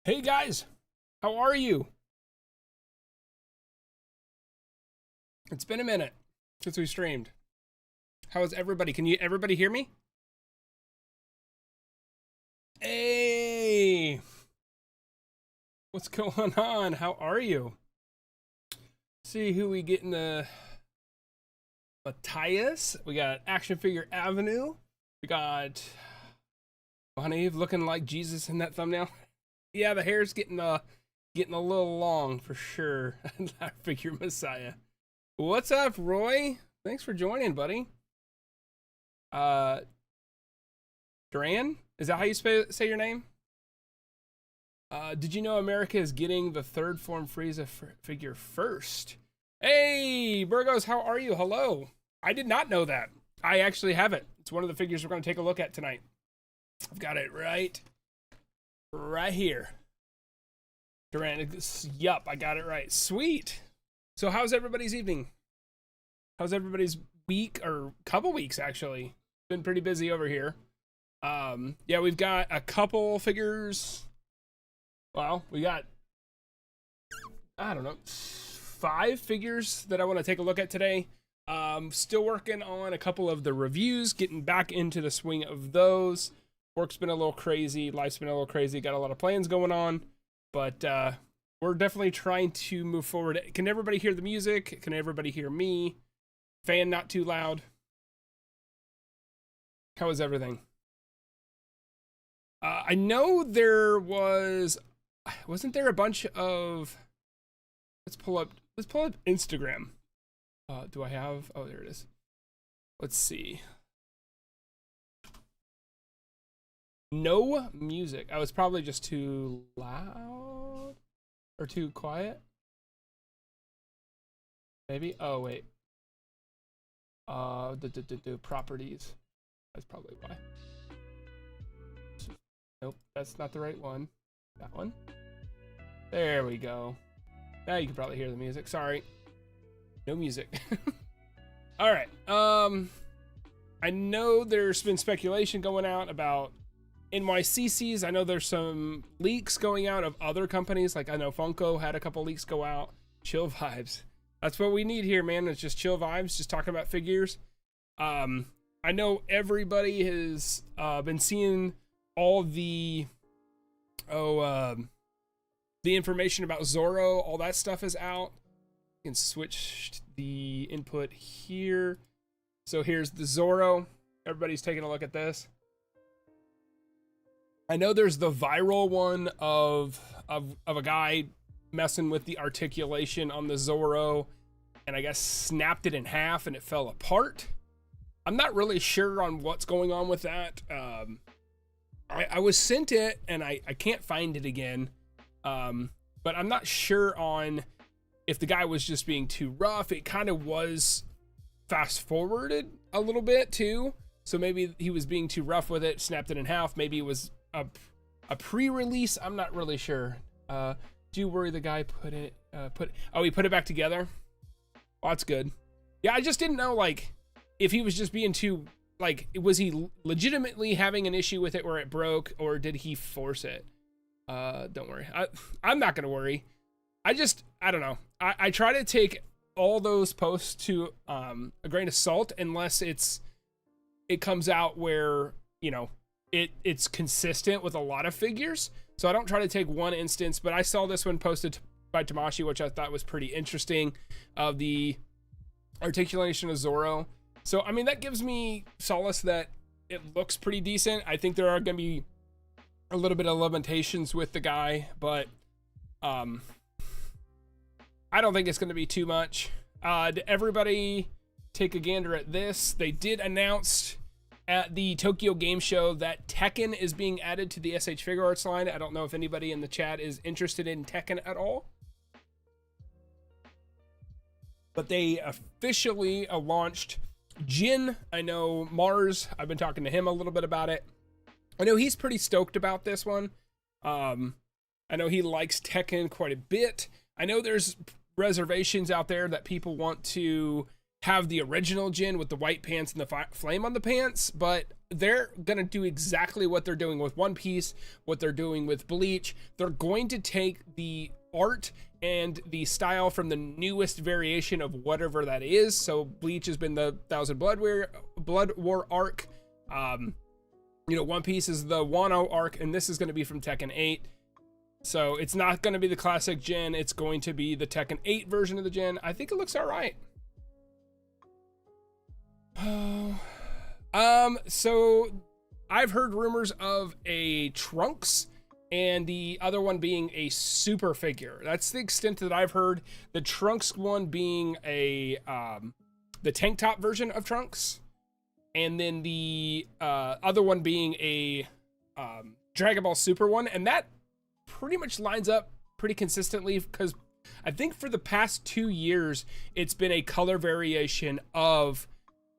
Hey guys, how are you? It's been a minute since we streamed. How is everybody? Can you everybody hear me? Hey, what's going on? How are you? See who we get in the Matthias. We got Action Figure Avenue. We got Honey looking like Jesus in that thumbnail. Yeah, the hair's getting a little long for sure. Figure Messiah. What's up, Roy? Thanks for joining, buddy. Uh, Duran? Is that how you say your name? Did you know America is getting the third form Frieza figure first? Hey, Burgos, how are you? Hello. I did not know that. I actually have it. It's one of the figures we're going to take a look at tonight. I've got it right here. Duran, yup, I got it right. Sweet. So how's everybody's evening? How's everybody's week, or couple weeks actually? Been pretty busy over here. Yeah, we've got a couple figures. Well, we got, I don't know, 5 figures that I want to take a look at today. Still working on a couple of the reviews, getting back into the swing of those. Work's been a little crazy, life's been a little crazy, got a lot of plans going on, but we're definitely trying to move forward. Can everybody hear the music? Can everybody hear me? Fan not too loud? How is everything? I know there wasn't there a bunch of, let's pull up Instagram. Do I have, oh, there it is. Let's see. No music. I was probably just too loud or too quiet. Maybe. Oh wait. Properties. That's probably why. Nope, that's not the right one. That one. There we go. Now you can probably hear the music. Sorry. No music. All right. I know there's been speculation going out about NYCCs. I know there's some leaks going out of other companies. Like I know Funko had a couple leaks go out. Chill vibes. That's what we need here, man. It's just chill vibes. Just talking about figures. I know everybody has been seeing all the information about Zoro. All that stuff is out. You can switch the input here. So here's the Zoro. Everybody's taking a look at this. I know there's the viral one of a guy messing with the articulation on the Zoro, and I guess snapped it in half and it fell apart. I'm not really sure on what's going on with that. I was sent it and I can't find it again. But I'm not sure on if the guy was just being too rough. It kind of was fast forwarded a little bit too. So maybe he was being too rough with it, snapped it in half. Maybe it was a pre-release. I'm not really sure. Do you worry the guy he put it back together? Oh, that's good. Yeah, I just didn't know, like, if he was just being too, like, was he legitimately having an issue with it where it broke, or did he force it? Don't worry. I'm not gonna worry. I don't know. I try to take all those posts to a grain of salt unless it comes out where, you know, it's consistent with a lot of figures. So I don't try to take one instance, but I saw this one posted by Tamashi, which I thought was pretty interesting, of the articulation of Zoro. So, I mean, that gives me solace that it looks pretty decent. I think there are going to be a little bit of limitations with the guy, but I don't think it's going to be too much. Did everybody take a gander at this? They did announce at the Tokyo Game Show that Tekken is being added to the SH Figuarts line. I don't know if anybody in the chat is interested in Tekken at all. But they officially launched Jin. I know Mars, I've been talking to him a little bit about it. I know he's pretty stoked about this one. I know he likes Tekken quite a bit. I know there's reservations out there that people want to have the original Jin with the white pants and the flame on the pants, but they're going to do exactly what they're doing with One Piece, what they're doing with Bleach. They're going to take the art and the style from the newest variation of whatever that is. So Bleach has been the Thousand Blood War arc. You know, One Piece is the Wano arc, and this is going to be from Tekken 8. So it's not going to be the classic Jin. It's going to be the Tekken 8 version of the Jin. I think it looks all right. So I've heard rumors of a Trunks and the other one being a super figure. That's the extent that I've heard. The Trunks one being a the tank top version of Trunks, and then the other one being a Dragon Ball Super one, and that pretty much lines up pretty consistently because I think for the past 2 years it's been a color variation of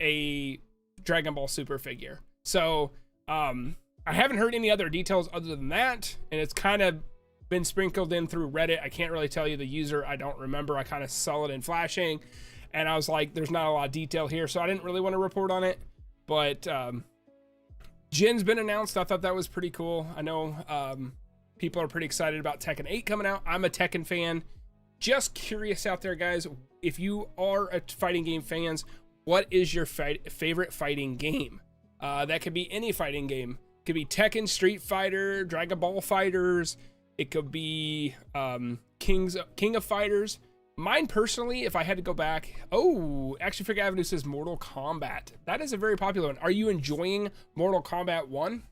a Dragon Ball Super figure. So I haven't heard any other details other than that, and it's kind of been sprinkled in through Reddit. I can't really tell you the user. I don't remember. I kind of saw it in flashing, and I was like, there's not a lot of detail here, so I didn't really want to report on it. But Jin's been announced. I thought that was pretty cool. I know people are pretty excited about Tekken 8 coming out. I'm a Tekken fan. Just curious out there, guys, if you are a fighting game fans, what is your favorite fighting game? That could be any fighting game. It could be Tekken, Street Fighter, Dragon Ball Fighters. It could be King of Fighters. Mine personally, if I had to go back, Action Figure Avenue says Mortal Kombat. That is a very popular one. Are you enjoying Mortal Kombat 1?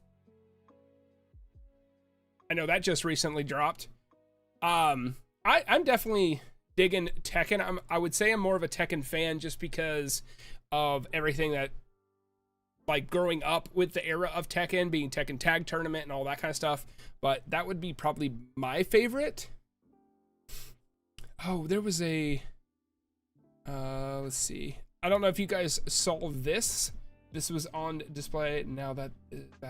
I know that just recently dropped. I'm definitely digging Tekken. I would say I'm more of a Tekken fan just because of everything that, like, growing up with the era of Tekken, being Tekken Tag Tournament and all that kind of stuff. But that would be probably my favorite. Oh, there was a, let's see. I don't know if you guys saw this. This was on display. Now that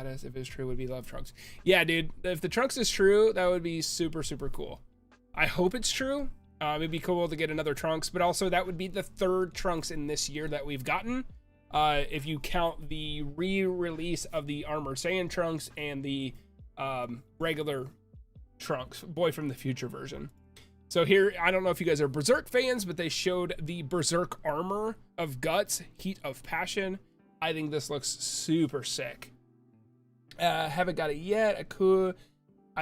is, if it's true, would be Love Trunks. Yeah, dude. If the Trunks is true, that would be super, super cool. I hope it's true. It'd be cool to get another Trunks, but also that would be the third Trunks in this year that we've gotten. If you count the re-release of the Armor Saiyan Trunks and the regular Trunks, Boy from the Future version. So here, I don't know if you guys are Berserk fans, but they showed the Berserk armor of Guts, Heat of Passion. I think this looks super sick. Haven't got it yet. I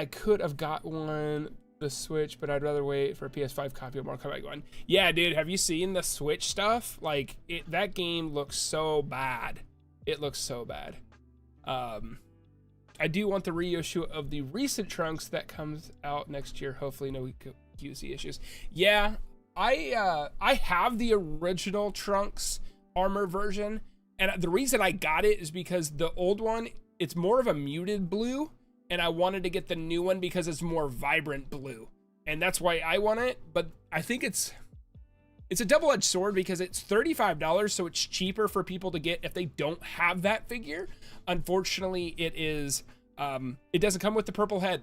could have got one, the Switch, but I'd rather wait for a PS5 copy of Mortal Kombat 1. Yeah, dude, have you seen the Switch stuff? Like, that game looks so bad. It looks so bad. I do want the reissue of the recent Trunks that comes out next year. Hopefully, no QC issues. Yeah, I have the original Trunks armor version, and the reason I got it is because the old one, it's more of a muted blue, and I wanted to get the new one because it's more vibrant blue, and that's why I want it. But I think it's a double-edged sword because it's $35, so it's cheaper for people to get if they don't have that figure. Unfortunately, it is it doesn't come with the purple head.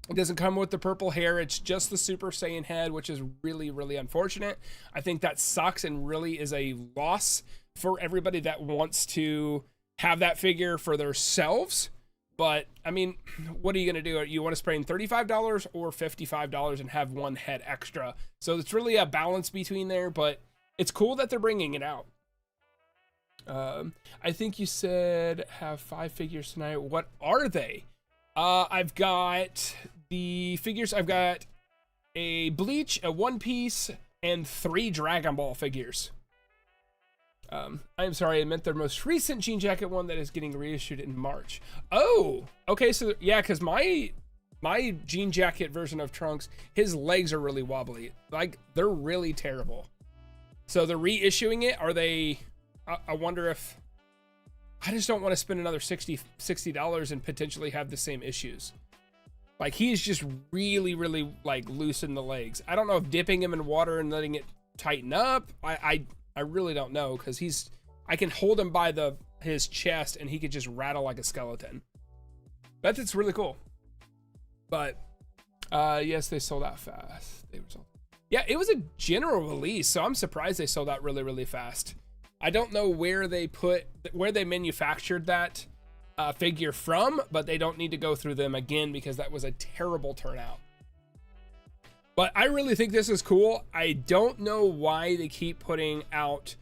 It doesn't come with the purple hair. It's just the Super Saiyan head, which is really, really unfortunate. I think that sucks and really is a loss for everybody that wants to have that figure for themselves. But, I mean, what are you going to do? You want to spray in $35 or $55 and have one head extra. So it's really a balance between there, but it's cool that they're bringing it out. I think you said have 5 figures tonight. What are they? I've got the figures. I've got a Bleach, a One Piece, and 3 Dragon Ball figures. I'm sorry, I meant their most recent Jean Jacket one that is getting reissued in March. Oh, okay, so yeah, because my Jean Jacket version of Trunks, his legs are really wobbly. Like, they're really terrible. So they're reissuing it. Are they? I wonder if. I just don't want to spend another $60 and potentially have the same issues. Like, he's just really, really, like, loose in the legs. I don't know if dipping him in water and letting it tighten up. I really don't know, because I can hold him by his chest and he could just rattle like a skeleton. But it's really cool. But yes, they sold out fast. They were sold. Yeah, it was a general release, so I'm surprised they sold out really, really fast. I don't know where they manufactured that figure from, but they don't need to go through them again because that was a terrible turnout. But I really think this is cool. I don't know why they keep putting out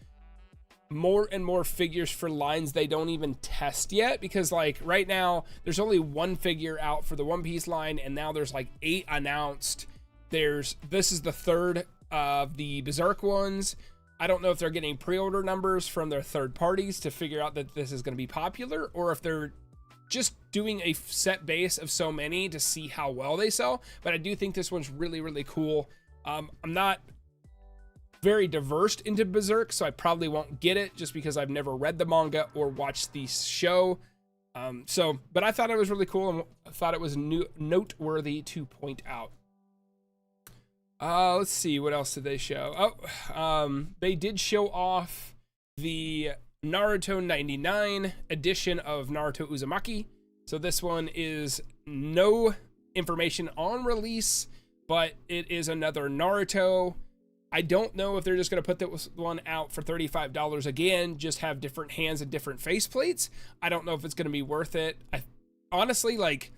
more and more figures for lines they don't even test yet, because like right now there's only one figure out for the One Piece line, and now there's like 8 announced. This is the third of the Berserk ones. I don't know if they're getting pre-order numbers from their third parties to figure out that this is going to be popular, or if they're just doing a set base of so many to see how well they sell. But I do think this one's really, really cool. I'm not very diverse into Berserk, so I probably won't get it just because I've never read the manga or watched the show. But I thought it was really cool, and I thought it was noteworthy to point out. Let's see, what else did they show? They did show off the Naruto 99 edition of Naruto Uzumaki. So this one is no information on release, but it is another Naruto. I don't know if they're just going to put this one out for $35 again, just have different hands and different faceplates. I don't know if it's going to be worth it. Honestly, like,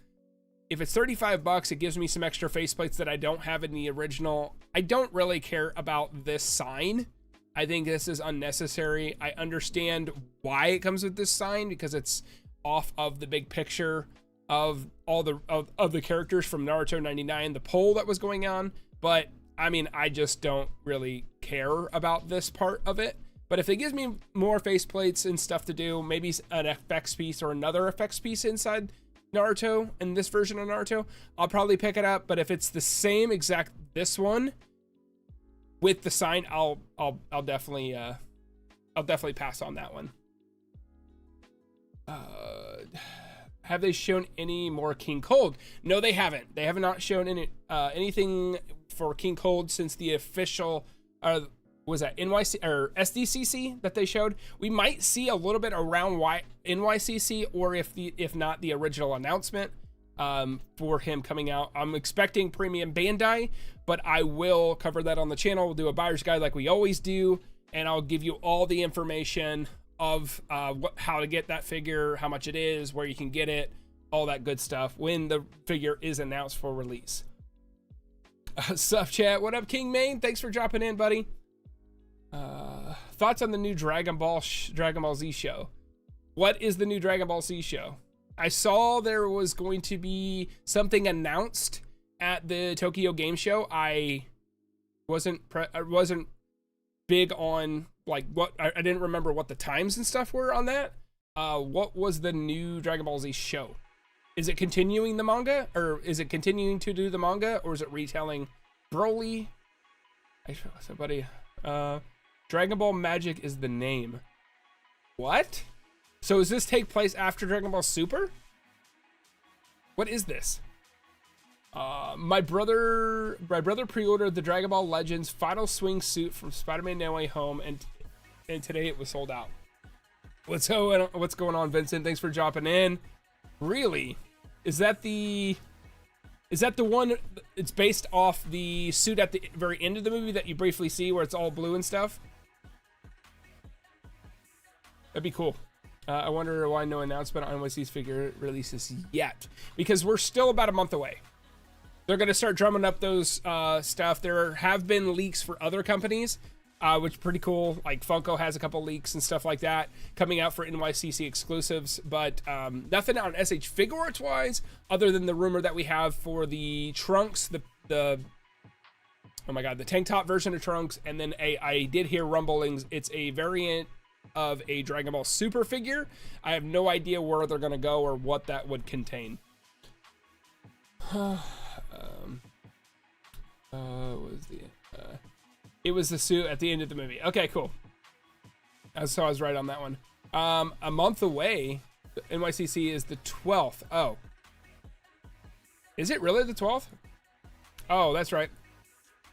if it's $35, it gives me some extra faceplates that I don't have in the original. I don't really care about this sign. I think this is unnecessary. I understand why it comes with this sign, because it's off of the big picture of all the characters from Naruto 99, the poll that was going on. But I mean, I just don't really care about this part of it. But if it gives me more faceplates and stuff to do, maybe an effects piece or another effects piece inside Naruto in this version of Naruto, I'll probably pick it up. But if it's the same exact this one with the sign, I'll definitely pass on that one. Have they shown any more King Cold? No, they haven't. They have not shown anything for King Cold since the official was that NYC or SDCC that they showed. We might see a little bit around NYCC, or if not the original announcement for him coming out. I'm expecting Premium Bandai, but I will cover that on the channel. We'll do a buyer's guide like we always do, and I'll give you all the information of how to get that figure, how much it is, where you can get it, all that good stuff when the figure is announced for release. Sup chat, what up King Main? Thanks for dropping in, buddy. Thoughts on the new Dragon Ball Z show? What is the new Dragon Ball Z show? I saw there was going to be something announced at the Tokyo Game Show. I wasn't big on like what I didn't remember what the times and stuff were on that. What was the new Dragon Ball Z show? Is it continuing the manga, or is it continuing to do the manga, or is it retelling Broly? Somebody, Dragon Ball Magic is the name. What? So does this take place after Dragon Ball Super? What is this? My brother pre-ordered the Dragon Ball Legends Final Swing suit from Spider-Man No Way Home, and today it was sold out. What's going on, Vincent? Thanks for dropping in. Really? Is that the one? It's based off the suit at the very end of the movie that you briefly see, where it's all blue and stuff. That'd be cool. I wonder why no announcement on NYC's figure releases yet, because we're still about a month away. They're going to start drumming up those stuff. There have been leaks for other companies, which is pretty cool. Like Funko has a couple leaks and stuff like that coming out for NYCC exclusives, but nothing on SH Figuarts wise, other than the rumor that we have for the Trunks, the oh my god, the tank top version of Trunks, and then I did hear rumblings. It's a variant of a Dragon Ball Super figure. I have no idea where they're going to go or what that would contain. It was the suit at the end of the movie. Okay, cool. So I was right on that one. A month away. NYCC is the 12th. Oh. Is it really the 12th? Oh, that's right.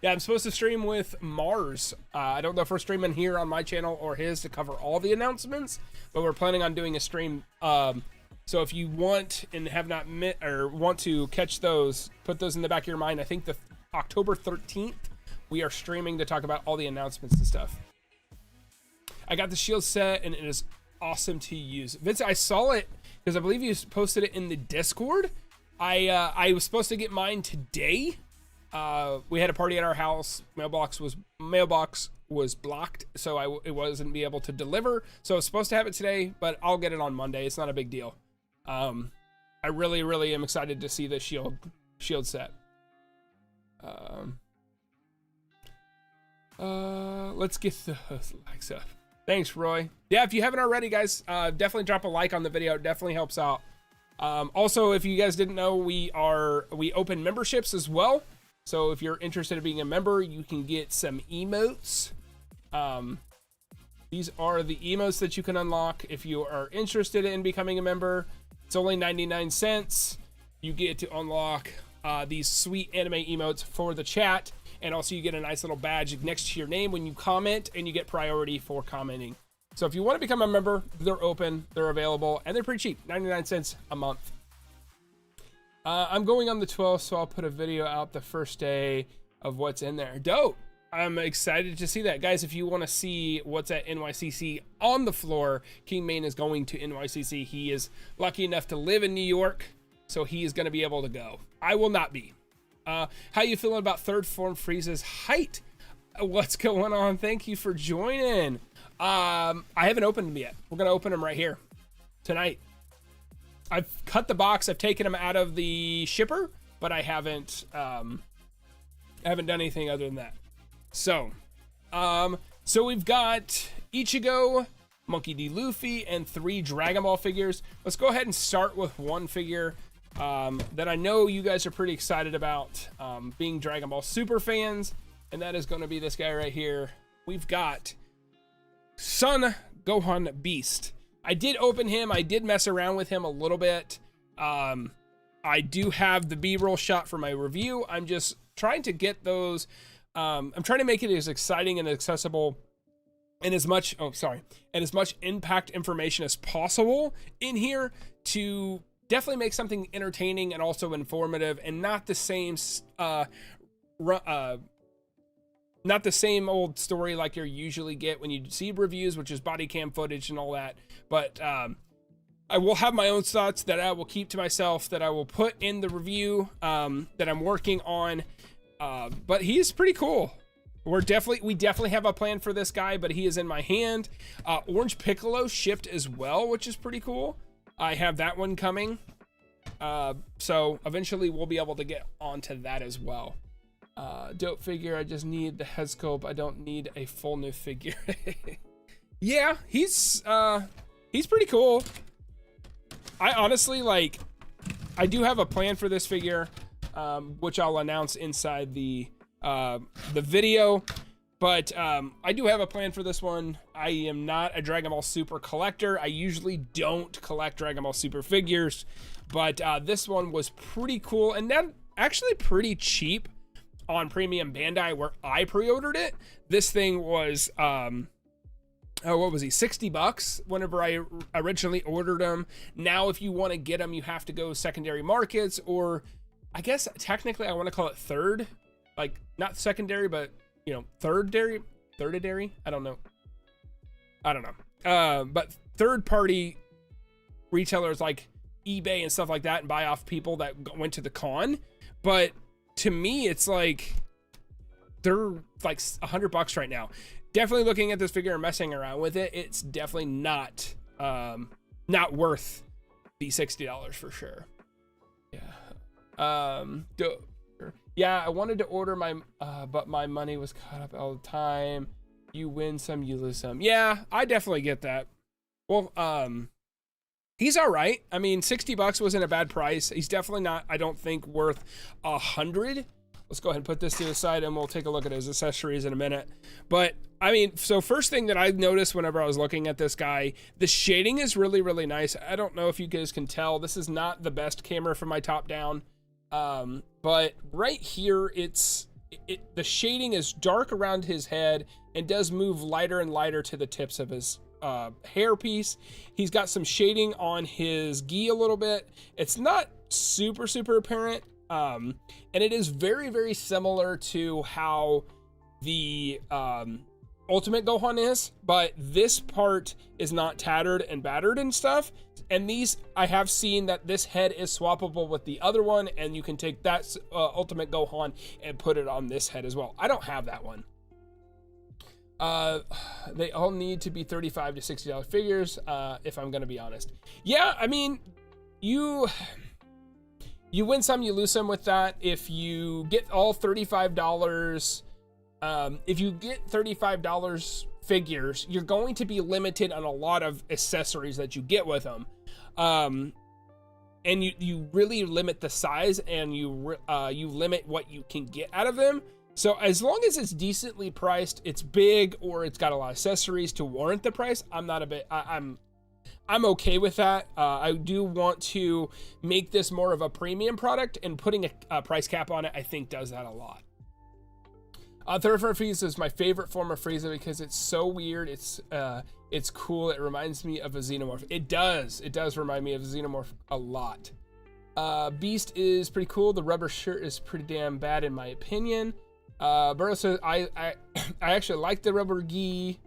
Yeah, I'm supposed to stream with Mars. I don't know if we're streaming here on my channel or his to cover all the announcements, but we're planning on doing a stream. So if you want and have not met or want to catch those, put those in the back of your mind. I think the October 13th we are streaming to talk about all the announcements and stuff. I got the shield set and it is awesome to use. Vince, I saw it because I believe you posted it in the Discord. I was supposed to get mine today. We had a party at our house. Mailbox was blocked, so it wasn't be able to deliver. So I was supposed to have it today, but I'll get it on Monday. It's not a big deal. I really am excited to see the shield set. Let's get the likes up. Thanks, Roy. Yeah, if you haven't already, guys, definitely drop a like on the video. It definitely helps out. Also, if you guys didn't know, we open memberships as well. So if you're interested in being a member, you can get some emotes. These are the emotes that you can unlock if you are interested in becoming a member. It's only 99 cents. You get to unlock these sweet anime emotes for the chat. And also you get a nice little badge next to your name when you comment, and you get priority for commenting. So if you want to become a member, they're open, they're available, and they're pretty cheap, 99 cents a month. I'm going on the 12th, so I'll put a video out the first day of what's in there. Dope. I'm excited to see that. Guys, if you want to see what's at NYCC on the floor, King Main is going to NYCC. He is lucky enough to live in New York, so he is going to be able to go. I will not be. How you feeling about third form Frieza's height? What's going on? Thank you for joining. I haven't opened them yet. We're going to open them right here tonight. I've cut the box. I've taken them out of the shipper, but I haven't done anything other than that. So we've got Ichigo, Monkey D. Luffy, and 3 Dragon Ball figures. Let's go ahead and start with one figure that I know you guys are pretty excited about, being Dragon Ball Super fans, and that is going to be this guy right here. We've got Son Gohan Beast. I did open him. I did mess around with him a little bit. I do have the B-roll shot for my review. I'm just trying to get those. I'm trying to make it as exciting and accessible and as much impact information as possible in here to definitely make something entertaining and also informative, and not the same old story like you usually get when you see reviews, which is body cam footage and all that. But I will have my own thoughts that I will keep to myself, that I will put in the review that I'm working on. But he's pretty cool. We definitely have a plan for this guy, but he is in my hand. Orange Piccolo shipped as well, which is pretty cool. I have that one coming. So eventually we'll be able to get onto that as well. Dope figure. I just need the head sculpt. I don't need a full new figure. Yeah, he's pretty cool. I honestly, like, I do have a plan for this figure, which I'll announce inside the video. But I do have a plan for this one. I am not a Dragon Ball Super collector. I usually don't collect Dragon Ball Super figures, but this one was pretty cool, and then actually pretty cheap on Premium Bandai where I pre-ordered it. This thing was what was he, $60 whenever I originally ordered them. Now if you want to get them, you have to go secondary markets, or I guess technically I want to call it third, like not secondary, but you know, thirdary, I don't know. But third party retailers like eBay and stuff like that, and buy off people that went to the con. But to me, it's like they're like $100 right now. Definitely looking at this figure and messing around with it, it's definitely not worth the $60 for sure. Yeah. Yeah, I wanted to order my, but my money was caught up all the time. You win some, you lose some. Yeah, I definitely get that. Well, he's all right. I mean, $60 wasn't a bad price. He's definitely not, I don't think, worth $100. Let's go ahead and put this to the side, and we'll take a look at his accessories in a minute. But I mean, so first thing that I noticed whenever I was looking at this guy, the shading is really, really nice. I don't know if you guys can tell. This is not the best camera from my top down. But right here, the shading is dark around his head and does move lighter and lighter to the tips of his hair piece. He's got some shading on his gi a little bit. It's not super apparent. And it is very, very similar to how the Ultimate Gohan is, but this part is not tattered and battered and stuff. And these, I have seen that this head is swappable with the other one, and you can take that Ultimate Gohan and put it on this head as well. I don't have that one. They all need to be $35 to $60 figures, if I'm gonna be honest. Yeah, I mean, you win some, you lose some with that. If you get all $35, if you get $35 figures, you're going to be limited on a lot of accessories that you get with them. And you really limit the size, and you limit what you can get out of them. So as long as it's decently priced, it's big, or it's got a lot of accessories to warrant the price, I'm okay with that. I do want to make this more of a premium product, and putting a price cap on it, I think, does that a lot. Third form Frieza is my favorite form of Frieza because it's so weird. It's cool. It reminds me of a Xenomorph. It does remind me of a Xenomorph a lot. Beast is pretty cool. The rubber shirt is pretty damn bad in my opinion. Burrow says I actually like the rubber gi.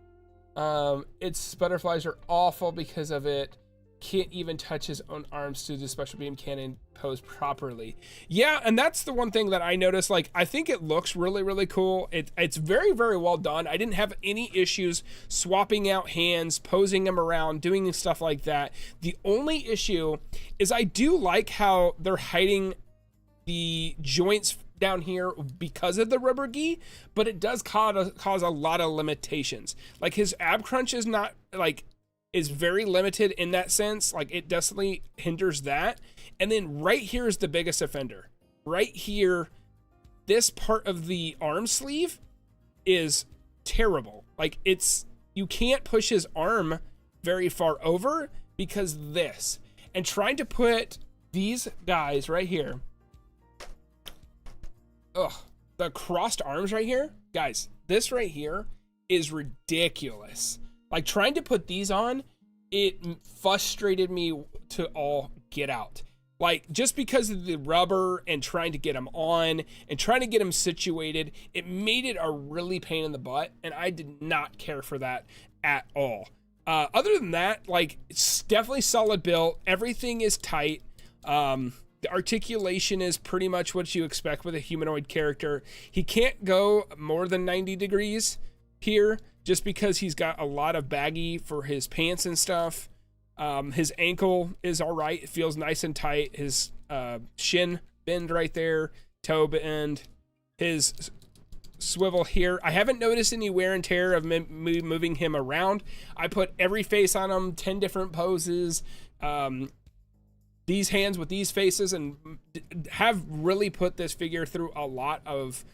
Its butterflies are awful because of it. Can't even touch his own arms to the special beam cannon pose properly. Yeah, and that's the one thing that I noticed. Like, I think it looks really, really cool. It's very, very well done. I didn't have any issues swapping out hands, posing them around, doing stuff like that. The only issue is I do like how they're hiding the joints down here because of the rubber gi, but it does cause a lot of limitations. Like, his ab crunch is not, like, is very limited in that sense. Like, it definitely hinders that. And then right here is the biggest offender. Right here, this part of the arm sleeve is terrible. Like, you can't push his arm very far over because this. And trying to put these guys right here, the crossed arms right here, guys, this right here is ridiculous. Like, trying to put these on, it frustrated me to all get out. Like, just because of the rubber and trying to get them on and trying to get them situated, it made it a really pain in the butt, and I did not care for that at all. Other than that, like, it's definitely solid build. Everything is tight. The articulation is pretty much what you expect with a humanoid character. He can't go more than 90 degrees here, just because he's got a lot of baggy for his pants and stuff. His ankle is all right. It feels nice and tight. His shin bend right there, toe bend, his swivel here. I haven't noticed any wear and tear of me moving him around. I put every face on him, 10 different poses, these hands with these faces, and have really put this figure through a lot of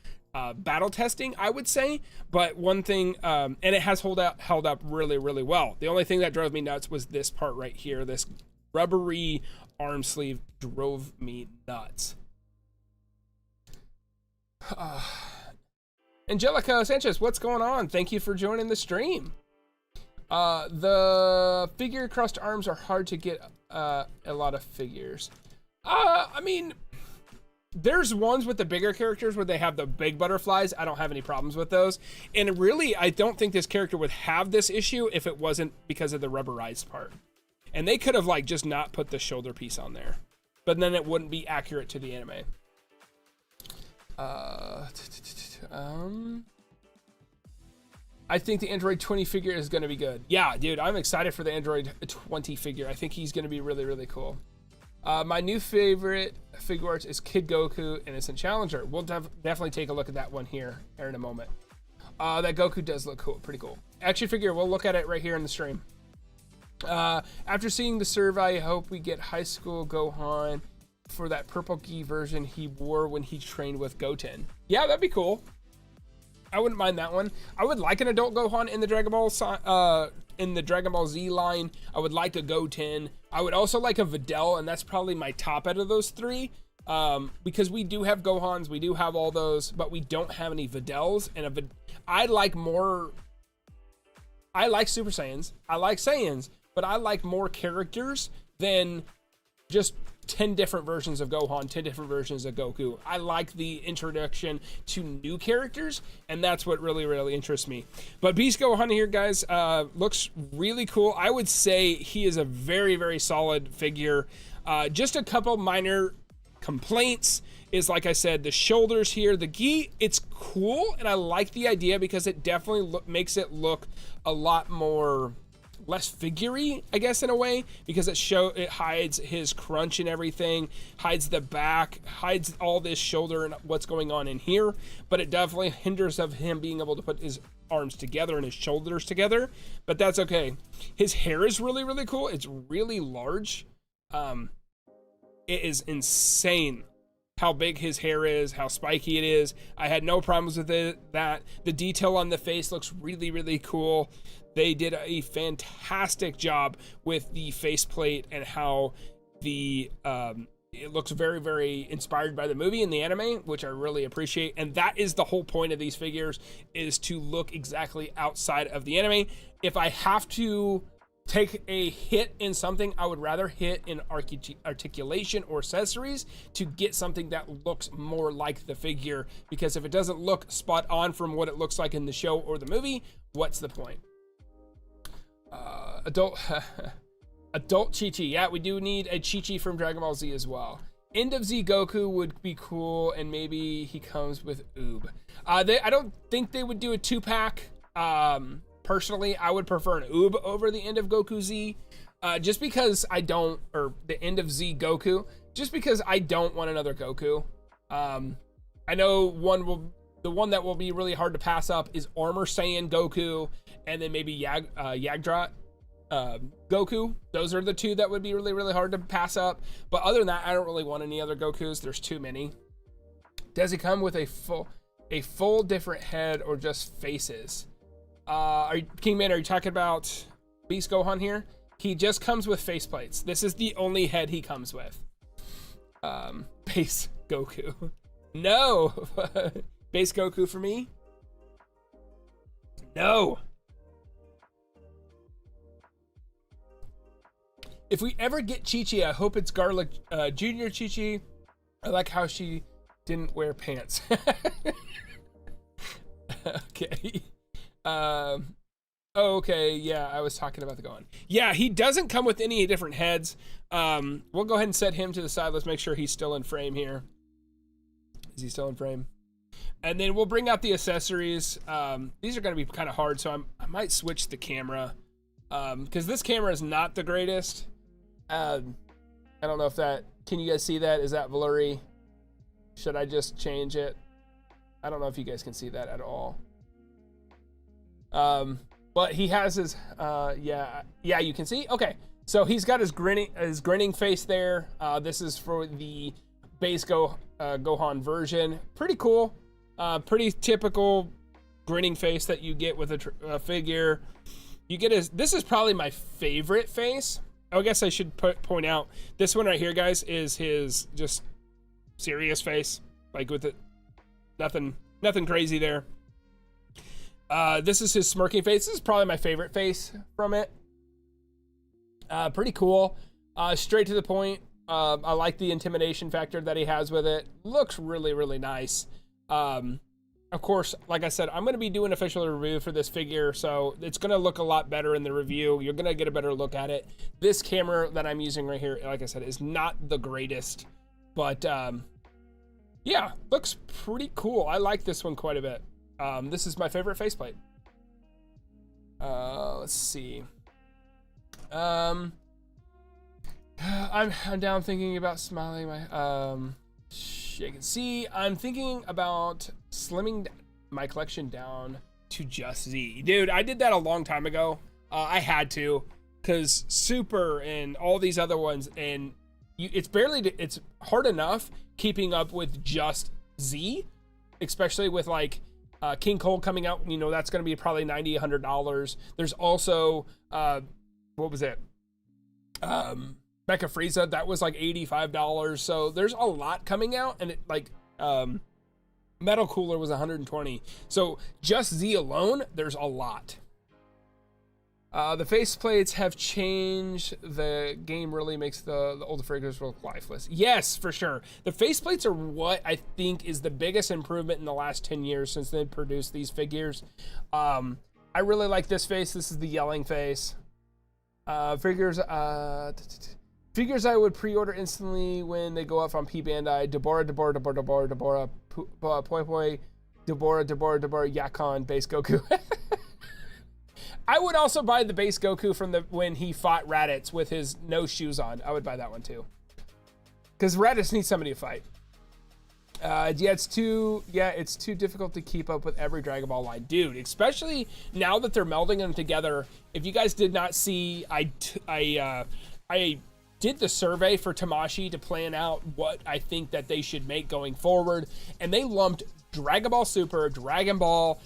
battle testing, I would say. But one thing, and it has held up really, really well. The only thing that drove me nuts was this part right here. This rubbery arm sleeve drove me nuts. Angelica Sanchez, what's going on? Thank you for joining the stream. The figure crossed arms are hard to get a lot of figures. I mean, there's ones with the bigger characters where they have the big butterflies. I don't have any problems with those. And really, I don't think this character would have this issue if it wasn't because of the rubberized part. And they could have, like, just not put the shoulder piece on there. But then it wouldn't be accurate to the anime. I think the Android 20 figure is going to be good. Yeah, dude, I'm excited for the Android 20 figure. I think he's going to be really, really cool. My new favorite Figuarts is Kid Goku Innocent Challenger. We'll definitely take a look at that one here in a moment. That Goku does look cool, pretty cool. Action figure, we'll look at it right here in the stream. After seeing the survey, I hope we get high school Gohan for that purple gi version he wore when he trained with Goten. Yeah, that'd be cool. I wouldn't mind that one. I would like an adult Gohan in the Dragon Ball Z line. I would like a Goten. I would also like a Videl, and that's probably my top out of those three. Because we do have Gohans, we do have all those, but we don't have any Videls. And I like Super Saiyans. I like Saiyans, but I like more characters than just 10 different versions of Gohan, 10 different versions of Goku. I like the introduction to new characters, and that's what really, really interests me. But Beast Gohan here, guys, looks really cool. I would say he is a very, very solid figure. Just a couple minor complaints is, like I said, the shoulders here. The gi, it's cool, and I like the idea because it definitely makes it look a lot more less figure-y, I guess, in a way, because it hides his crunch and everything, hides the back, hides all this shoulder and what's going on in here, but it definitely hinders of him being able to put his arms together and his shoulders together, but that's okay. His hair is really, really cool. It's really large. It is insane how big his hair is, how spiky it is. I had no problems with that. The detail on the face looks really, really cool. They did a fantastic job with the faceplate and how the it looks very, very inspired by the movie and the anime, which I really appreciate. And that is the whole point of these figures, is to look exactly outside of the anime. If I have to take a hit in something, I would rather hit in articulation or accessories to get something that looks more like the figure, because if it doesn't look spot on from what it looks like in the show or the movie, what's the point? Adult Chi-Chi. Yeah, we do need a Chi-Chi from Dragon Ball Z as well. End of Z Goku would be cool, and maybe he comes with Oob. I don't think they would do a 2-pack. Personally, I would prefer an Oob over the end of Goku Z, just because or the end of Z Goku, just because I don't want another Goku. I know the one that will be really hard to pass up is Armor Saiyan Goku, and then maybe Yagdrat Goku. Those are the two that would be really, really hard to pass up. But other than that, I don't really want any other Gokus. There's too many. Does he come with a full different head or just faces? Kingman, are you talking about Beast Gohan here? He just comes with faceplates. This is the only head he comes with. Base Goku. No! Base Goku for me? No! If we ever get Chi-Chi, I hope it's Garlic Junior Chi-Chi. I like how she didn't wear pants. Okay. Okay, yeah, I was talking about the Gohan. Yeah, he doesn't come with any different heads. We'll go ahead and set him to the side. Let's make sure he's still in frame here. Is he still in frame? And then we'll bring out the accessories. These are going to be kind of hard, so I might switch the camera, because this camera is not the greatest. I don't know if can you guys see that? Is that blurry? Should I just change it? I don't know if you guys can see that at all. But he has his, yeah, you can see. Okay, so he's got his grinning face there. This is for the base Gohan version. Pretty cool. Pretty typical grinning face that you get with a figure. You get this is probably my favorite face. I guess I should point out this one right here, guys, is his just serious face, like with it, nothing crazy there. This is his smirking face. This is probably my favorite face from it. Pretty cool. Straight to the point. I like the intimidation factor that he has with it. Looks really, really nice. Of course, like I said, I'm going to be doing an official review for this figure, so it's going to look a lot better in the review. You're going to get a better look at it. This camera that I'm using right here, like I said, is not the greatest, but yeah, looks pretty cool. I like this one quite a bit. This is my favorite faceplate. Let's see. I'm down thinking about smiling my you can see I'm thinking about slimming my collection down to just Z. Dude, I did that a long time ago. I had to, because Super and all these other ones, and it's hard enough keeping up with just Z, especially with like King Cole coming out. You know, that's going to be probably $90, $100. There's also what was it? Mecha Frieza, that was like $85. So there's a lot coming out, and it like Metal Cooler was $120. So just Z alone, there's a lot. The faceplates have changed. The game really makes the older figures look lifeless. Yes, for sure. The faceplates are what I think is the biggest improvement in the last 10 years since they produced these figures. I really like this face. This is the yelling face. Figures I would pre-order instantly when they go up on P Bandai. Deborah, Poi Poi, Deborah, Yakon, base Goku. I would also buy the base Goku from when he fought Raditz with his no shoes on. I would buy that one too. Because Raditz needs somebody to fight. It's too difficult to keep up with every Dragon Ball line. Dude, especially now that they're melding them together. If you guys did not see, I did the survey for Tamashii to plan out what I think that they should make going forward. And they lumped Dragon Ball Super, Dragon Ball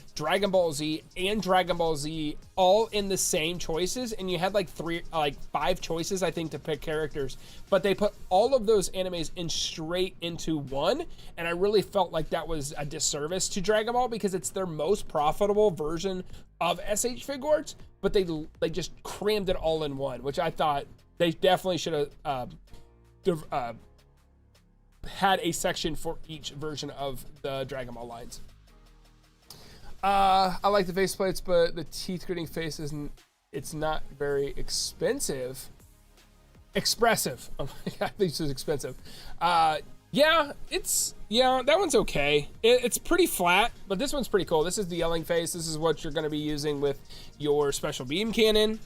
Z, and Dragon Ball Z all in the same choices, and you had like 5 choices, I think, to pick characters, but they put all of those animes in straight into one, and I really felt like that was a disservice to Dragon Ball because it's their most profitable version of SH Figuarts, but they just crammed it all in one, which I thought they definitely should have had a section for each version of the Dragon Ball lines. I like the faceplates, but the teeth gritting face it's not very expressive. Oh my god, this is expensive. That one's okay. It's pretty flat, but this one's pretty cool. This is the yelling face. This is what you're going to be using with your special beam cannon.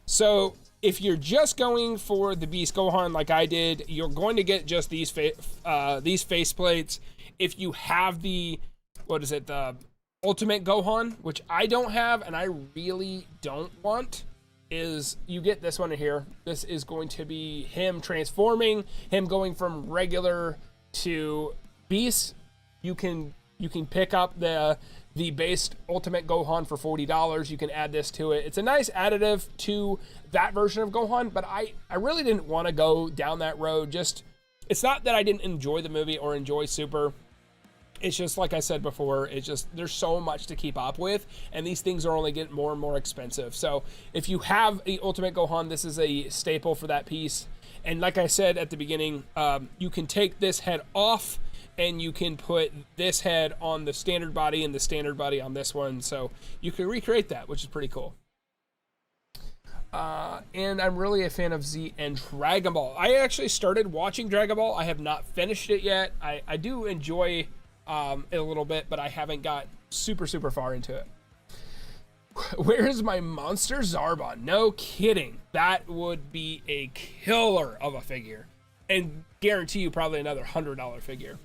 So if you're just going for the Beast Gohan like I did, you're going to get just these faceplates. If you have the Ultimate Gohan, which I don't have and I really don't want, is you get this one here. This is going to be him transforming, him going from regular to Beast. You can pick up the base Ultimate Gohan for $40. You can add this to it. It's a nice additive to that version of Gohan, but I really didn't want to go down that road. It's not that I didn't enjoy the movie or enjoy Super. It's just, like I said before, there's so much to keep up with, and these things are only getting more and more expensive. So if you have the Ultimate Gohan, this is a staple for that piece. And like I said at the beginning, you can take this head off, and you can put this head on the standard body and the standard body on this one. So you can recreate that, which is pretty cool. And I'm really a fan of Z and Dragon Ball. I actually started watching Dragon Ball. I have not finished it yet. I do enjoy it a little bit, but I haven't got super far into it. Where is my monster Zarbon? No kidding. That would be a killer of a figure, and guarantee you probably another $100 figure.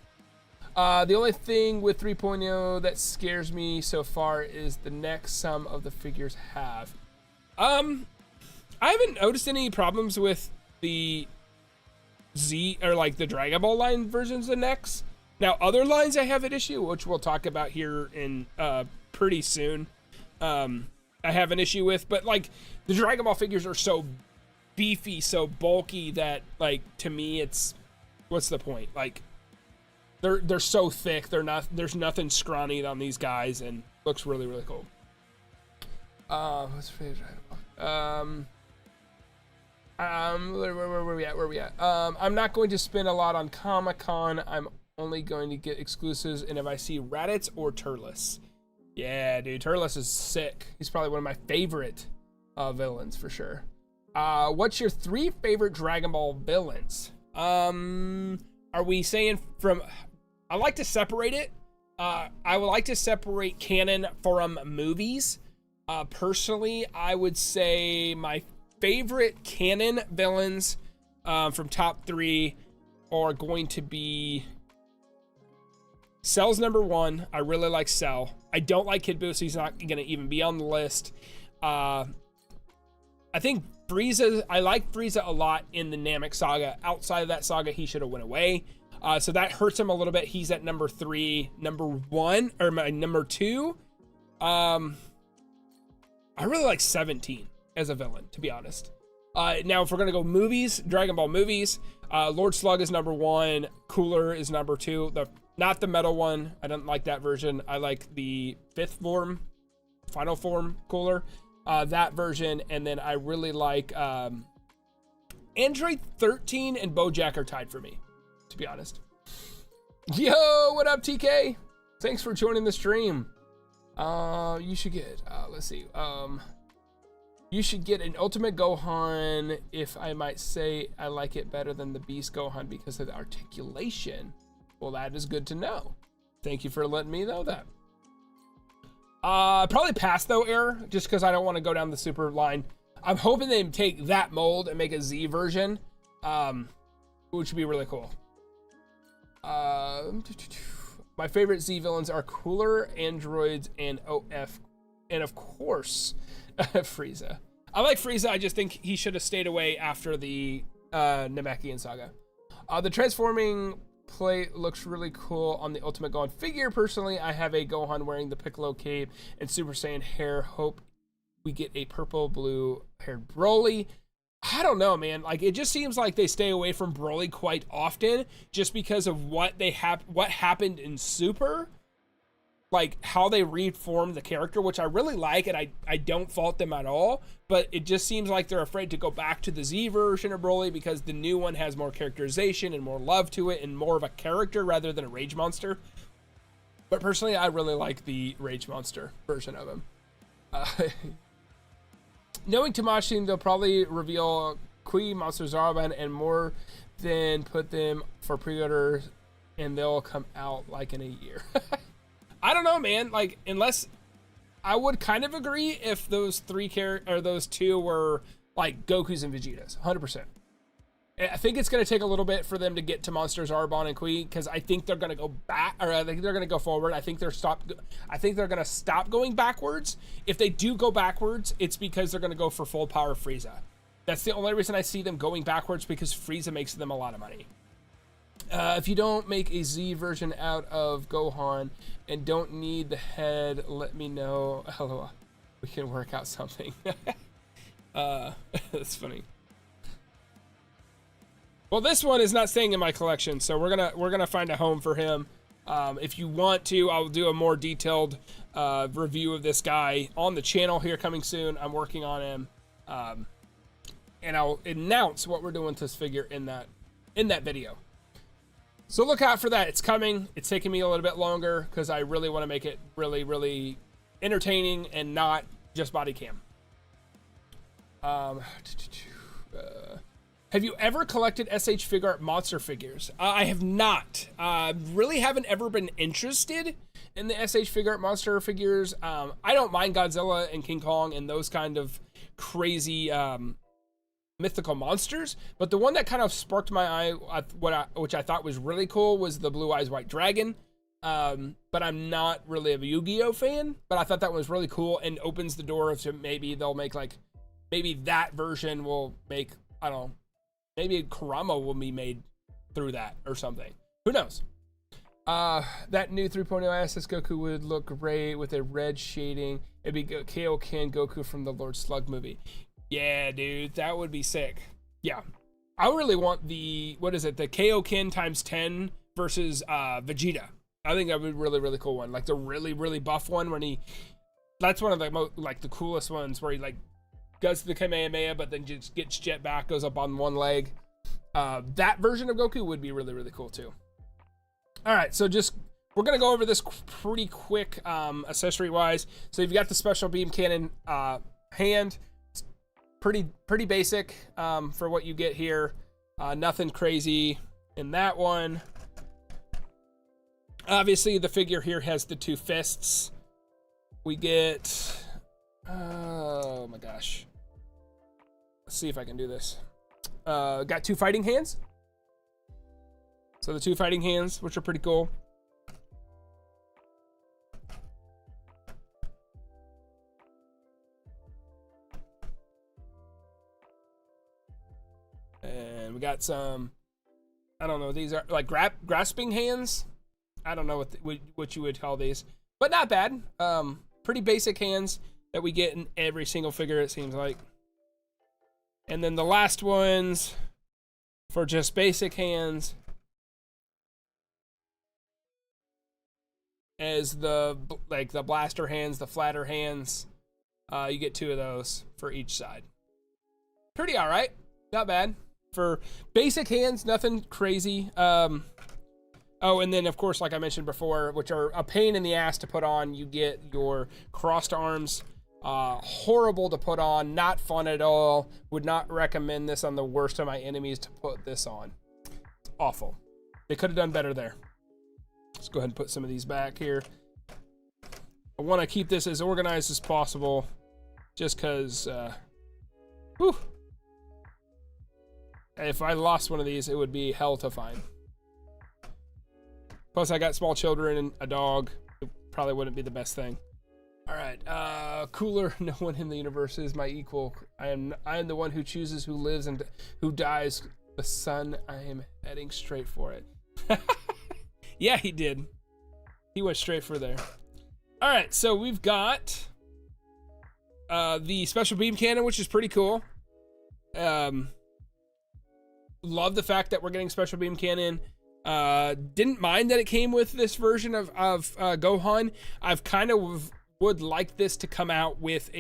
The only thing with 3.0 that scares me so far is the next some of the figures have. I haven't noticed any problems with the Z or like the Dragon Ball line versions of next. Now, other lines I have an issue, which we'll talk about here in pretty soon. I have an issue with, but like the Dragon Ball figures are so beefy, so bulky that like to me it's what's the point? Like they're so thick. There's nothing scrawny on these guys, and looks really cool. What's your favorite? Where we at? I'm not going to spend a lot on Comic-Con. I'm only going to get exclusives, and if I see Raditz or Turles. Yeah, dude, Turles is sick. He's probably one of my favorite villains for sure. What's your 3 favorite Dragon Ball villains? Are we saying from... I like to separate it. I would like to separate canon from movies. Personally, I would say my favorite canon villains from top 3 are going to be Cell's number 1. I really like Cell. I don't like Kid Buu, so he's not going to even be on the list. I think Frieza, I like Frieza a lot in the Namek saga. Outside of that saga, he should have went away. So that hurts him a little bit. He's at number 3. Number 1, or my number 2, I really like 17 as a villain, to be honest. Now, if we're going to go movies, Dragon Ball movies, Lord Slug is number 1. Cooler is number 2. Not the metal one. I don't like that version. I like the 5th form, final form Cooler. that version, and then I really like Android 13 and BoJack are tied for me, to be honest. Yo, what up, TK? Thanks for joining the stream. You should get, let's see, you should get an Ultimate Gohan, if I might say. I like it better than the Beast Gohan because of the articulation. Well, that is good to know. Thank you for letting me know that. Probably pass though, Air, just because I don't want to go down the super line. I'm hoping they take that mold and make a Z version, which would be really cool. My favorite Z villains are Cooler, Androids, and OF, and of course, Frieza. I like Frieza. I just think he should have stayed away after the Namekian saga. The transforming plate looks really cool on the Ultimate Gohan figure. Personally, I have a Gohan wearing the Piccolo cape and Super Saiyan hair. Hope we get a purple blue haired Broly. I don't know, man. Like, it just seems like they stay away from Broly quite often just because of what happened in Super, like how they reformed the character, which I really like, and I don't fault them at all, but it just seems like they're afraid to go back to the Z version of Broly because the new one has more characterization and more love to it and more of a character rather than a rage monster. But personally, I really like the rage monster version of him. Knowing Tamashii, they'll probably reveal Kui, Monster Zaraban, and more, then put them for pre-order, and they'll come out like in a year. I don't know, man. Like, unless I would kind of agree if those those two were like Goku's and Vegeta's, 100%. I think it's going to take a little bit for them to get to Monsters Arbonne and Kui, because I think they're going to go back, or I think they're going to go forward. I think they're going to stop going backwards. If they do go backwards, it's because they're going to go for full power Frieza. That's the only reason I see them going backwards, because Frieza makes them a lot of money. If you don't make a Z version out of Gohan and don't need the head, let me know. Hello, we can work out something. That's funny. Well, this one is not staying in my collection, so we're gonna find a home for him. If you want to, I'll do a more detailed review of this guy on the channel here coming soon. I'm working on him, and I'll announce what we're doing to this figure in that video. So look out for that. It's coming. It's taking me a little bit longer because I really want to make it really, really entertaining and not just body cam. Have you ever collected SH Figuart monster figures? I have not. Really haven't ever been interested in the SH Figuart monster figures. I don't mind Godzilla and King Kong and those kind of crazy mythical monsters, but the one that kind of sparked my eye, which I thought was really cool, was the Blue Eyes White Dragon. But I'm not really a Yu-Gi-Oh fan, but I thought that was really cool and opens the door to maybe they'll make maybe that version will make, I don't know, maybe Kurama will be made through that or something. Who knows? That new 3.0 SS Goku would look great with a red shading. It'd be Kaioken Goku from the Lord Slug movie. Yeah, dude, that would be sick. Yeah. I really want the, what is it? The Kaioken times 10 versus Vegeta. I think that would be a really, really cool one. Like the really, really buff one when that's one of the most, like the coolest ones where he like goes to the Kamehameha, but then just gets jet back, goes up on one leg. That version of Goku would be really, really cool too. All right, so we're gonna go over this pretty quick accessory wise. So you've got the special beam cannon hand. It's pretty basic for what you get here. Nothing crazy in that one. Obviously, the figure here has the two fists. We get, oh my gosh. Let's see if I can do this. Got two fighting hands. So the two fighting hands, which are pretty cool. And we got some, I don't know, these are like grasping hands. I don't know what you would call these, but not bad. Pretty basic hands that we get in every single figure, it seems like. And then the last ones for just basic hands is the blaster hands, the flatter hands. You get 2 of those for each side. Pretty all right. Not bad. For basic hands, nothing crazy. Oh, and then, of course, like I mentioned before, which are a pain in the ass to put on, you get your crossed arms. Horrible to put on. Not fun at all. Would not recommend this on the worst of my enemies to put this on. It's awful. They could have done better there. Let's go ahead and put some of these back here. I want to keep this as organized as possible, just because, whew. If I lost one of these, it would be hell to find. Plus, I got small children and a dog. It probably wouldn't be the best thing. All right, cooler. No one in the universe is my equal. I am the one who chooses who lives and who dies. The sun, I am heading straight for it. Yeah, he did. He went straight for there. All right, so we've got the special beam cannon, which is pretty cool. Love the fact that we're getting special beam cannon. Didn't mind that it came with this version of Gohan. I've kind of would like this to come out with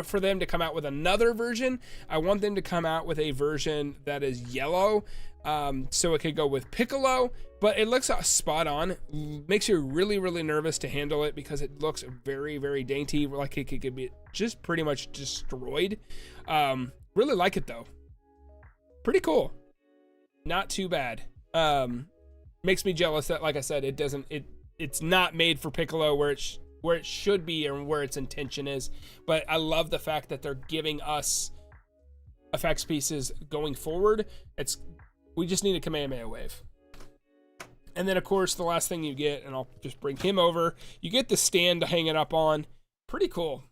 for them to come out with another version. I want them to come out with a version that is yellow, so it could go with Piccolo, but it looks spot on. Makes you really, really nervous to handle it because it looks very, very dainty, like it could be just pretty much destroyed. Really like it though. Pretty cool. Not too bad. Makes me jealous that, like I said, it's not made for Piccolo where it should be and where its intention is. But I love the fact that they're giving us effects pieces going forward. We just need a Kamehameha wave. And then, of course, the last thing you get, and I'll just bring him over, you get the stand to hang it up on. Pretty cool.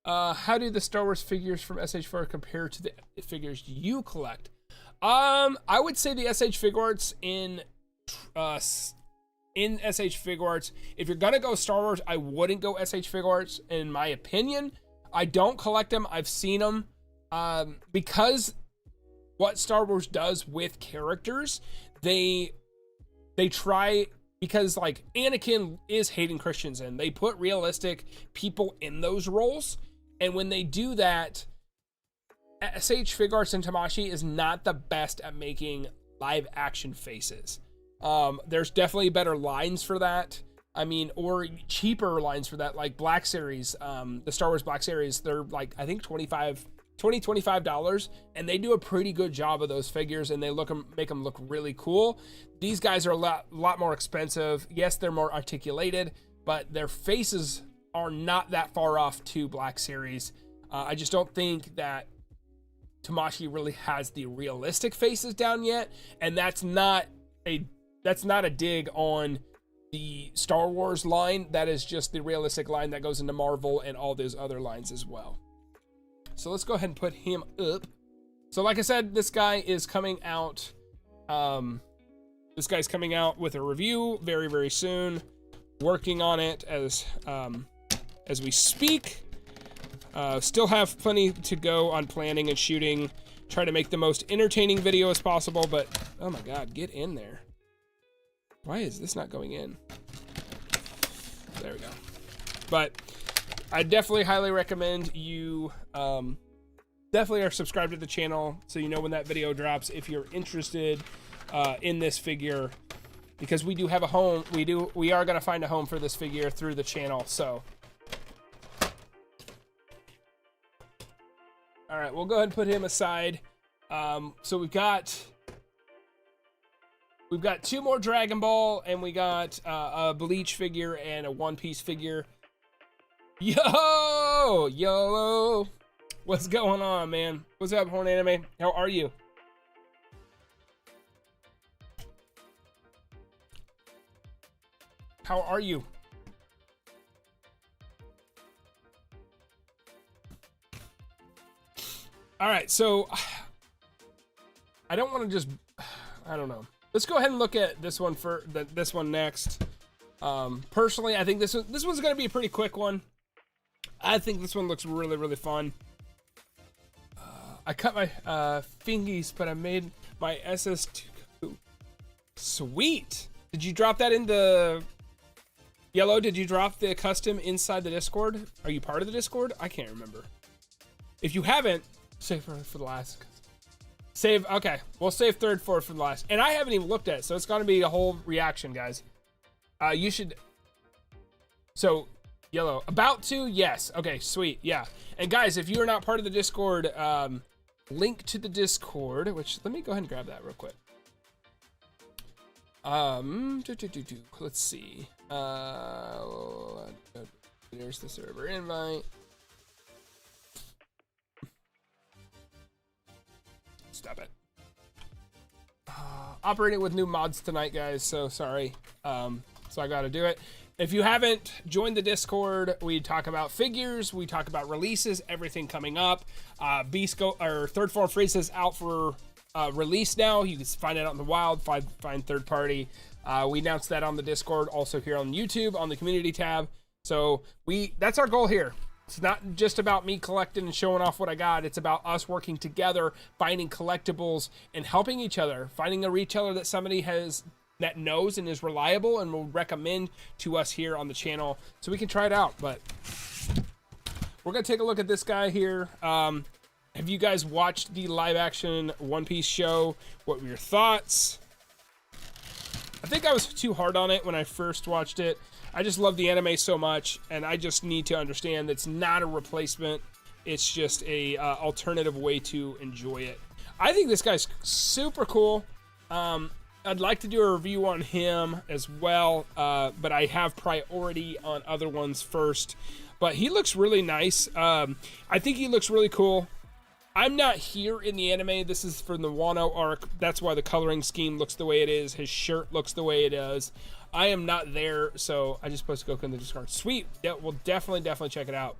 How do the Star Wars figures from SH Figuarts compare to the figures you collect? I would say the SH Figuarts in SH Figuarts, if you're gonna go Star Wars, I wouldn't go SH Figuarts in my opinion. I don't collect them. I've seen them because what Star Wars does with characters, they try, because like Anakin is Hayden Christensen, they put realistic people in those roles, and when they do that, SH Figuarts and Tamashii is not the best at making live action faces. There's definitely better lines for that. I mean, or cheaper lines for that, like Black Series, the Star Wars Black Series, they're like, I think $25, and they do a pretty good job of those figures, and they make them look really cool. These guys are a lot more expensive. Yes, they're more articulated, but their faces are not that far off to Black Series. I just don't think that Tamashii really has the realistic faces down yet, and that's not a dig on the Star Wars line. That is just the realistic line that goes into Marvel and all those other lines as well. So let's go ahead and put him up. So like I said, this guy is coming out. This guy's coming out with a review very, very soon. Working on it as we speak. Still have plenty to go on planning and shooting. Try to make the most entertaining video as possible, but oh my God, get in there. Why is this not going in? There we go. But I definitely highly recommend you definitely are subscribed to the channel so you know when that video drops if you're interested in this figure, because we do have a home. We are going to find a home for this figure through the channel. So all right, we'll go ahead and put him aside. So we've got 2 more Dragon Ball, and we got a Bleach figure and a One Piece figure. Yo, what's going on, man? What's up, Horn Anime? How are you? How are you? All right, so I don't want to just, I don't know. Let's go ahead and look at this one this one next. Personally, I think this one's going to be a pretty quick one. I think this one looks really, really fun. I cut my fingies, but I made my SS2. Sweet. Did you drop that in the Yellow, did you drop the custom inside the Discord? Are you part of the Discord? I can't remember. If you haven't, save for the last. Save, okay. We'll save third, fourth for the last. And I haven't even looked at it, so it's going to be a whole reaction, guys. You should... So, Yellow, about to? Yes. Okay, sweet. Yeah. And guys, if you are not part of the Discord, link to the Discord, which, let me go ahead and grab that real quick. Let's see. There's the server invite. Stop it. Operating with new mods tonight, guys, so sorry. So I gotta do it. If you haven't joined the Discord, we talk about figures, we talk about releases, everything coming up. Third Form Frieza is out for release now. You can find it out in the wild, find third party. We announced that on the Discord, also here on YouTube on the community tab. So that's our goal here. It's not just about me collecting and showing off what I got. It's about us working together, finding collectibles and helping each other, finding a retailer that somebody has that knows and is reliable and will recommend to us here on the channel so we can try it out. But we're going to take a look at this guy here. Have you guys watched the live action One Piece show? What were your thoughts? I think I was too hard on it when I first watched it. I just love the anime so much, and I just need to understand that it's not a replacement. It's just a alternative way to enjoy it. I think this guy's super cool. I'd like to do a review on him as well, but I have priority on other ones first. But he looks really nice. I think he looks really cool. I'm not here in the anime. This is from the Wano arc. That's why the coloring scheme looks the way it is. His shirt looks the way it is. I am not there, so I just posted Goku in the Discord. Sweet. Yeah, we'll definitely check it out.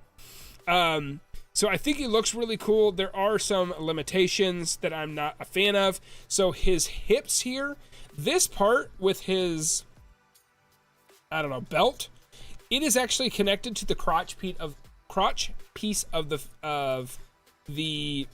So I think he looks really cool. There are some limitations that I'm not a fan of. So his hips here, this part with his, I don't know, belt, it is actually connected to the crotch piece of the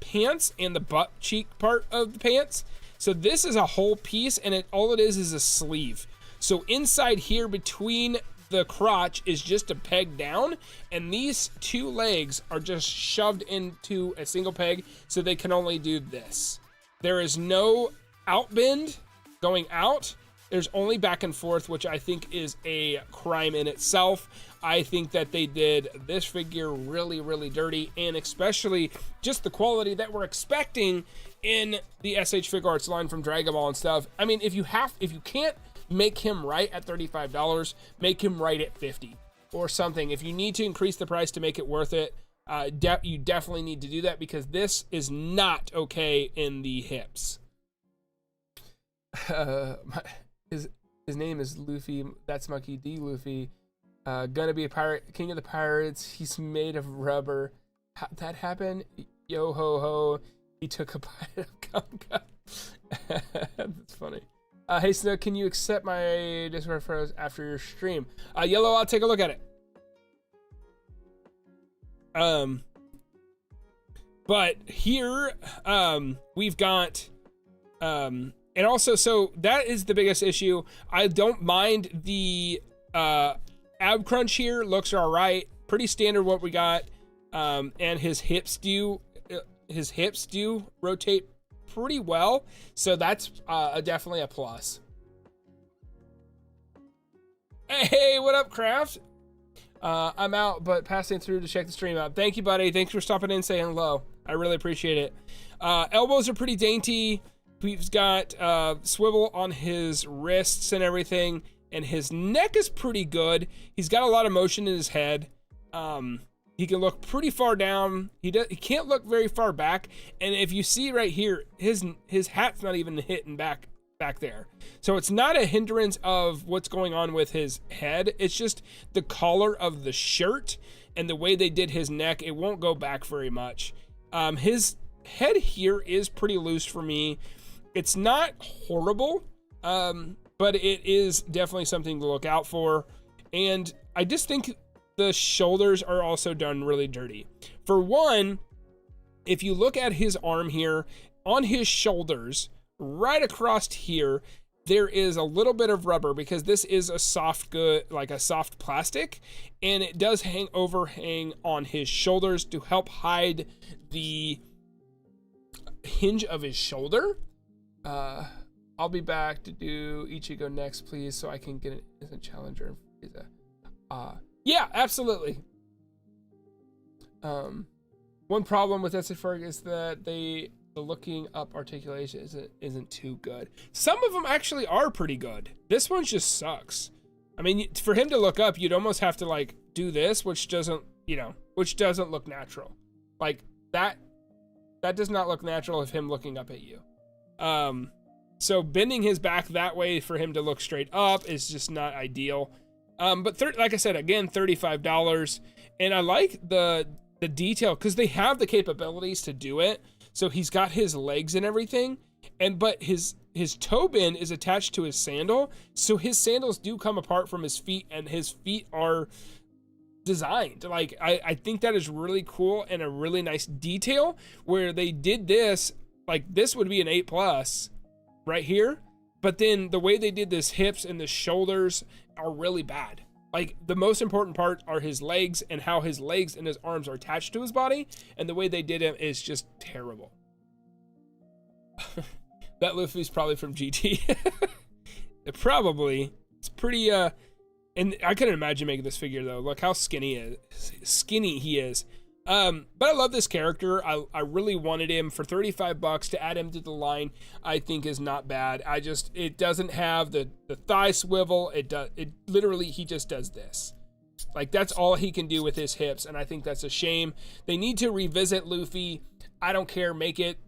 pants and the butt cheek part of the pants. So this is a whole piece, and all it is a sleeve. So inside here between the crotch is just a peg down, and these two legs are just shoved into a single peg, so they can only do this. There is no outbend going out. There's only back and forth, which I think is a crime in itself. I think that they did this figure really, really dirty, and especially just the quality that we're expecting in the SH Figuarts line from Dragon Ball and stuff. I mean, if you can't make him right at $35, make him right at $50 or something. If you need to increase the price to make it worth it, you definitely need to do that, because this is not okay in the hips. His name is Luffy. That's Monkey D Luffy. Gonna be a pirate, king of the pirates. He's made of rubber. How'd that happen? Yo ho ho. He took a bite of gum. That's funny. Hey Snook, can you accept my Discord photos after your stream? Yellow, I'll take a look at it. But here, we've got, and also, so that is the biggest issue. I don't mind the ab crunch here. Looks all right. Pretty standard what we got. And his hips do rotate pretty well. So that's definitely a plus. Hey, what up, Craft? I'm out, but passing through to check the stream out. Thank you, buddy. Thanks for stopping in and saying hello. I really appreciate it. Elbows are pretty dainty. We've got swivel on his wrists and everything, and his neck is pretty good. He's got a lot of motion in his head. He can look pretty far down. He can't look very far back. And if you see right here, his hat's not even hitting back there. So it's not a hindrance of what's going on with his head. It's just the collar of the shirt and the way they did his neck. It won't go back very much. His head here is pretty loose for me. It's not horrible, but it is definitely something to look out for. And I just think the shoulders are also done really dirty. For one, if you look at his arm here, on his shoulders, right across here, there is a little bit of rubber because this is a soft good, like a soft plastic, and it does overhang on his shoulders to help hide the hinge of his shoulder. I'll be back to do Ichigo next, please, so I can get an instant challenger. Yeah, absolutely. One problem with SH Figuarts is that the looking up articulation isn't too good. Some of them actually are pretty good. This one just sucks. I mean, for him to look up, you'd almost have to like do this, which doesn't look natural. Like that does not look natural of him looking up at you. So bending his back that way for him to look straight up is just not ideal. But like I said, again, $35, and I like the detail because they have the capabilities to do it. So he's got his legs and everything, but his toe bend is attached to his sandal, so his sandals do come apart from his feet, and his feet are designed. Like I think that is really cool and a really nice detail where they did this. Like this would be an 8+ right here, but then the way they did this hips and the shoulders are really bad. Like the most important part are his legs and how his legs and his arms are attached to his body, and the way they did it is just terrible. That Luffy's probably from GT. Probably. It's pretty and I couldn't imagine making this figure though. Look how skinny he is. But I love this character. I really wanted him for $35 to add him to the line. I think is not bad. It doesn't have the thigh swivel. It literally, he just does this. Like that's all he can do with his hips, and I think that's a shame. They need to revisit Luffy. I don't care, make it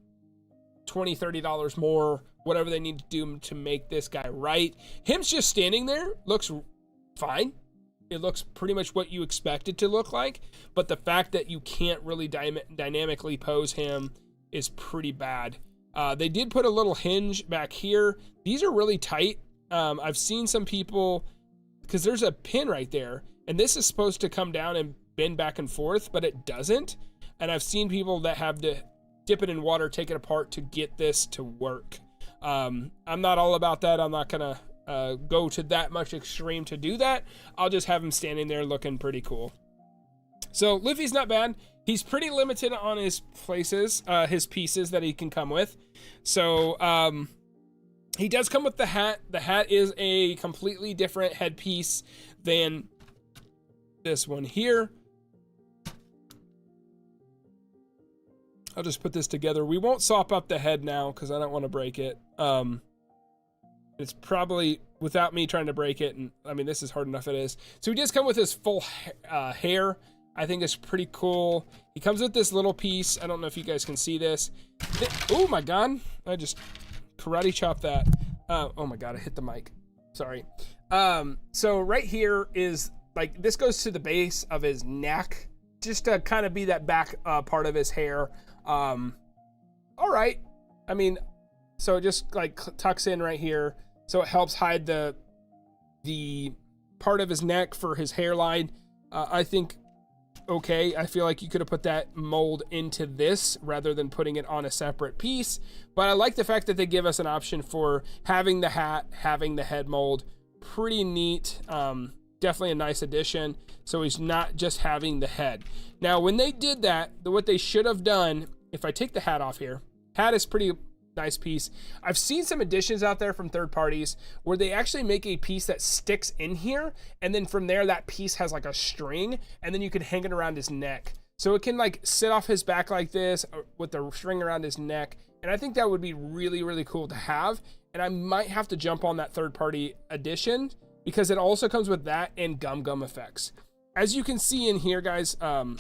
$20, $30 more, whatever they need to do to make this guy right. Him just standing there looks fine. It looks pretty much what you expect it to look like, but the fact that you can't really dynamically pose him is pretty bad. They did put a little hinge back here. These are really tight. I've seen some people, because there's a pin right there, and this is supposed to come down and bend back and forth, but it doesn't. And I've seen people that have to dip it in water, take it apart to get this to work. I'm not all about that. I'm not gonna go to that much extreme to do that. I'll just have him standing there looking pretty cool. So Luffy's not bad. He's pretty limited on his pieces that he can come with. So he does come with the hat. The hat is a completely different headpiece than this one here. I'll just put this together. We won't sop up the head now because I don't want to break it. It's probably without me trying to break it, and I mean, this is hard enough it is. So he does come with his full hair. I think it's pretty cool. He comes with this little piece. I don't know if you guys can see this. Oh my god, I just karate chopped that. Oh my god, I hit the mic. Sorry. So right here is, like, this goes to the base of his neck, just to kind of be that back part of his hair. All right. I mean, so it just like tucks in right here. So it helps hide the part of his neck for his hairline. I think, okay, I feel like you could have put that mold into this rather than putting it on a separate piece. But I like the fact that they give us an option for having the hat, having the head mold. Pretty neat. Definitely a nice addition. So he's not just having the head. Now, when they did that, what they should have done, if I take the hat off here, hat is pretty nice piece. I've seen some additions out there from third parties where they actually make a piece that sticks in here, and then from there that piece has like a string, and then you can hang it around his neck. So it can like sit off his back like this with the string around his neck, and I think that would be really, really cool to have. And I might have to jump on that third party addition because it also comes with that and gum effects. As you can see in here, guys,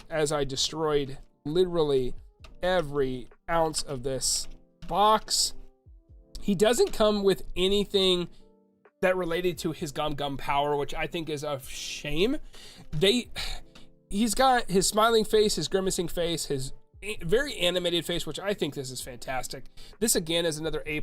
as I destroyed literally every ounce of this box, he doesn't come with anything that related to his gum power, which I think is a shame. He's got his smiling face, his grimacing face, his very animated face, which I think this is fantastic. This again is another A+,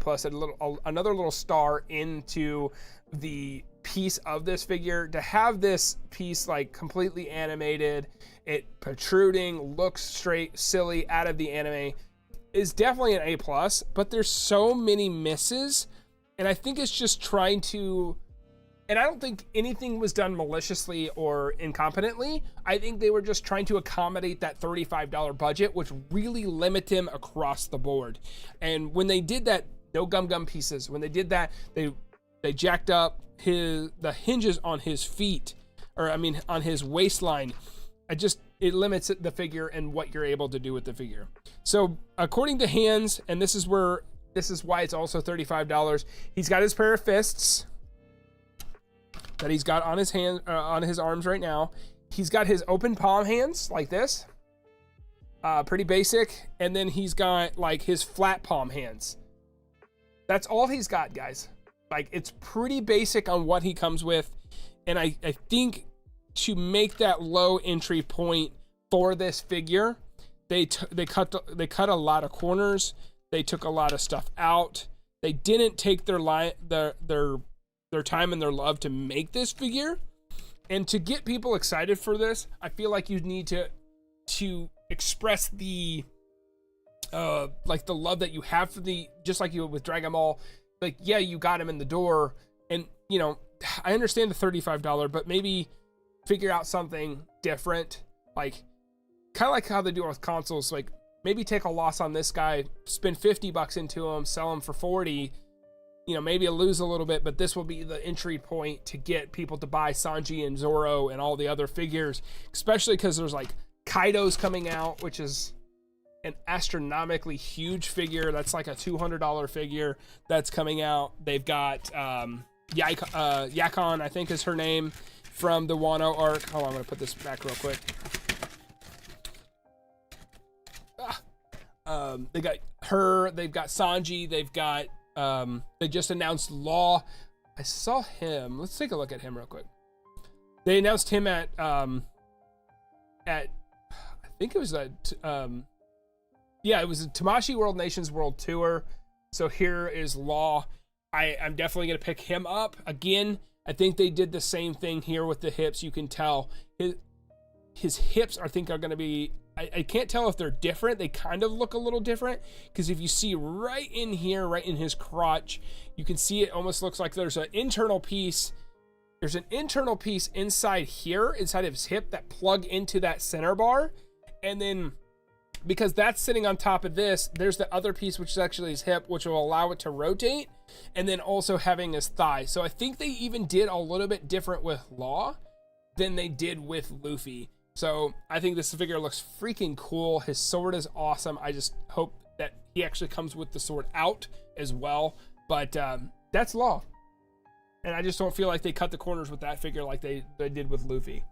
another little star into the piece of this figure. To have this piece like completely animated, it protruding, looks straight silly out of the anime, is definitely an A+, but there's so many misses And I think it's just trying to, and I don't think anything was done maliciously or incompetently. I think they were just trying to accommodate that $35 budget, which really limit him across the board. And when they did that, no gum pieces. When they did that, they jacked up the hinges on his feet, or I mean on his waistline. It limits the figure and what you're able to do with the figure. So according to Hands, and this is why it's also $35. He's got his pair of fists that he's got on his hand, on his arms right now. He's got his open palm hands like this, pretty basic. And then he's got like his flat palm hands. That's all he's got, guys. Like, it's pretty basic on what he comes with. And I think to make that low entry point for this figure, they cut a lot of corners. They took a lot of stuff out. They didn't take their time and their love to make this figure. And to get people excited for this, I feel like you need to express the like the love that you have for just like you would with Dragon Ball. Like, yeah, you got him in the door, and you know, I understand the $35, but maybe figure out something different, like kind of like how they do with consoles. Like, maybe take a loss on this guy, spend $50 into him, sell him for 40. You know, maybe lose a little bit, but this will be the entry point to get people to buy Sanji and Zoro and all the other figures, especially because there's like Kaido's coming out, which is an astronomically huge figure. That's like a $200 figure that's coming out. They've got Yakon, I think is her name, from the Wano arc. Hold on, I'm gonna put this back real quick. They got her, they've got Sanji, they've got they just announced Law. I saw him. Let's take a look at him real quick. They announced him at I think it was it was a Tamashii World Nations World Tour. So here is Law. I'm definitely going to pick him up. Again, I think they did the same thing here with the hips. You can tell his hips, I think, are going to be, I can't tell if they're different. They kind of look a little different, because if you see right in here, right in his crotch, you can see it almost looks like there's an internal piece. There's an internal piece inside here, inside of his hip, that plug into that center bar. And then, because that's sitting on top of this, there's the other piece, which is actually his hip, which will allow it to rotate, and then also having his thigh. So I think they even did a little bit different with Law than they did with Luffy. So I think this figure looks freaking cool. His sword is awesome. I just hope that he actually comes with the sword out as well. But that's Law. And I just don't feel like they cut the corners with that figure like they did with Luffy.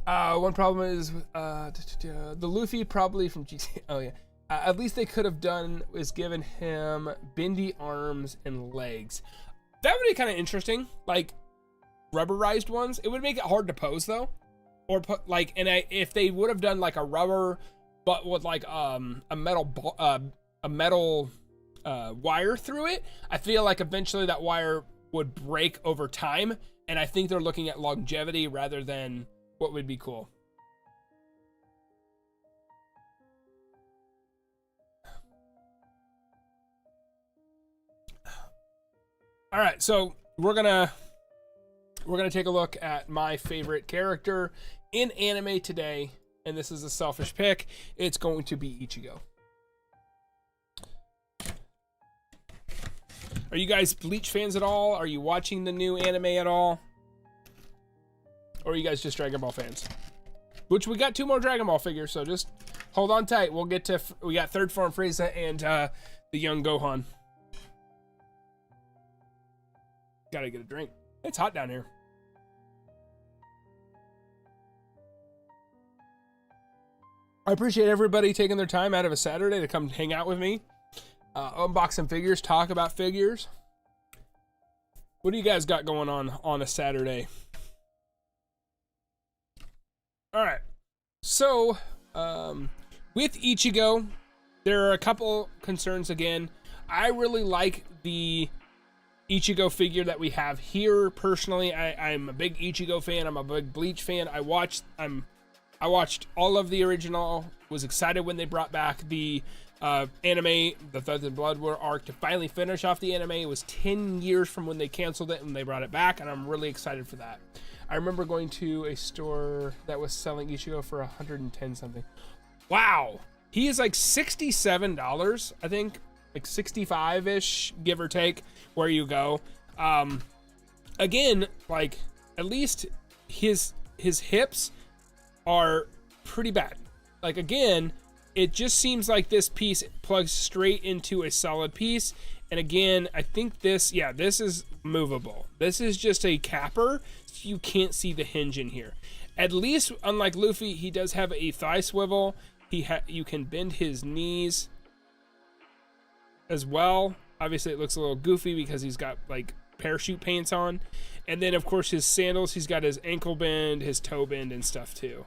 One problem is the Luffy probably from GTA. Oh yeah. At least they could have done is given him bendy arms and legs. That would be kind of interesting, like rubberized ones. It would make it hard to pose though, or put like, if they would have done like a rubber, but with like a metal wire through it, I feel like eventually that wire would break over time, and I think they're looking at longevity rather than what would be cool. All right, so we're gonna take a look at my favorite character in anime today, and this is a selfish pick. It's going to be Ichigo. Are you guys Bleach fans at all? Are you watching the new anime at all? Or are you guys just Dragon Ball fans? Which, we got 2 more Dragon Ball figures, so just hold on tight. We'll get to, we got third form Frieza and the young Gohan. Gotta get a drink. It's hot down here. I appreciate everybody taking their time out of a Saturday to come hang out with me. Unbox some figures, talk about figures. What do you guys got going on a Saturday? All right, so with Ichigo, there are a couple concerns again. I really like the Ichigo figure that we have here. Personally, I'm a big Ichigo fan. I'm a big Bleach fan. I watched all of the original. Was excited when they brought back the Anime, the Threads and Blood War arc, to finally finish off the anime. It was 10 years from when they canceled it and they brought it back, and I'm really excited for that. I remember going to a store that was selling Ichigo for 110 something. Wow, he is like $67, I think, like 65-ish, give or take, where you go. Again, like, at least his hips are pretty bad. Like, again, it just seems like this piece plugs straight into a solid piece. And again, I think this is movable. This is just a capper, so you can't see the hinge in here. At least, unlike Luffy, he does have a thigh swivel. You can bend his knees as well. Obviously, it looks a little goofy because he's got, like, parachute pants on. And then, of course, his sandals, he's got his ankle bend, his toe bend, and stuff, too.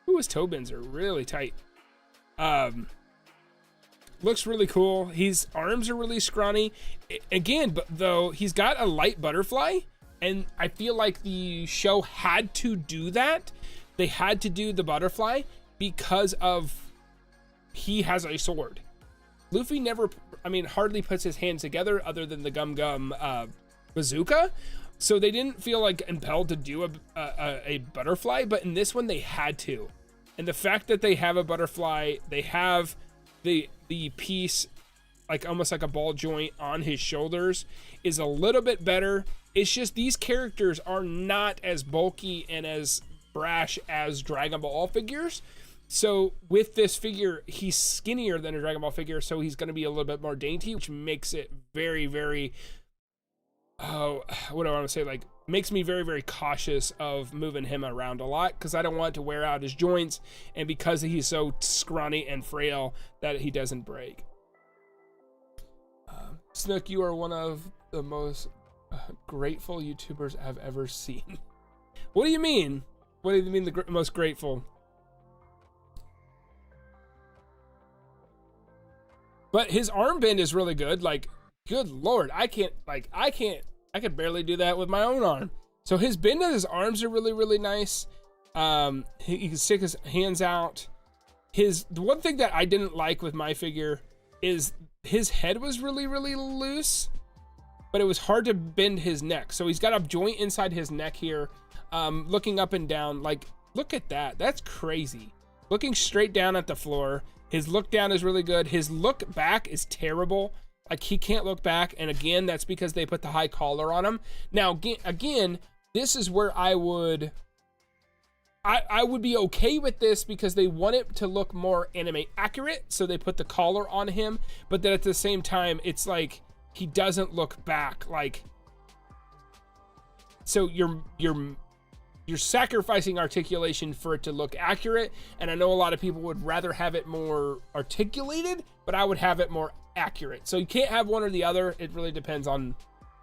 Ooh, his toe bends are really tight. Looks really cool. His arms are really scrawny. Again, but though, he's got a light butterfly, and I feel like the show had to do that. They had to do the butterfly because of he has a sword. Luffy never, hardly puts his hands together other than the Gum bazooka. So they didn't feel like impelled to do a butterfly, but in this one they had to. And the fact that they have a butterfly, they have the piece like almost like a ball joint on his shoulders is a little bit better. It's just these characters are not as bulky and as brash as Dragon Ball figures. So with this figure, he's skinnier than a Dragon Ball figure, so he's going to be a little bit more dainty, which makes it very, very, what do I want to say? Like, makes me very, very cautious of moving him around a lot because I don't want to wear out his joints, and because he's so scrawny and frail that he doesn't break. Snook, you are one of the most grateful YouTubers I've ever seen. What do you mean? What do you mean the most grateful? But his armband is really good. Like, good Lord, I could barely do that with my own arm. So his bend of his arms are really, really nice. He can stick his hands out. The one thing that I didn't like with my figure is his head was really, really loose, but it was hard to bend his neck. So he's got a joint inside his neck here, looking up and down. Like, look at that. That's crazy. Looking straight down at the floor. His look down is really good. His look back is terrible. Like, he can't look back, and again, that's because they put the high collar on him. Now, again, this is where I would be okay with this because they want it to look more anime accurate, so they put the collar on him, but then at the same time, it's like, he doesn't look back, like, so you're sacrificing articulation for it to look accurate, and I know a lot of people would rather have it more articulated, but I would have it more accurate. So you can't have one or the other. It really depends on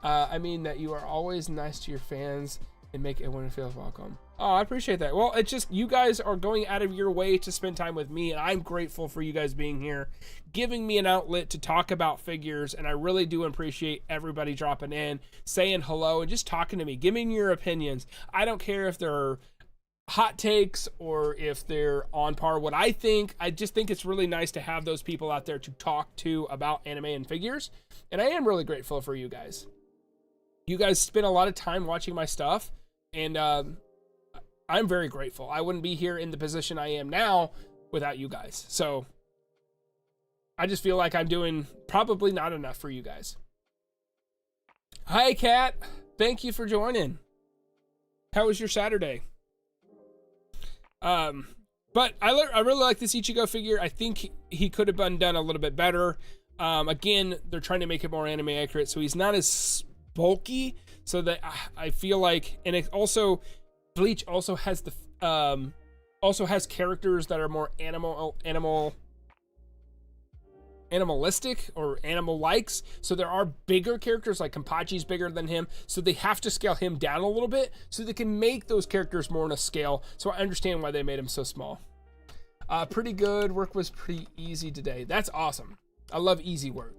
that you are always nice to your fans and make everyone feel welcome. Oh, I appreciate that. Well, it's just you guys are going out of your way to spend time with me, and I'm grateful for you guys being here, giving me an outlet to talk about figures, and I really do appreciate everybody dropping in, saying hello, and just talking to me, giving your opinions. I don't care if they're hot takes or if they're on par what I think. I just think it's really nice to have those people out there to talk to about anime and figures, and I am really grateful for you guys. You guys spend a lot of time watching my stuff, and I'm very grateful. I wouldn't be here in the position I am now without you guys. So I just feel like I'm doing probably not enough for you guys. Hi, Kat. Thank you for joining. How was your Saturday? But I really like this Ichigo figure. I think he could have been done a little bit better. Again, they're trying to make it more anime accurate, so he's not as bulky. So that I feel like, and it also, Bleach also has characters that are more animalistic or animal likes. So there are bigger characters, like Kenpachi's bigger than him, so they have to scale him down a little bit so they can make those characters more in a scale. So I understand why they made him so small. Pretty good. Work was pretty easy today. That's awesome. I love easy work.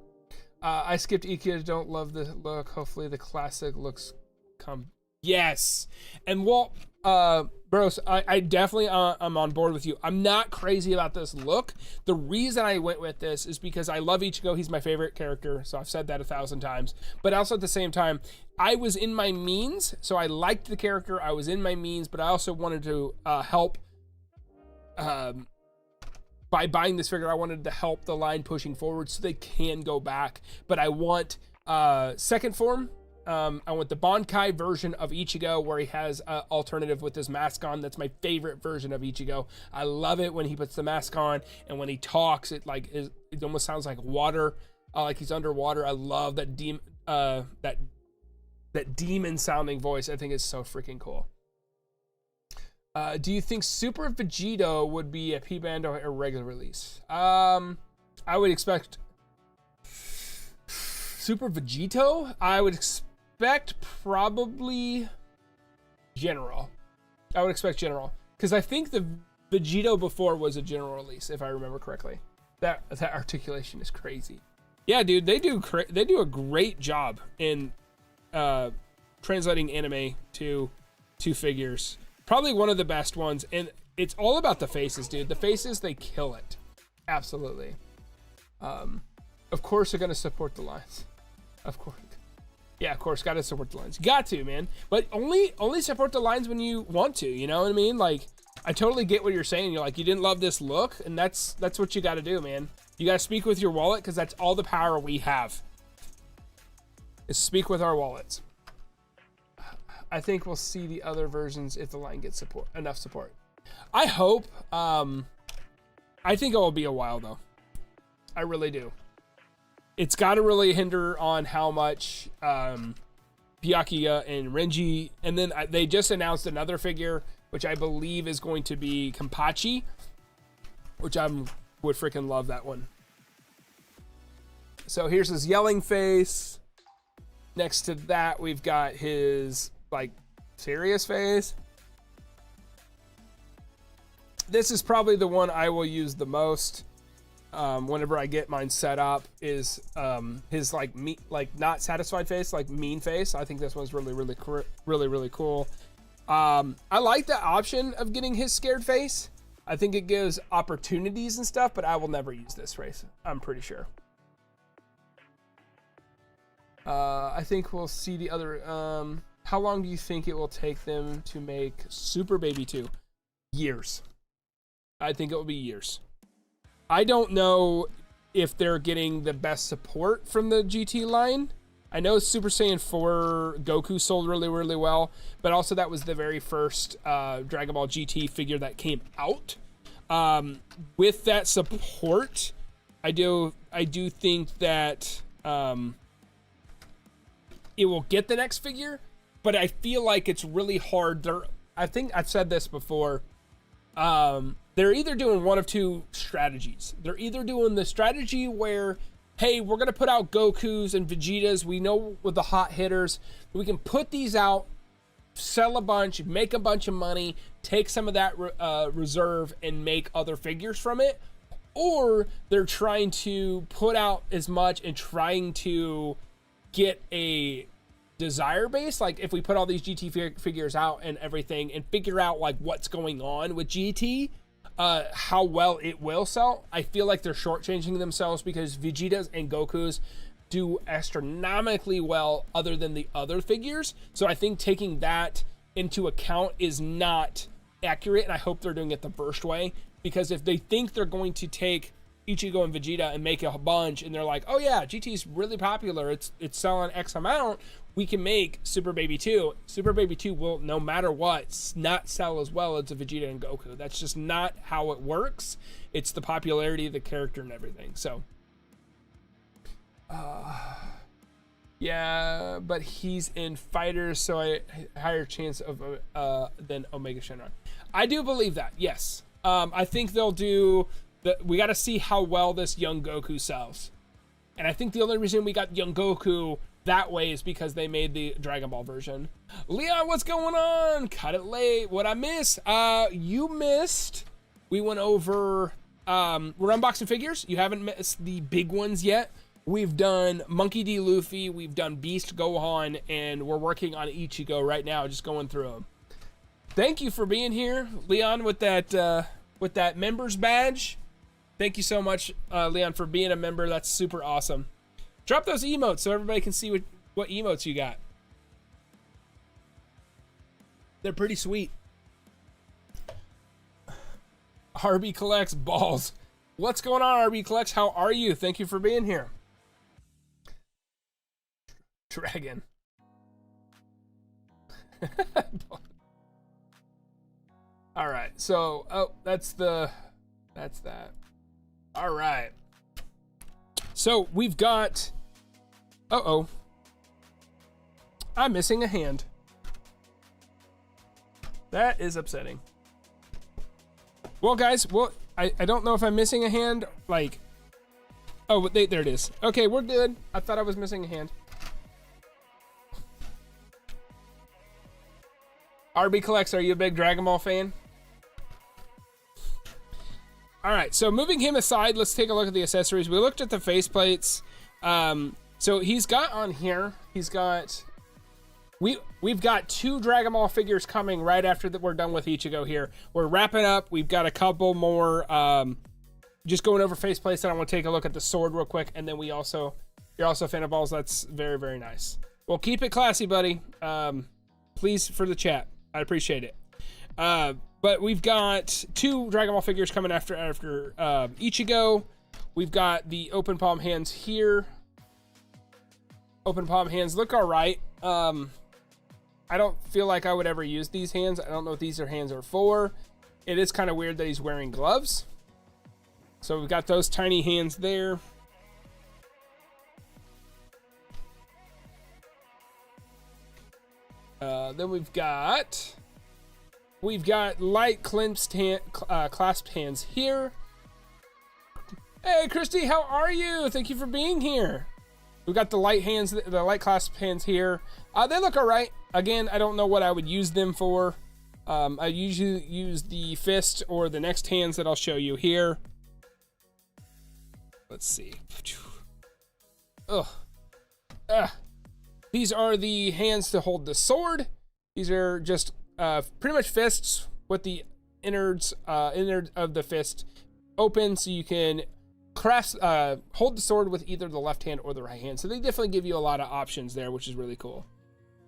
I skipped Ikea. Don't love the look. Hopefully the classic looks come Yes. And Walt, bros, I definitely I'm on board with you. I'm not crazy about this look. The reason I went with this is because I love Ichigo. He's my favorite character, so I've said that 1,000 times. But also at the same time, I was in my means, so I liked the character. I was in my means, but I also wanted to help. By buying this figure, I wanted to help the line pushing forward so they can go back. But I want second form. I want the Bankai version of Ichigo where he has an alternative with his mask on. That's my favorite version of Ichigo. I love it when he puts the mask on and when he talks, it almost sounds like water, like he's underwater. I love that that demon sounding voice. I think it's so freaking cool. Do you think Super Vegito would be a P-Band or a regular release? I would expect Super Vegito. I would expect probably General. I would expect General because I think the Vegito before was a general release, if I remember correctly. That articulation is crazy. Yeah, dude, they do a great job in translating anime to figures. Probably one of the best ones, and it's all about the faces, dude. The faces, they kill it. Absolutely. Of course, they're gonna support the lines. Of course. Yeah, of course, gotta support the lines. Got to, man. But only support the lines when you want to. You know what I mean? Like, I totally get what you're saying. You're like, you didn't love this look, and that's what you got to do, man. You got to speak with your wallet because that's all the power we have. Is speak with our wallets. I think we'll see the other versions if the line gets enough support. I hope. I think it will be a while though. I really do. It's got to really hinder on how much Byakuya and Renji, and then they just announced another figure, which I believe is going to be Kenpachi, which I would freaking love that one. So here's his yelling face. Next to that, we've got his like serious face. This is probably the one I will use the most whenever I get mine set up, is his like not satisfied face, like mean face. I think this one's really cool. I like the option of getting his scared face. I think it gives opportunities and stuff, but I will never use this face, I'm pretty sure. I think we'll see the other. How long do you think it will take them to make Super Baby 2? Years. I think it will be years. I don't know if they're getting the best support from the GT line. I know Super Saiyan 4 Goku sold really well, but also that was the very first Dragon Ball GT figure that came out. With that support, I do think that it will get the next figure, but I feel like it's really hard. I think I've said this before. They're either doing one of two strategies. They're either doing the strategy where, hey, we're going to put out Gokus and Vegetas. We know with the hot hitters, we can put these out, sell a bunch, make a bunch of money, take some of that reserve and make other figures from it. Or they're trying to put out as much and trying to get a desire base. Like if we put all these GT figures out and everything and figure out like what's going on with GT, how well it will sell. I feel like they're shortchanging themselves because Vegetas and Gokus do astronomically well other than the other figures. So I think taking that into account is not accurate, and I hope they're doing it the first way, because if they think they're going to take Ichigo and Vegeta and make a bunch and they're like, oh yeah, GT's really popular, it's selling X amount, we can make Super Baby 2. Super Baby 2 will, no matter what, not sell as well as a Vegeta and Goku. That's just not how it works. It's the popularity of the character and everything. So yeah, but he's in Fighters, so I higher chance of than Omega Shenron. I do believe that, yes. I think they'll do we got to see how well this young Goku sells. And I think the only reason we got young Goku that way is because they made the Dragon Ball version. Leon, what's going on? Cut it late. What'd I miss? You missed. We went over, we're unboxing figures. You haven't missed the big ones yet. We've done Monkey D Luffy, we've done Beast Gohan, and we're working on Ichigo right now, just going through them. Thank you for being here, Leon, with that members badge. Thank you so much, Leon, for being a member. That's super awesome. Drop those emotes so everybody can see what emotes you got. They're pretty sweet. RB Collects balls. What's going on, RB Collects? How are you? Thank you for being here. Dragon. All right. So, oh, that's that. All right. So we've got. Uh-oh. I'm missing a hand. That is upsetting. Well, guys, I don't know if I'm missing a hand. Like, oh, there it is. Okay, we're good. I thought I was missing a hand. RB Collects, are you a big Dragon Ball fan? All right, so moving him aside, let's take a look at the accessories. We looked at the faceplates. So he's got on here, he's got... We've got 2 Dragon Ball figures coming right after that we're done with Ichigo here. We're wrapping up. We've got a couple more. Just going over faceplates, and I want to take a look at the sword real quick. And then you're also a fan of balls. That's very, very nice. Well, keep it classy, buddy. Please, for the chat. I appreciate it. But we've got 2 Dragon Ball figures coming after Ichigo. We've got the open palm hands here. Open palm hands look all right. I don't feel like I would ever use these hands. I don't know what these hands are for. It is kind of weird that he's wearing gloves. So we've got those tiny hands there. Then we've got light clasped hands here. Hey, Christy, how are you? Thank you for being here. We've got the light hands, the light clasped hands here. They look all right. Again, I don't know what I would use them for. I usually use the fist or the next hands that I'll show you here. Let's see. Ugh. These are the hands to hold the sword. These are just pretty much fists with the innards of the fist open, so you can hold the sword with either the left hand or the right hand. So they definitely give you a lot of options there, which is really cool.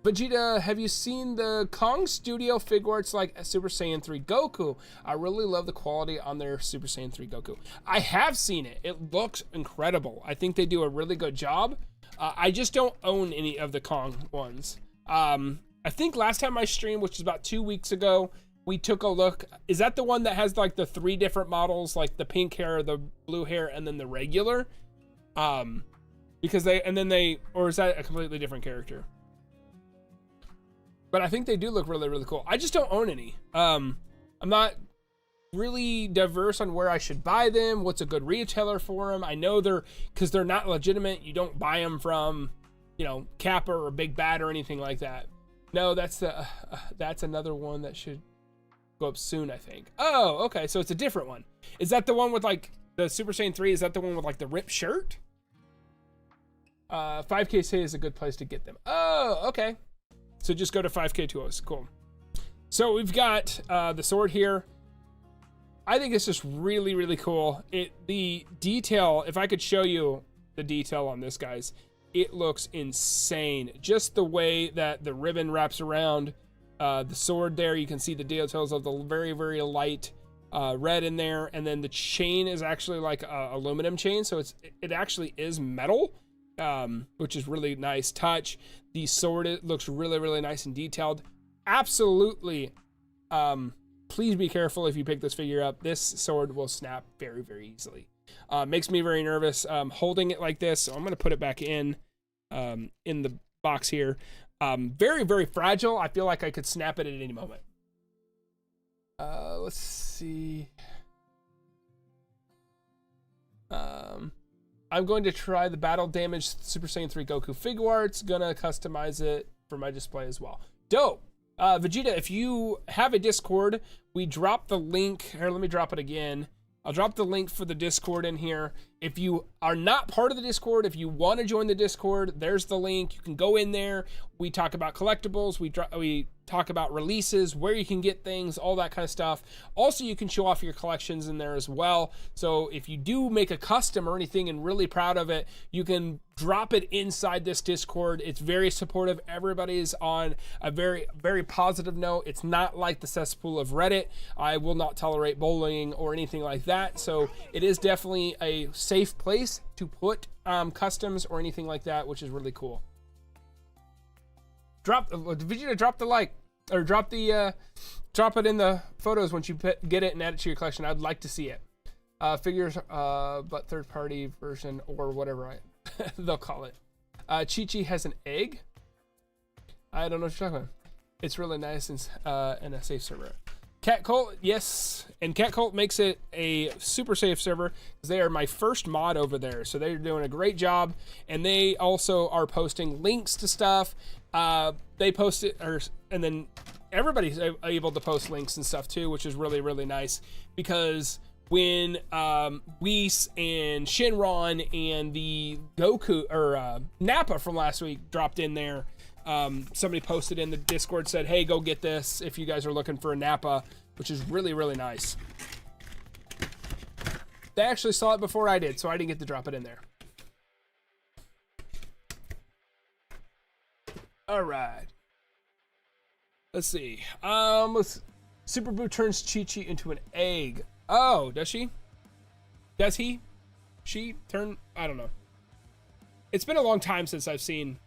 Vegeta, have you seen the Kong Studio Figuarts like Super Saiyan 3 Goku? I really love the quality on their Super Saiyan 3 Goku. I have seen it. It looks incredible. I think they do a really good job. I just don't own any of the Kong ones. I think last time I streamed, which is about 2 weeks ago, we took a look. Is that the one that has like the 3 different models, like the pink hair, the blue hair, and then the regular? Or is that a completely different character? But I think they do look really, really cool. I just don't own any. I'm not really diverse on where I should buy them. What's a good retailer for them? I know because they're not legitimate. You don't buy them from, Kappa or Big Bad or anything like that. No, that's another one that should go up soon, I think. Oh, okay, so it's a different one. Is that the one with like the Super Saiyan 3? Is that the one with like the ripped shirt? 5K is a good place to get them. Oh, okay. So just go to 5K20s. Cool. So we've got the sword here. I think it's just really, really cool. The detail, if I could show you the detail on this, guys, it looks insane. Just the way that the ribbon wraps around the sword there. You can see the details of the very, very light red in there. And then the chain is actually like a aluminum chain. So it actually is metal, which is really nice touch. The sword, it looks really, really nice and detailed. Absolutely. Please be careful if you pick this figure up. This sword will snap very, very easily. Makes me very nervous holding it like this. So I'm going to put it back in the box here. Very, very fragile. I feel like I could snap it at any moment. Let's see. I'm going to try the battle damage Super Saiyan 3 Goku Figuarts. Gonna customize it for my display as well. Dope. Vegeta, if you have a Discord, we drop the link. Here, let me drop it again. I'll drop the link for the Discord in here. if you are not part of the Discord, if you want to join the Discord, there's the link. You can go in there. We talk about collectibles. We talk about releases, where you can get things, all that kind of stuff. Also, you can show off your collections in there as well. So if you do make a custom or anything and really proud of it, you can drop it inside this Discord. It's very supportive. Everybody's on a very, very positive note. It's not like the cesspool of Reddit. I will not tolerate bullying or anything like that. So it is definitely a safe place to put customs or anything like that, which is really cool. Vegeta, drop the like, or drop it in the photos once you get it and add it to your collection. I'd like to see it. Figures, but third party version or whatever they'll call it. Chi-Chi has an egg. I don't know what you're talking about. It's really nice and a safe server. Cat Cult, yes, and Cat Cult makes it a super safe server because they are my first mod over there, so they're doing a great job, and they also are posting links to stuff. They post it, and then everybody's able to post links and stuff too, which is really, really nice because when Whis and Shenron and the Goku or Nappa from last week dropped in there, somebody posted in the Discord, said, hey, go get this if you guys are looking for a Nappa, which is really, really nice. They actually saw it before I did, so I didn't get to drop it in there. All right. Let's see. Super Boo turns Chi-Chi into an egg. Oh, does she? Does he? She turn? I don't know. It's been a long time since I've seen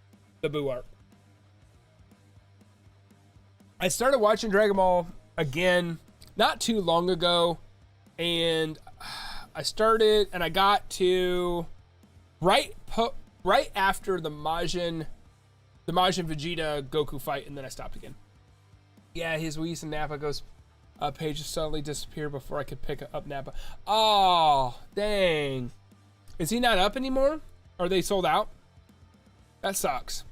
the Boo arc. I started watching Dragon Ball again not too long ago, and I started and I got to right after the Majin Vegeta Goku fight, and then I stopped again. Yeah, his Whis and Nappa goes pages suddenly disappeared before I could pick up Nappa. Oh, dang. Is he not up anymore? Are they sold out? That sucks.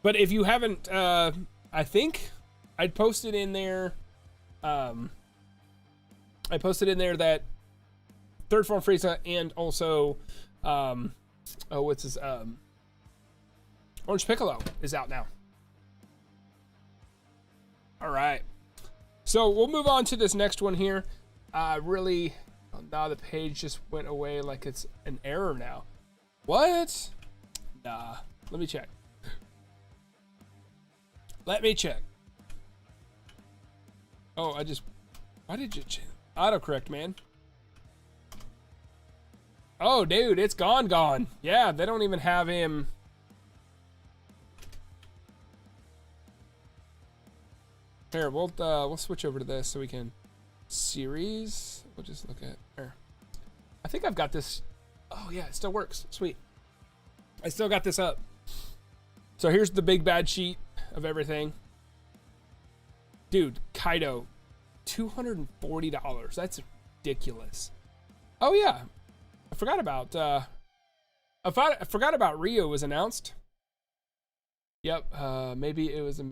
But if you haven't, I think I posted in there. I posted in there that third form Frieza and also, what's his Orange Piccolo is out now. All right. So we'll move on to this next one here. Really, now the page just went away like it's an error now. What? Nah. Let me check. Let me check. Oh, why did you autocorrect, man? Oh, dude, it's gone. Yeah, they don't even have him. Here, we'll switch over to this so we can series. We'll just look at here. I think I've got this. Oh yeah, it still works. Sweet. I still got this up. So here's the big bad sheet of everything. Dude, Kaido, $240. That's ridiculous. Oh yeah, I forgot about Rio was announced. Yep. Maybe it was a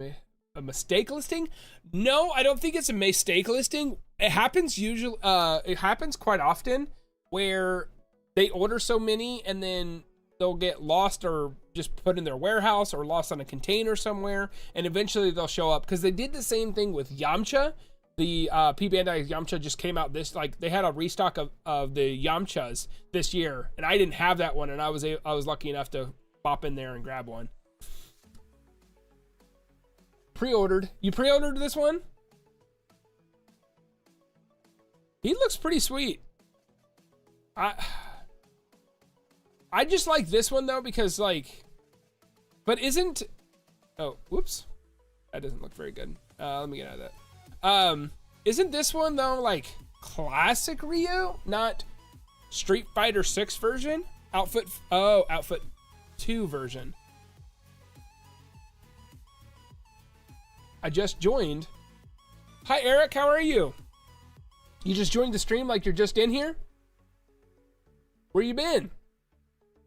mistake listing? No, I don't think it's a mistake listing. It happens usually. It happens quite often where they order so many and then they'll get lost or just put in their warehouse or lost on a container somewhere, and eventually they'll show up because they did the same thing with Yamcha. The P Bandai Yamcha just came out they had a restock of the Yamchas this year, and I didn't have that one, and I was lucky enough to pop in there and grab one. Pre-ordered. You pre-ordered this one? He looks pretty sweet. I just like this one though because but isn't, oh, whoops. That doesn't look very good. Let me get out of that. Isn't this one though like classic Ryu, not Street Fighter 6 version? Outfit 2 version. I just joined. Hi Eric, how are you? You just joined the stream like you're just in here? Where you been?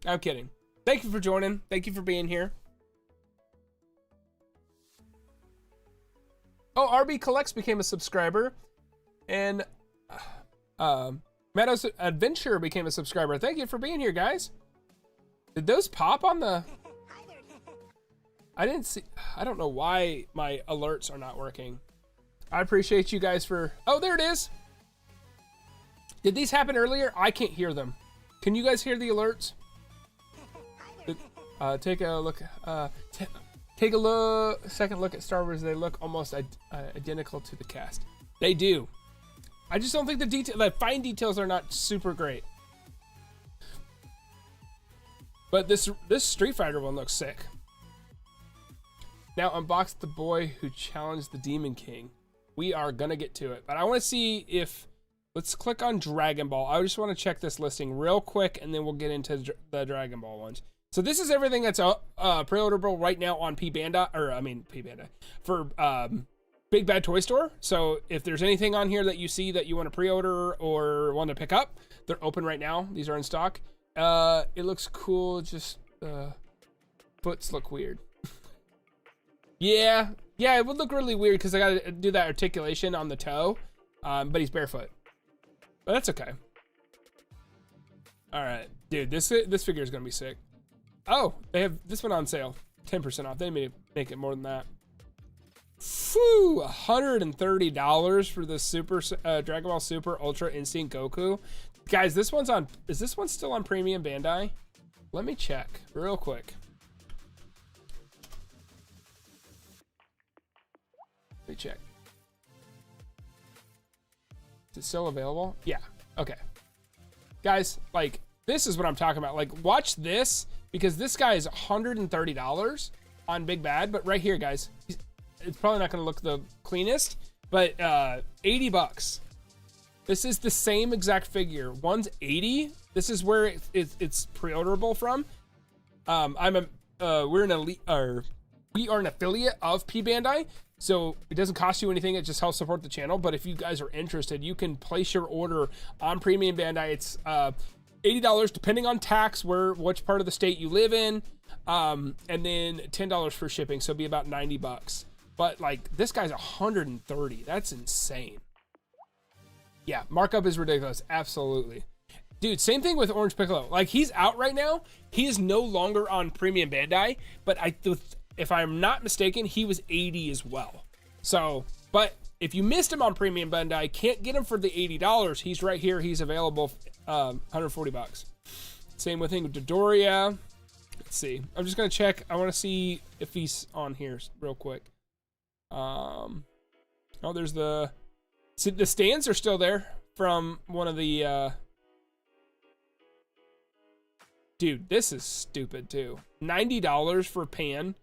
I'm kidding. Thank you for joining. Thank you for being here. Oh, RB Collects became a subscriber. And Meadows Adventure became a subscriber. Thank you for being here, guys. Did those pop on the... I didn't see... I don't know why my alerts are not working. I appreciate you guys for... Oh, there it is. Did these happen earlier? I can't hear them. Can you guys hear the alerts? Take a look. Take a second look at Star Wars. They look almost identical to the cast. They do. I just don't think the fine details are not super great. But this Street Fighter one looks sick. Now unbox the boy who challenged the Demon King. We are gonna get to it, but I want to see if... Let's click on Dragon Ball. I just want to check this listing real quick, and then we'll get into the Dragon Ball ones. So this is everything that's pre-orderable right now on P Bandai, for Big Bad Toy Store. So if there's anything on here that you see that you want to pre-order or want to pick up, they're open right now. These are in stock. It looks cool. Just foots look weird. Yeah, it would look really weird because I got to do that articulation on the toe. But he's barefoot. But that's okay. All right, dude, this figure is gonna be sick. Oh, they have this one on sale, 10% off. They may make it more than that. Whew, $130 for the Super Dragon Ball Super Ultra Instinct Goku. Guys, this one's on. Is this one still on Premium Bandai? Let me check real quick. Let me check. Is it still available? Yeah. Okay. Guys, like, this is what I'm talking about. Like, watch this, because this guy is $130 on Big Bad, but right here, guys, it's probably not going to look the cleanest, but 80 bucks. This is the same exact figure. One's 80. This is where it's pre-orderable from. We are an affiliate of P Bandai, so it doesn't cost you anything. It just helps support the channel. But if you guys are interested, you can place your order on Premium Bandai. It's $80 depending on tax, which part of the state you live in, and then $10 for shipping, so it'd be about 90 bucks. But like, this guy's 130. That's insane. Yeah, markup is ridiculous. Absolutely. Dude, same thing with Orange Piccolo. Like, he's out right now. He is no longer on Premium Bandai, but if I'm not mistaken, he was 80 as well. So, but if you missed him on Premium Bandai, can't get him for the $80. He's right here. He's available, 140 bucks. Same with Dodoria. Let's see. I'm just gonna check. I want to see if he's on here real quick. Oh, there's the stands are still there from one of the. Dude, this is stupid too. $90 for Pan.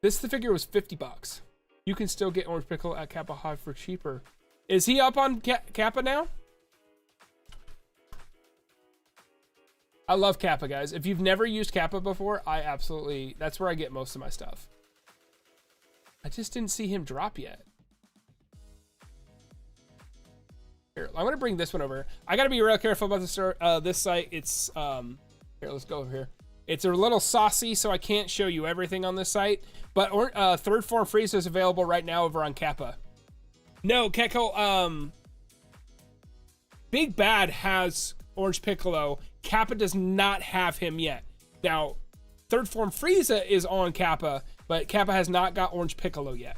The figure was 50 bucks. You can still get Orange Piccolo at Kappa High for cheaper. Is he up on Kappa now? I love Kappa, guys. If you've never used Kappa before, that's where I get most of my stuff. I just didn't see him drop yet. Here, I'm gonna bring this one over. I gotta be real careful about this site. It's here, let's go over here. It's a little saucy, so I can't show you everything on this site. But third form Frieza is available right now over on Kappa. No, Keko, Big Bad has Orange Piccolo. Kappa does not have him yet. Now, third form Frieza is on Kappa, but Kappa has not got Orange Piccolo yet.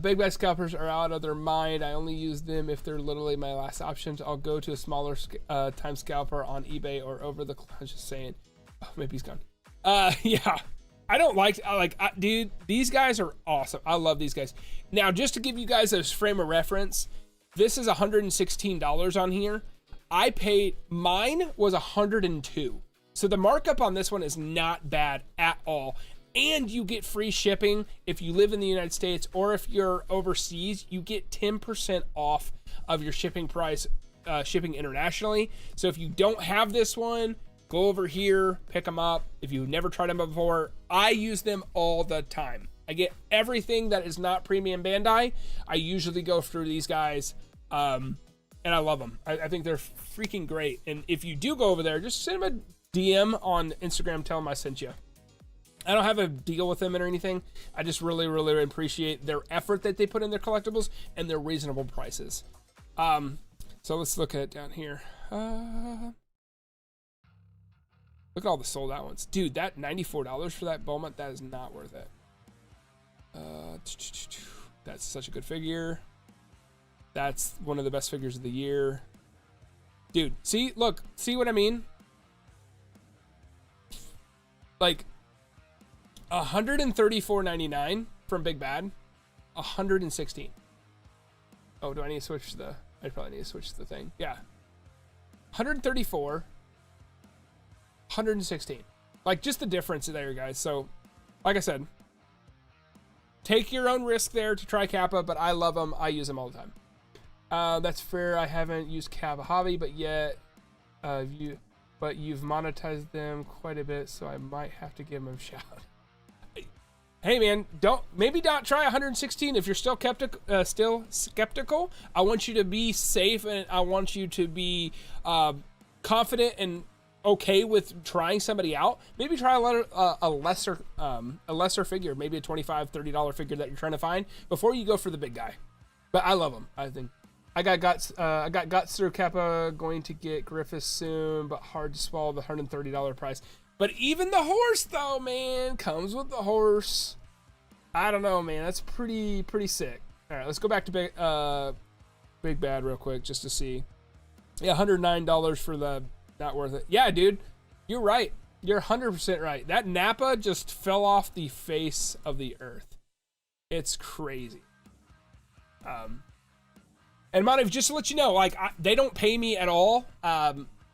Big Bad scalpers are out of their mind. I only use them if they're literally my last options. I'll go to a smaller time scalper on eBay or over the... I was just saying. Oh, maybe he's gone. Yeah. I don't dude, these guys are awesome. I love these guys. Now, just to give you guys a frame of reference, this is $116 on here. Mine was $102. So the markup on this one is not bad at all. And you get free shipping if you live in the United States, or if you're overseas, you get 10% off of your shipping price, shipping internationally. So if you don't have this one, go over here, pick them up. If you've never tried them before, I use them all the time. I get everything that is not Premium Bandai. I usually go through these guys, and I love them. I think they're freaking great. And if you do go over there, just send them a DM on Instagram, tell them I sent you. I don't have a deal with them or anything. I just really, really appreciate their effort that they put in their collectibles and their reasonable prices. So let's look at it down here. Look at all the sold out ones. Dude, that $94 for that Beaumont, that is not worth it. That's such a good figure. That's one of the best figures of the year. Dude, see, look, see what I mean? Like, $134.99 from Big Bad. 116. Oh, do I need to switch the... I probably need to switch the thing. Yeah. 134. 116. Like, just the difference there, guys. So, like I said, take your own risk there to try Kappa, but I love them. I use them all the time. That's fair. I haven't used Kappa Hobby, but yet you've monetized them quite a bit, so I might have to give them a shout. Hey man, maybe not try 116 if you're still skeptical. I want you to be safe, and I want you to be confident and okay with trying somebody out. Maybe try a lesser figure, maybe a $25, $30 figure that you're trying to find before you go for the big guy. But I love them. I think I got Guts through Kappa, going to get Griffiths soon, but hard to swallow the $130 price. But even the horse, though, man, comes with the horse. I don't know, man. That's pretty sick. All right, let's go back to Big Bad real quick just to see. Yeah, $109 for the not worth it. Yeah, dude, you're right. You're 100% right. That Nappa just fell off the face of the earth. It's crazy. And Motiv, just to let you know, like, they don't pay me at all.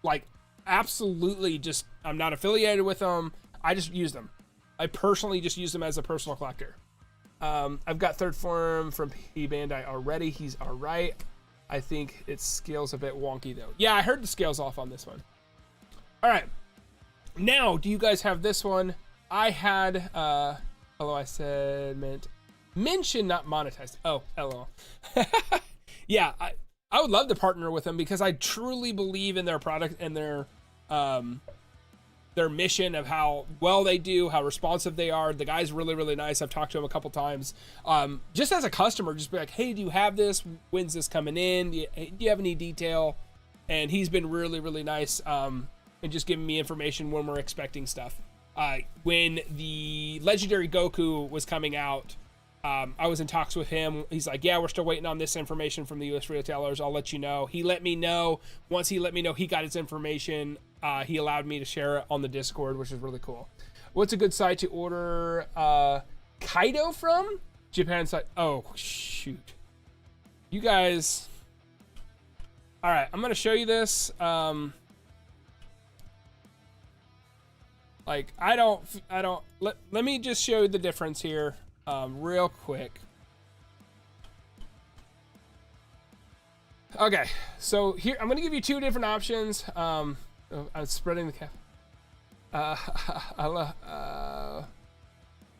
Like, absolutely just, I'm not affiliated with them. I just use them. I personally just use them as a personal collector. I've got third form from P Bandai already. He's all right. I think its scale's a bit wonky though. Yeah, I heard the scale's off on this one. All right. Now, do you guys have this one? I had, although I said mention, not monetized. Oh, LOL. Yeah, I would love to partner with them because I truly believe in their product and their mission of how well they do, how responsive they are. The guy's really, really nice. I've talked to him a couple times. Just as a customer, just be like, hey, do you have this? When's this coming in? Do you have any detail? And he's been really, really nice and just giving me information when we're expecting stuff. When the Legendary Goku was coming out, I was in talks with him. He's like, yeah, we're still waiting on this information from the U.S. retailers. I'll let you know. He let me know. Once he let me know he got his information, he allowed me to share it on the Discord, which is really cool. What's a good site to order Kaido from? Japan site. Oh, shoot. You guys. All right, I'm going to show you this. Like, let me just show you the difference here. Real quick. Okay, so here I'm gonna give you two different options. I'm spreading the cap.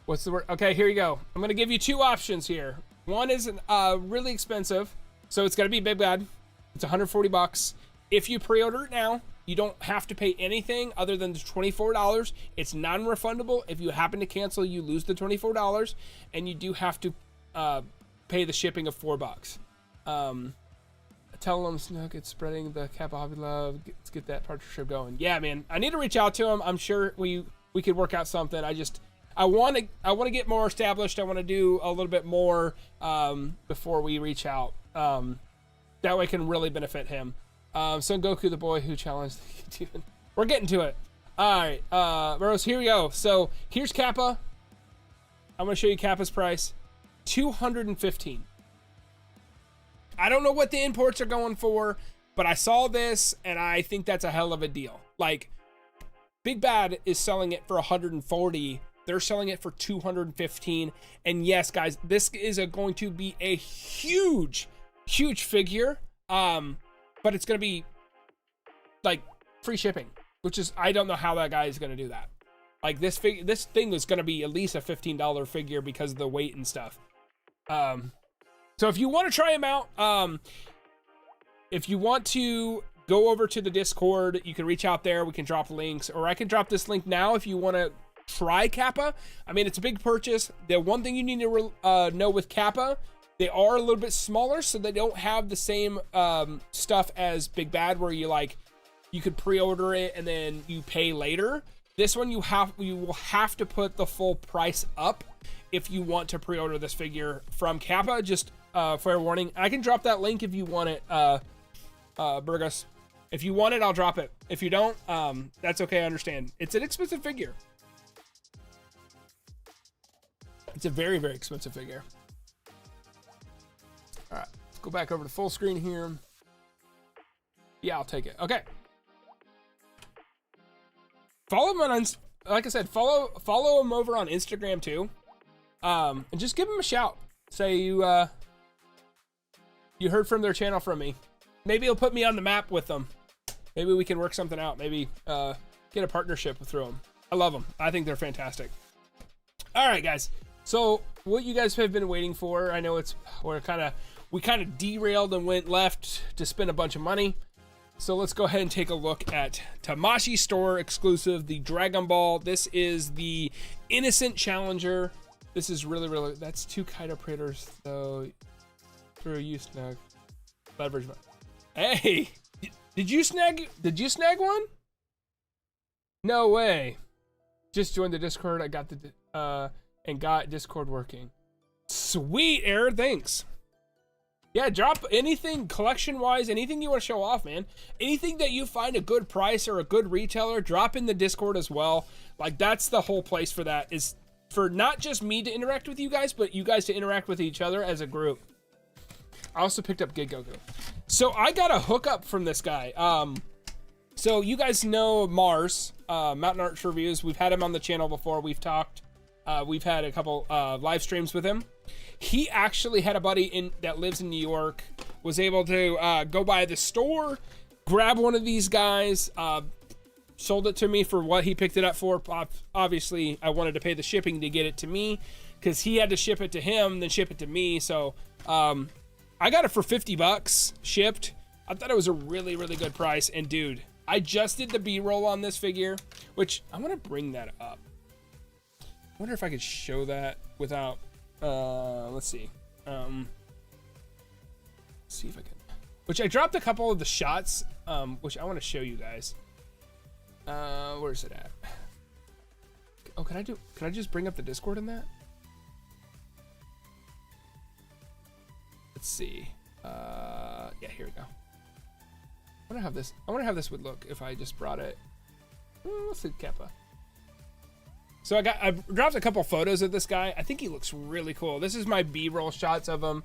What's the word? Okay, here you go. I'm gonna give you two options here. One is really expensive, so it's gonna be Big Bad. It's $140. If you pre-order it now, you don't have to pay anything other than the $24. It's non-refundable. If you happen to cancel, you lose the $24, and you do have to pay the shipping of $4. Tell them Snook, it's spreading the Kappa Hobby love. Let's get that partnership going. Yeah, man, I need to reach out to him. I'm sure we could work out something. I want to get more established. I want to do a little bit more before we reach out. That way, it can really benefit him. Son Goku, the boy who challenged the demon. We're getting to it. All right, bros, here we go. So here's Kappa. I'm gonna show you Kappa's price. $215. I don't know what the imports are going for, but I saw this and I think that's a hell of a deal. Like, Big Bad is selling it for $140. They're selling it for $215. And yes, guys, this is going to be a huge figure. But it's going to be like free shipping, which is, I don't know how that guy is going to do that. Like this thing is going to be at least a $15 figure because of the weight and stuff. So if you want to try him out, if you want to go over to the Discord, you can reach out there. We can drop links, or I can drop this link now if you want to try Kappa. I mean, it's a big purchase. The one thing you need to know with Kappa They are a little bit smaller, so they don't have the same stuff as Big Bad, where you could pre-order it and then you pay later. This one you will have to put the full price up if you want to pre-order this figure from Kappa. Just fair warning. I can drop that link if you want it, Burgos. If you want it, I'll drop it. If you don't, that's okay. I understand. It's an expensive figure. It's a very, very expensive figure. All right, let's go back over to full screen here. Yeah, I'll take it. Okay. Follow him on, like I said, follow him over on Instagram too. And just give him a shout. Say you heard from their channel from me. Maybe he'll put me on the map with them. Maybe we can work something out. Maybe get a partnership through them. I love them. I think they're fantastic. All right, guys. So what you guys have been waiting for, I know we kind of derailed and went left to spend a bunch of money. So let's go ahead and take a look at Tamashii Store exclusive, the Dragon Ball. This is the Innocent Challenger. This is really, really, that's 2 Kaido Predators, though. Through you snag. Leverage. Hey, did you snag one? No way. Just joined the Discord. I got and got Discord working. Sweet, Error. Thanks. Yeah, drop anything collection-wise, anything you want to show off, man. Anything that you find a good price or a good retailer, drop in the Discord as well. Like, that's the whole place for that, is for not just me to interact with you guys, but you guys to interact with each other as a group. I also picked up Goku. So I got a hookup from this guy. So you guys know Mars, Mountain Arts Reviews. We've had him on the channel before. We've talked. We've had a couple live streams with him. He actually had a buddy that lives in New York, was able to go by the store, grab one of these guys, sold it to me for what he picked it up for. Obviously, I wanted to pay the shipping to get it to me because he had to ship it to him, then ship it to me. So I got it for $50 shipped. I thought it was a really, really good price. And dude, I just did the B-roll on this figure, which I want to bring that up. I wonder if I could show that without, let's see. See if I can, which I dropped a couple of the shots, which I want to show you guys. Where's it at? Oh, can I just bring up the Discord in that? Let's see. Yeah, here we go. I wonder how this would look if I just brought it. Let's see, Kappa. So I dropped a couple photos of this guy. I think he looks really cool. This is my B-roll shots of him.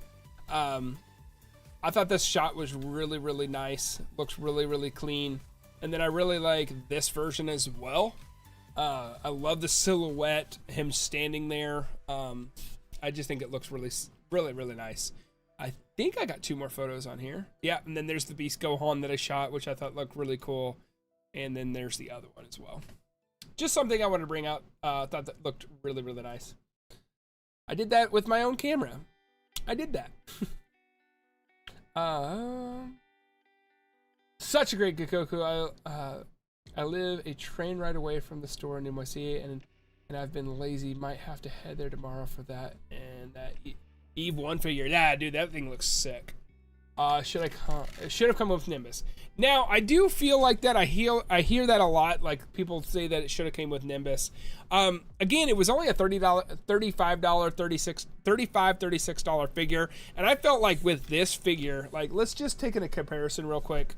I thought this shot was really, really nice. Looks really, really clean. And then I really like this version as well. I love the silhouette, him standing there. I just think it looks really, really, really nice. I think I got 2 more photos on here. Yeah, and then there's the Beast Gohan that I shot, which I thought looked really cool. And then there's the other one as well. Just something I wanted to bring out. I thought that looked really, really nice. I did that with my own camera. I did that. Such a great Goku. I live a train ride away from the store in NYC, and I've been lazy. Might have to head there tomorrow for that. And that Eve 1 figure. Yeah, dude, that thing looks sick. Should have come with Nimbus. Now, I do feel like that. I hear that a lot. Like, people say that it should have came with Nimbus. Again, it was only a $36 figure. And I felt like with this figure, like, let's just take a comparison real quick.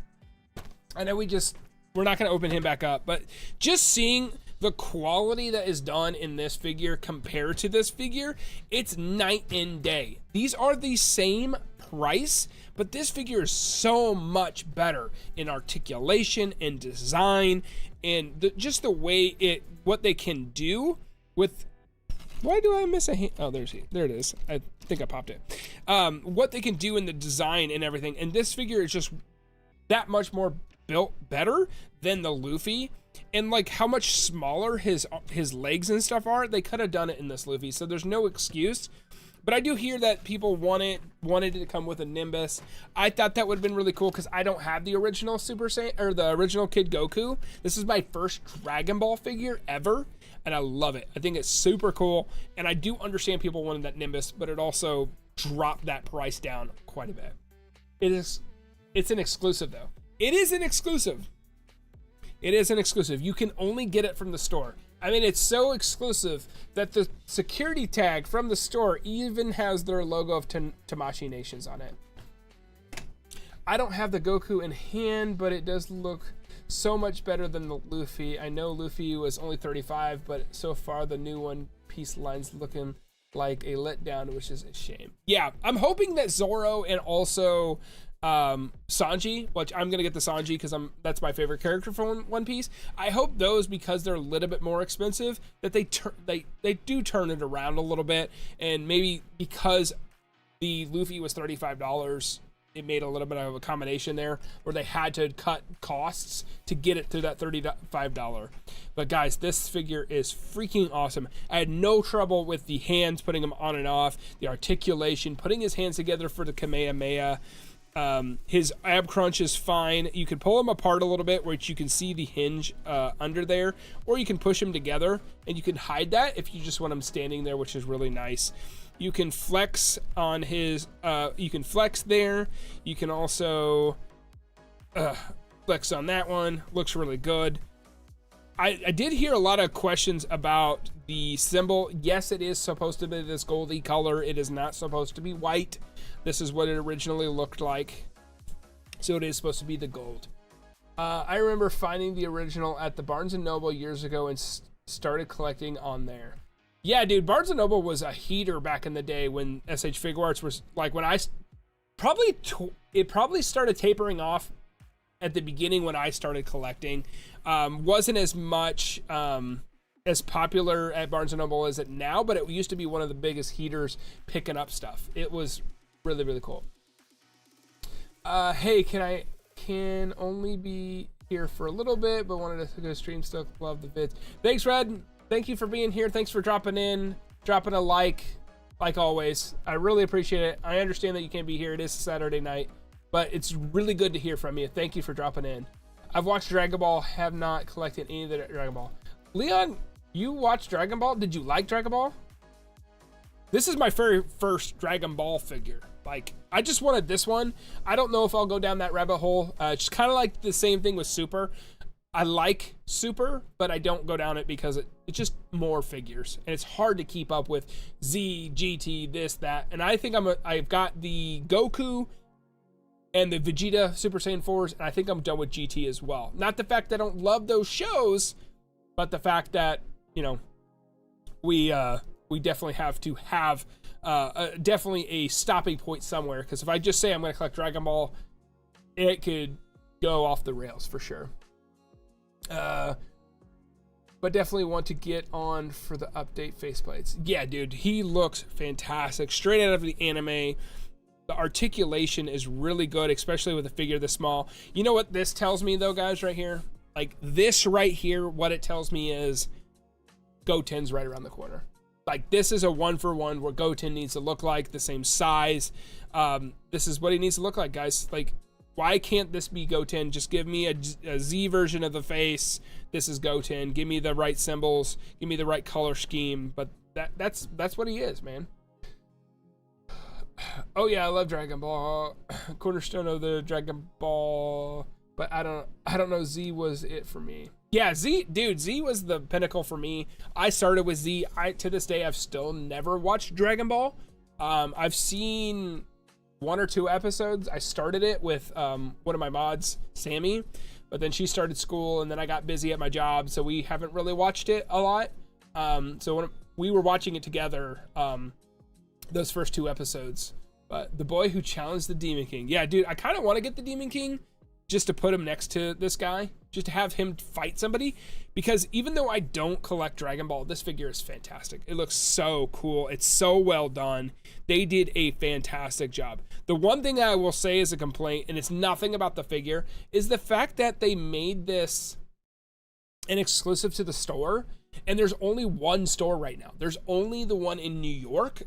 I know we're not going to open him back up, but just seeing the quality that is done in this figure compared to this figure, it's night and day. These are the same price, but this figure is so much better in articulation and design and just the way what they can do with. Why do I miss a hand? Oh, there it is. I think I popped it. What they can do in the design and everything, and this figure is just that much more built better than the Luffy. And like how much smaller his legs and stuff are, they could have done it in this Luffy, so there's no excuse. But I do hear that people wanted it to come with a Nimbus. I thought that would have been really cool because I don't have the original Super Saiyan or the original Kid Goku. This is my first Dragon Ball figure ever, and I love it. I think it's super cool, and I do understand people wanting that Nimbus, but it also drop that price down quite a bit. It's an exclusive though. It is an exclusive. It is an exclusive. You can only get it from the store. I mean, it's so exclusive that the security tag from the store even has their logo of Tamashii Nations on it. I don't have the Goku in hand, but it does look so much better than the Luffy. I know Luffy was only 35, but so far the new One Piece line's looking like a letdown, which is a shame. Yeah, I'm hoping that Zoro and also Sanji, which I'm gonna get the Sanji because that's my favorite character from One Piece. I hope those, because they're a little bit more expensive, that they do turn it around a little bit, and maybe because the Luffy was $35, it made a little bit of a combination there where they had to cut costs to get it to that $35. But guys, this figure is freaking awesome. I had no trouble with the hands, putting them on and off, the articulation, putting his hands together for the Kamehameha. His ab crunch is fine. You can pull them apart a little bit, which you can see the hinge under there, or you can push them together, and you can hide that if you just want them standing there, which is really nice. You can flex on his, you can flex there. You can also flex on that one. Looks really good. I did hear a lot of questions about the symbol. Yes, it is supposed to be this goldy color. It is not supposed to be white. This is what it originally looked like. So it is supposed to be the gold. I remember finding the original at the Barnes & Noble years ago and started collecting on there. Yeah, dude, Barnes & Noble was a heater back in the day when SH Figuarts was, like, when I it probably started tapering off at the beginning when I started collecting. Wasn't as much as popular at Barnes & Noble as it now, but it used to be one of the biggest heaters picking up stuff. It was really, really cool. Hey, can only be here for a little bit, but wanted to go stream still. Love the vids. Thanks, Red. Thank you for being here. Thanks for dropping in, dropping a like always. I really appreciate it. I understand that you can't be here. It is Saturday night, but it's really good to hear from you. Thank you for dropping in. I've watched Dragon Ball, have not collected any of the Dragon Ball. Leon, you watched Dragon Ball? Did you like Dragon Ball? This is my very first Dragon Ball figure. Like, I just wanted this one. I don't know if I'll go down that rabbit hole. It's kind of like the same thing with Super. I like Super, but I don't go down it because it's just more figures, and it's hard to keep up with Z, GT, this, that. And I think I've got the Goku and the Vegeta Super Saiyan 4s, and I think I'm done with GT as well. Not the fact that I don't love those shows, but the fact that, you know, we definitely have to have definitely a stopping point somewhere, because if I just say I'm going to collect Dragon Ball, it could go off the rails for sure. But definitely want to get on for the update faceplates. Yeah, dude, he looks fantastic. Straight out of the anime. The articulation is really good, especially with a figure this small. You know what this tells me, though, guys, right here? Like, this right here, what it tells me is Goten's right around the corner. Like, this is a one-for-one where Goten needs to look like, the same size. This is what he needs to look like, guys. Like, why can't this be Goten? Just give me a Z version of the face. This is Goten. Give me the right symbols. Give me the right color scheme. But that's what he is, man. Oh yeah, I love Dragon Ball. Cornerstone of the Dragon Ball. But I don't know. Z was it for me. Yeah, Z, dude. Z was the pinnacle for me. I started with Z. To this day, I've still never watched Dragon Ball. I've seen 1 or 2 episodes. I started it with one of my mods, Sammy, but then she started school, and then I got busy at my job, so we haven't really watched it a lot. So when we were watching it together, those first 2 episodes. But the boy who challenged the Demon King. Yeah, dude, I kind of want to get the Demon King just to put him next to this guy, just to have him fight somebody, because even though I don't collect Dragon Ball, this figure is fantastic. It looks so cool. It's so well done. They did a fantastic job. The one thing I will say is a complaint, and it's nothing about the figure, is the fact that they made this an exclusive to the store, and there's only one store right now. There's only the one in New York.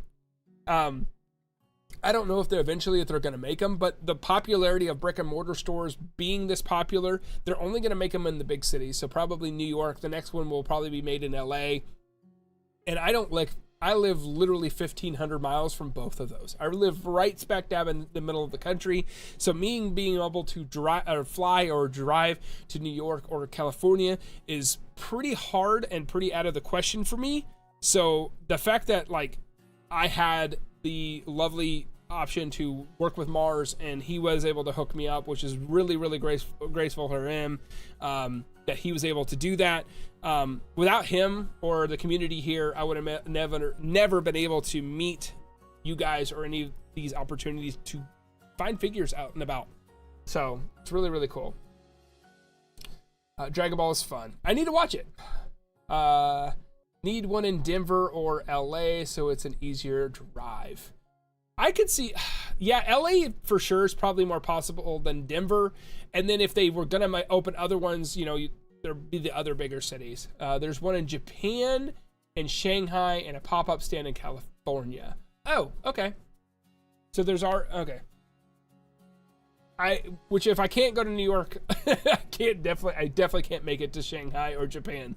I don't know if they're going to make them, but the popularity of brick and mortar stores being this popular, they're only going to make them in the big cities. So probably New York. The next one will probably be made in LA. And I don't like I live literally 1,500 miles from both of those. I live right smack dab in the middle of the country. So me being able to fly or drive to New York or California is pretty hard and pretty out of the question for me. So the fact that like I had the lovely option to work with Mars and he was able to hook me up, which is really, really graceful for him, that he was able to do that. Without him or the community here, I would have never been able to meet you guys or any of these opportunities to find figures out and about. So it's really, really cool. Dragon Ball is fun. I need to watch it. Need one in Denver or LA so it's an easier drive. I could see, yeah, LA for sure is probably more possible than Denver. And then if they were gonna open other ones, you know, there'd be the other bigger cities. There's one in Japan and Shanghai and a pop-up stand in California. Oh, okay. So there's okay. Which if I can't go to New York, I definitely can't make it to Shanghai or Japan.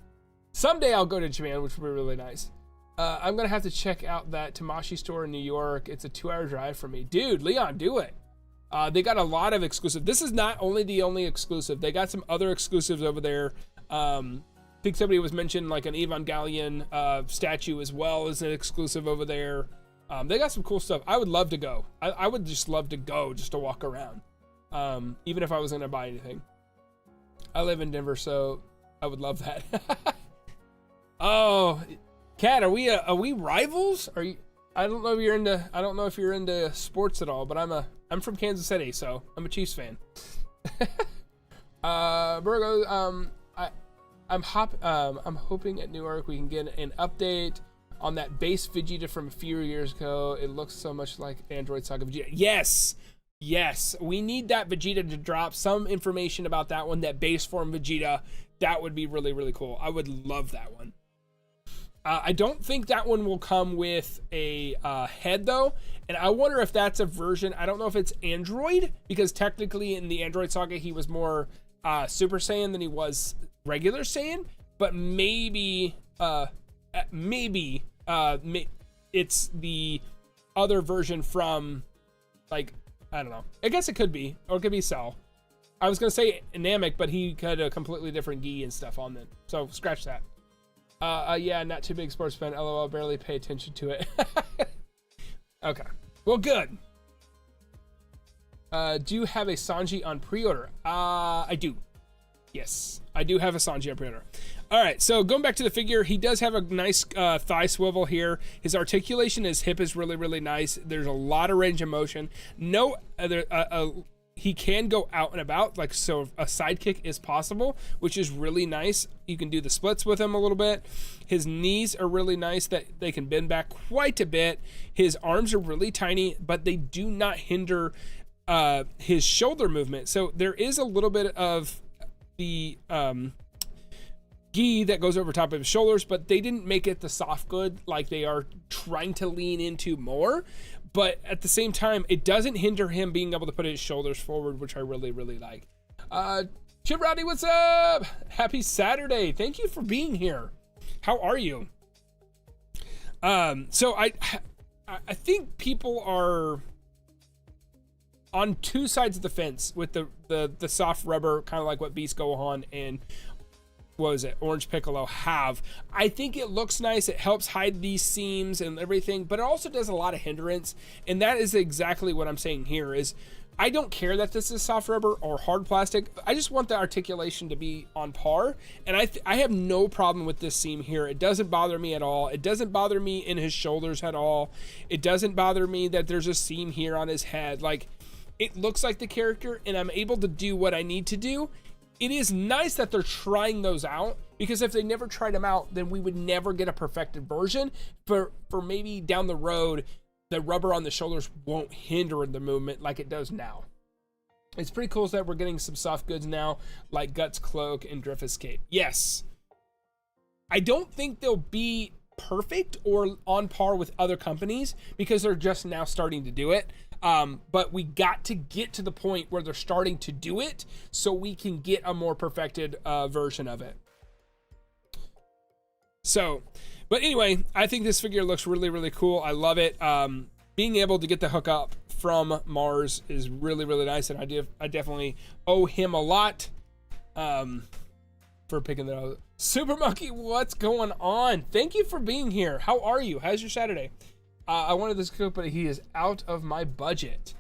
Someday I'll go to Japan, which would be really nice. I'm gonna have to check out that Tamashi store in New York. It's a 2-hour drive for me. Dude, Leon, do it. They got a lot of exclusive. This is not the only exclusive. They got some other exclusives over there. I think somebody was mentioning like an Evangelion statue as well as an exclusive over there. They got some cool stuff. I would love to go. I would just love to go just to walk around. Even if I was gonna buy anything. I live in Denver, so I would love that. Oh, Kat, are we rivals? Are you? I don't know if you're into sports at all, but I'm from Kansas City, so I'm a Chiefs fan. Virgo, I'm hoping at Newark we can get an update on that base Vegeta from a few years ago. It looks so much like Android Saga Vegeta. Yes, we need that Vegeta to drop some information about that one, that base form Vegeta. That would be really, really cool. I would love that one. I don't think that one will come with a head though, and I wonder if that's a version. I don't know if it's Android, because technically in the Android Saga he was more Super Saiyan than he was regular Saiyan, but maybe it's the other version from, like, I don't know. I guess it could be, or it could be Cell. I was gonna say Namek, but he had a completely different gi and stuff on it, so scratch that. Yeah, not too big sports fan. LOL, barely pay attention to it. Okay, well, good. Do you have a Sanji on pre-order? I do. Yes, I do have a Sanji on pre-order. All right, so going back to the figure, he does have a nice thigh swivel here. His articulation, his hip is really, really nice. There's a lot of range of motion. No other. He can go out and about, like, so a sidekick is possible, which is really nice. You can do the splits with him a little bit. His knees are really nice, that they can bend back quite a bit. His arms are really tiny, but they do not hinder his shoulder movement. So there is a little bit of the gi that goes over top of his shoulders, but they didn't make it the soft good like they are trying to lean into more. But at the same time, it doesn't hinder him being able to put his shoulders forward, which I really, really like. Chip Rowdy, what's up? Happy Saturday. Thank you for being here. How are you? So I think people are on two sides of the fence with the soft rubber, kind of like what Beast Gohan and what was it, Orange Piccolo have. I think it looks nice. It helps hide these seams and everything, but it also does a lot of hindrance. And that is exactly what I'm saying here is, I don't care that this is soft rubber or hard plastic. I just want the articulation to be on par. And I have no problem with this seam here. It doesn't bother me at all. It doesn't bother me in his shoulders at all. It doesn't bother me that there's a seam here on his head. Like, it looks like the character, and I'm able to do what I need to do. It is nice that they're trying those out, because if they never tried them out, then we would never get a perfected version. For maybe down the road, the rubber on the shoulders won't hinder the movement like it does now. It's pretty cool that we're getting some soft goods now, like Guts Cloak and Drift Escape. Yes. I don't think they'll be perfect or on par with other companies, because they're just now starting to do it. But we got to get to the point where they're starting to do it so we can get a more perfected version of it. So But anyway, I think this figure looks really, really cool. I love it. Being able to get the hookup from Mars is really, really nice, and I definitely owe him a lot for picking that up. Super Monkey, what's going on? Thank you for being here. How are you? How's your Saturday? I wanted this cook, but he is out of my budget.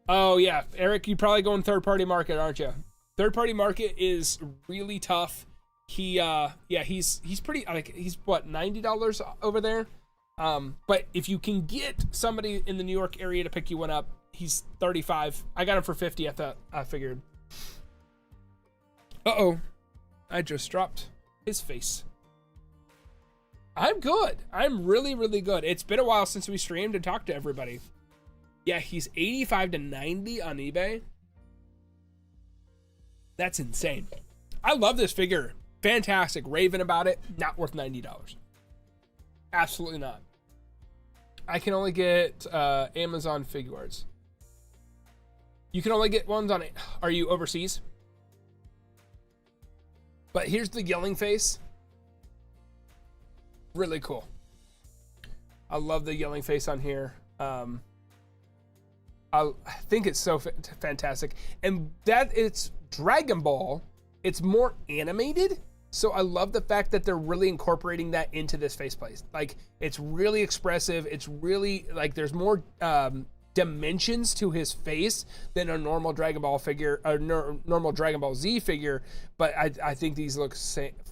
Oh yeah, Eric, you probably going third-party market, aren't you? Third-party market is really tough. Yeah, he's pretty, like, he's what, $90 over there? But if you can get somebody in the New York area to pick you one up, he's 35. I got him for 50. I figured. Uh-oh, I just dropped his face. I'm good. I'm really, really good. It's been a while since we streamed and talked to everybody. Yeah, he's 85 to 90 on eBay. That's insane. I love this figure. Fantastic. Raving about it. Not worth $90. Absolutely not. I can only get Amazon Figuarts. You can only get ones on it. Are you overseas? But here's the yelling face. Really cool. I love the yelling face on here. I think it's so fantastic. And that it's Dragon Ball. It's more animated. So I love the fact that they're really incorporating that into this faceplate. Like, it's really expressive. It's really, like, there's more dimensions to his face than a normal Dragon Ball figure, a normal Dragon Ball Z figure. But I think these look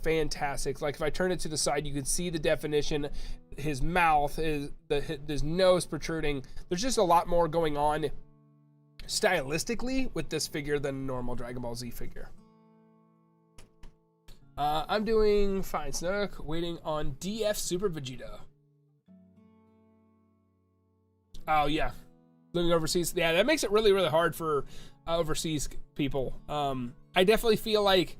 fantastic. Like, if I turn it to the side, you can see the definition. His mouth, his nose protruding. There's just a lot more going on stylistically with this figure than a normal Dragon Ball Z figure. I'm doing fine, Snook. Waiting on DF Super Vegeta. Oh, yeah. Living overseas. Yeah, that makes it really, really hard for overseas people. I definitely feel like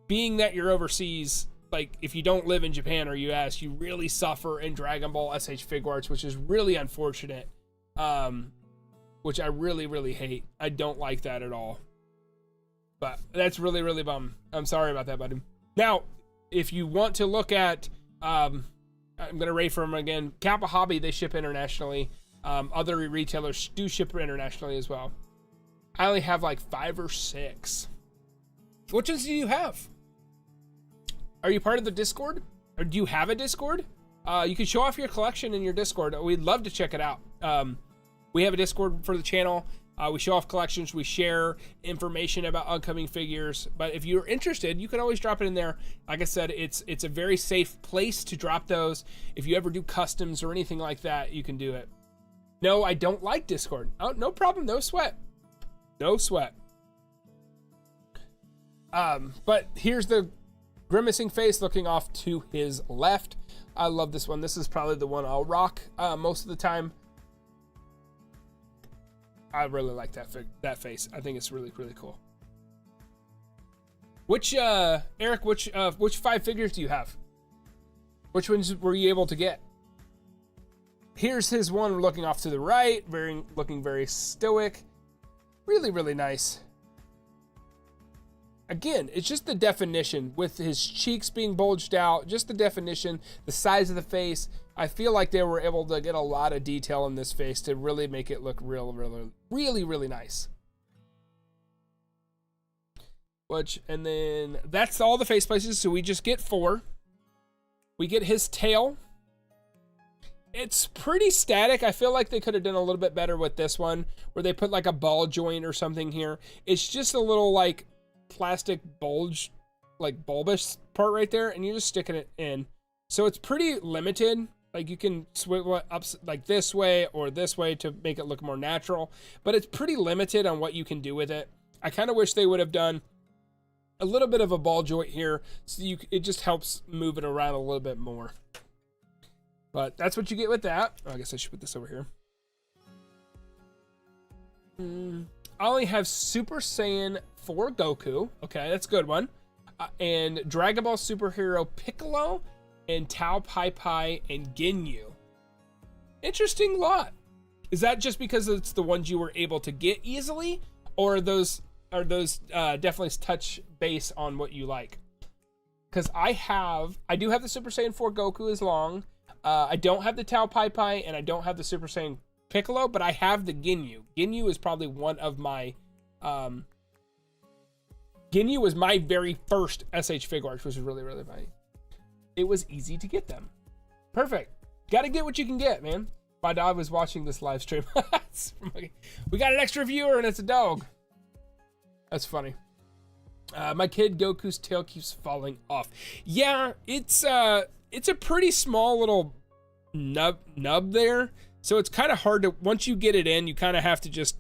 being that you're overseas, like, if you don't live in Japan or US, you really suffer in Dragon Ball SH Figuarts, which is really unfortunate. Which I really, really hate. I don't like that at all. But that's really, really bum. I'm sorry about that, buddy. Now, if you want to look at, I'm going to rate for them again. Kappa Hobby, they ship internationally. Other retailers do ship internationally as well. I only have like 5 or 6. Which ones do you have? Are you part of the Discord? Or do you have a Discord? You can show off your collection in your Discord. We'd love to check it out. We have a Discord for the channel. We show off collections. We share information about upcoming figures. But if you're interested, you can always drop it in there. Like I said, it's a very safe place to drop those. If you ever do customs or anything like that, you can do it. No, I don't like Discord. Oh, no problem. No sweat. No sweat. But here's the grimacing face looking off to his left. I love this one. This is probably the one I'll rock most of the time. I really like that face. I think it's really, really cool. Which Eric, which 5 figures do you have? Which ones were you able to get? Here's his one looking off to the right, looking very stoic. Really, really nice. Again, it's just the definition with his cheeks being bulged out, just the definition, the size of the face. I feel like they were able to get a lot of detail in this face to really make it look really, really nice. And then that's all the face places. So we just get 4. We get his tail. It's pretty static. I feel like they could have done a little bit better with this one, where they put like a ball joint or something here. It's just a little like plastic bulge, like bulbous part right there, and you're just sticking it in. So it's pretty limited. Like, you can swivel it up like this way or this way to make it look more natural, but it's pretty limited on what you can do with it. I kind of wish they would have done a little bit of a ball joint here, so it just helps move it around a little bit more. But that's what you get with that. Oh, I guess I should put this over here. I only have Super Saiyan 4 Goku. Okay, that's a good one. And Dragon Ball Superhero Piccolo and Tao Pai Pai and Ginyu. Interesting lot. Is that just because it's the ones you were able to get easily, or are those definitely touch base on what you like? because I do have the Super Saiyan 4 Goku as long. I don't have the Tao Pai Pai, and I don't have the Super Saiyan Piccolo, but I have the Ginyu. Ginyu is probably one of my... Ginyu was my very first SH Figuarts, which was really, really funny. It was easy to get them. Perfect. Gotta get what you can get, man. My dog was watching this live stream. We got an extra viewer, and it's a dog. That's funny. My kid Goku's tail keeps falling off. Yeah, it's a pretty small little nub there. So it's kind of hard to, once you get it in, you kind of have to just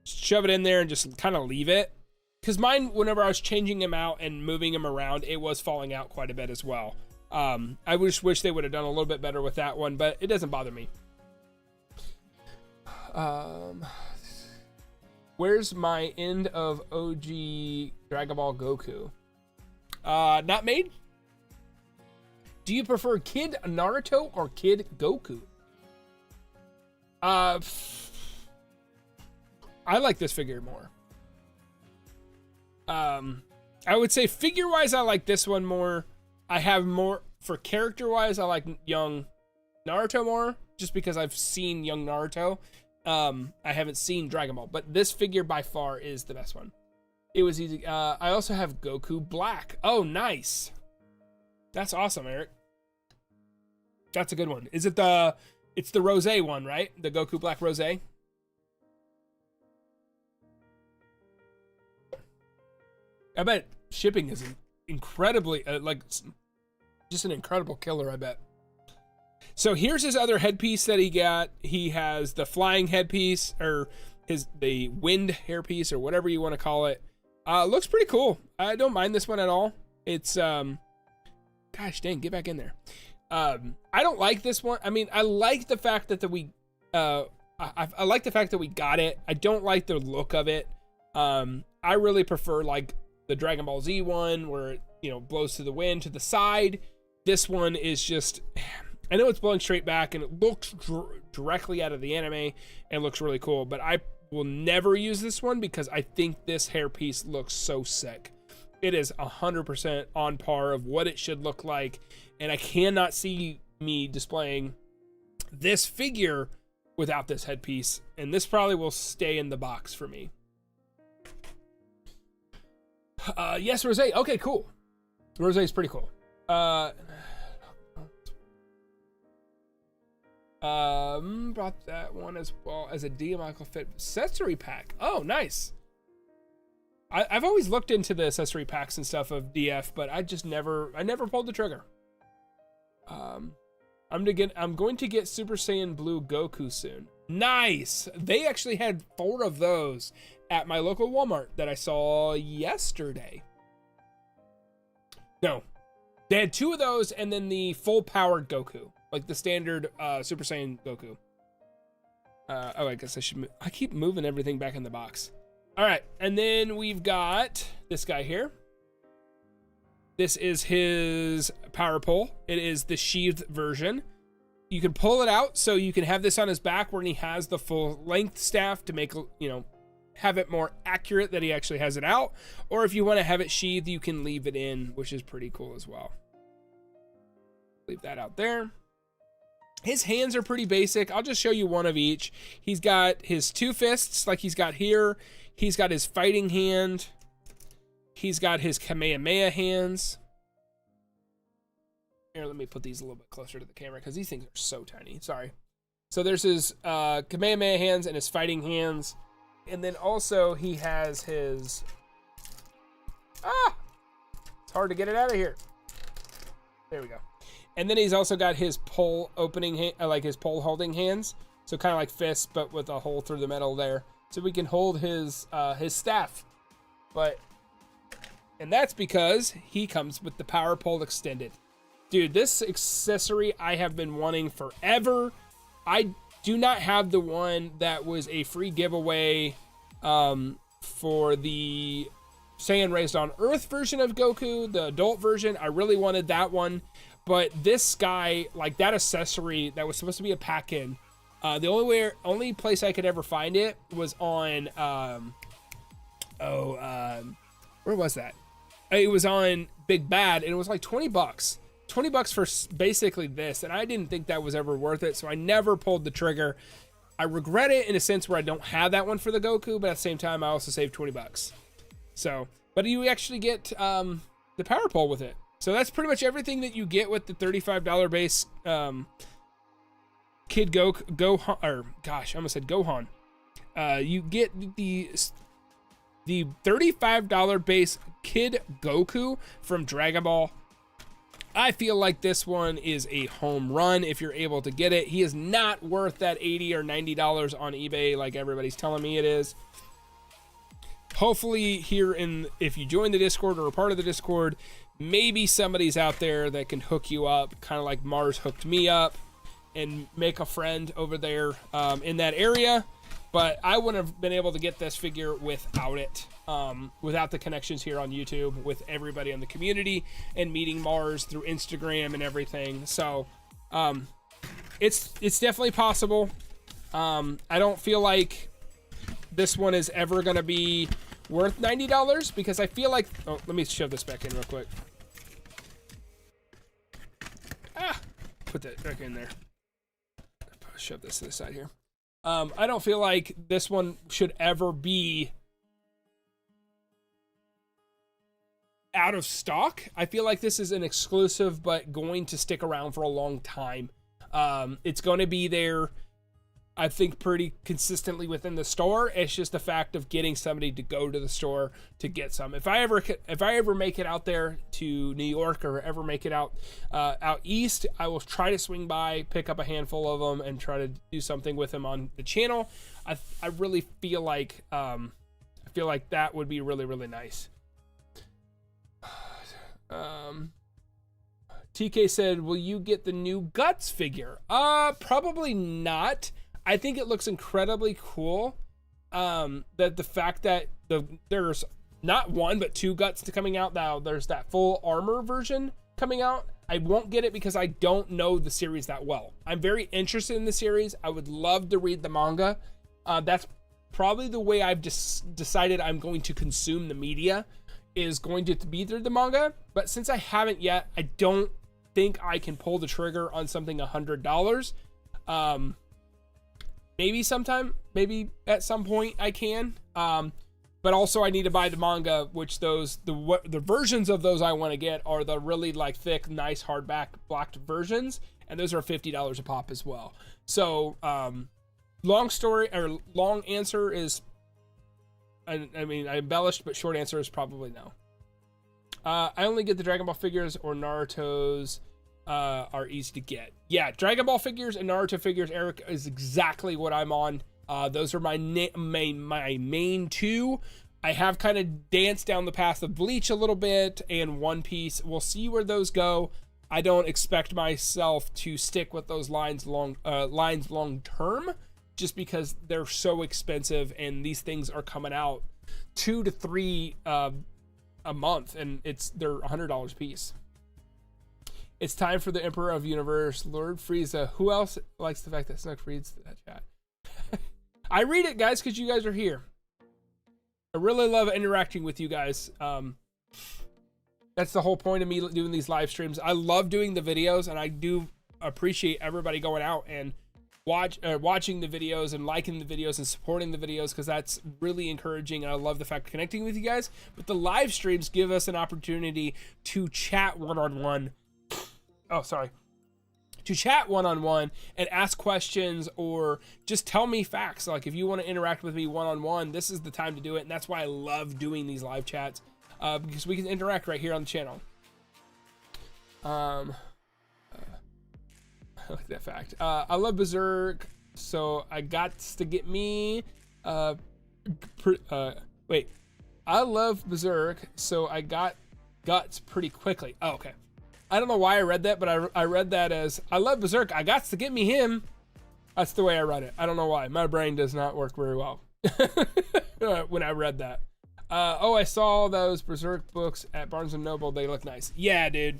shove it in there and just kind of leave it. Because mine, whenever I was changing him out and moving him around, it was falling out quite a bit as well. I wish they would have done a little bit better with that one, but it doesn't bother me. Where's my end of OG Dragon Ball Goku? Not made? Do you prefer Kid Naruto or Kid Goku? I like this figure more. I would say figure-wise, I like this one more. I have more, for character-wise, I like young Naruto more, just because I've seen young Naruto. I haven't seen Dragon Ball, but this figure by far is the best one. It was easy. I also have Goku Black. Oh, nice. That's awesome, Eric. That's a good one. Is it it's the Rose one, right? The Goku Black Rose? I bet shipping is incredibly, just an incredible killer, I bet. So here's his other headpiece that he got. He has the flying headpiece, or the wind hairpiece, or whatever you want to call it. Looks pretty cool. I don't mind this one at all. It's, gosh dang, get back in there. I don't like this one. I mean, I like the fact that I like the fact that we got it. I don't like the look of it. I really prefer like the Dragon Ball Z one where it, blows to the wind to the side. This one is just, I know it's blowing straight back and it looks directly out of the anime and looks really cool, but I will never use this one because I think this hairpiece looks so sick. It is 100% on par of what it should look like, and I cannot see me displaying this figure without this headpiece, and this probably will stay in the box for me. Yes, Rose. Okay, cool. Rose is pretty cool. Brought that one as well as a Michael Fit accessory pack. Oh, nice. I've always looked into the accessory packs and stuff of DF, but I never pulled the trigger. I'm going to get Super Saiyan Blue Goku soon. Nice. They actually had 4 of those at my local Walmart that I saw yesterday. No, they had 2 of those and then the full powered Goku, like the standard Super Saiyan Goku. Oh, I guess I keep moving everything back in the box. All right, and then we've got this guy here. This is his power pole. It is the sheathed version. You can pull it out so you can have this on his back where he has the full length staff to make, have it more accurate that he actually has it out. Or if you want to have it sheathed, you can leave it in, which is pretty cool as well. Leave that out there. His hands are pretty basic. I'll just show you one of each. He's got his 2 fists like he's got here. He's got his fighting hand. He's got his Kamehameha hands. Here, let me put these a little bit closer to the camera because these things are so tiny. Sorry. So there's his Kamehameha hands and his fighting hands. And then also he has his... It's hard to get it out of here. There we go. And then he's also got his pole opening, like his pole holding hands. So kind of like fists, but with a hole through the metal there. So we can hold his staff. And that's because he comes with the power pole extended. Dude, this accessory I have been wanting forever. I do not have the one that was a free giveaway for the Saiyan Raised on Earth version of Goku, the adult version. I really wanted that one. But this guy, like that accessory that was supposed to be a pack-in, the only place I could ever find it was on, where was that? It was on Big Bad, and it was like 20 bucks. 20 bucks for basically this, and I didn't think that was ever worth it, so I never pulled the trigger. I regret it in a sense where I don't have that one for the Goku, but at the same time, I also saved 20 bucks. So, but you actually get the power pole with it. So that's pretty much everything that you get with the $35 base Kid Gohan, or gosh, I almost said Gohan. You get the $35 base Kid Goku from Dragon Ball. I feel like this one is a home run if you're able to get it. He is not worth that $80 or $90 on eBay like everybody's telling me it is. Hopefully here if you join the Discord or are part of the Discord, maybe somebody's out there that can hook you up, kind of like Mars hooked me up, and make a friend over there in that area. But I wouldn't have been able to get this figure without it, without the connections here on YouTube with everybody in the community and meeting Mars through Instagram and everything. So it's definitely possible. I don't feel like this one is ever going to be worth $90 because I feel like, oh, let me shove this back in real quick. Put that back in there. Shove this to the side here. I don't feel like this one should ever be out of stock. I feel like this is an exclusive, but going to stick around for a long time. It's going to be there, I think, pretty consistently within the store. It's just the fact of getting somebody to go to the store to get some. If I ever make it out there to New York or ever make it out east, I will try to swing by, pick up a handful of them, and try to do something with them on the channel. I really feel like that would be really, really nice. TK said, "Will you get the new Guts figure?" Probably not. I think it looks incredibly cool. That the fact that there's not one but two Guts coming out now. There's that full armor version coming out. I won't get it because I don't know the series that well. I'm very interested in the series. I would love to read the manga. That's probably the way I've just decided I'm going to consume the media, is going to be through the manga. But since I haven't yet, I don't think I can pull the trigger on something $100. Maybe sometime, maybe at some point I can. But also I need to buy the manga, which the versions of those I want to get are the really like thick, nice hardback blocked versions, and those are $50 a pop as well. So long answer is, I mean I embellished, but short answer is probably no. I only get the Dragon Ball figures or Naruto's. Are easy to get. Yeah, Dragon Ball figures and Naruto figures, Eric, is exactly what I'm on. Those are my main two. I have kind of danced down the path of Bleach a little bit and One Piece. We'll see where those go. I don't expect myself to stick with those lines long term, just because they're so expensive and these things are coming out 2 to 3 a month, and they're $100 a piece. It's time for the Emperor of Universe, Lord Frieza. Who else likes the fact that Snook reads that chat? I read it, guys, because you guys are here. I really love interacting with you guys. That's the whole point of me doing these live streams. I love doing the videos, and I do appreciate everybody going out and watching the videos and liking the videos and supporting the videos, because that's really encouraging, and I love the fact of connecting with you guys. But the live streams give us an opportunity to chat one-on-one. To chat one-on-one and ask questions, or just tell me facts. Like, if you want to interact with me one-on-one, this is the time to do it. And that's why I love doing these live chats, because we can interact right here on the channel. I like that fact. I love Berserk, so I got to get me I love Berserk, so I got Guts pretty quickly. Oh, okay. I don't know why I read that, but I read that as, I love Berserk, I got to get me him. That's the way I read it. I don't know why. My brain does not work very well when I read that. I saw those Berserk books at Barnes & Noble. They look nice. Yeah, dude.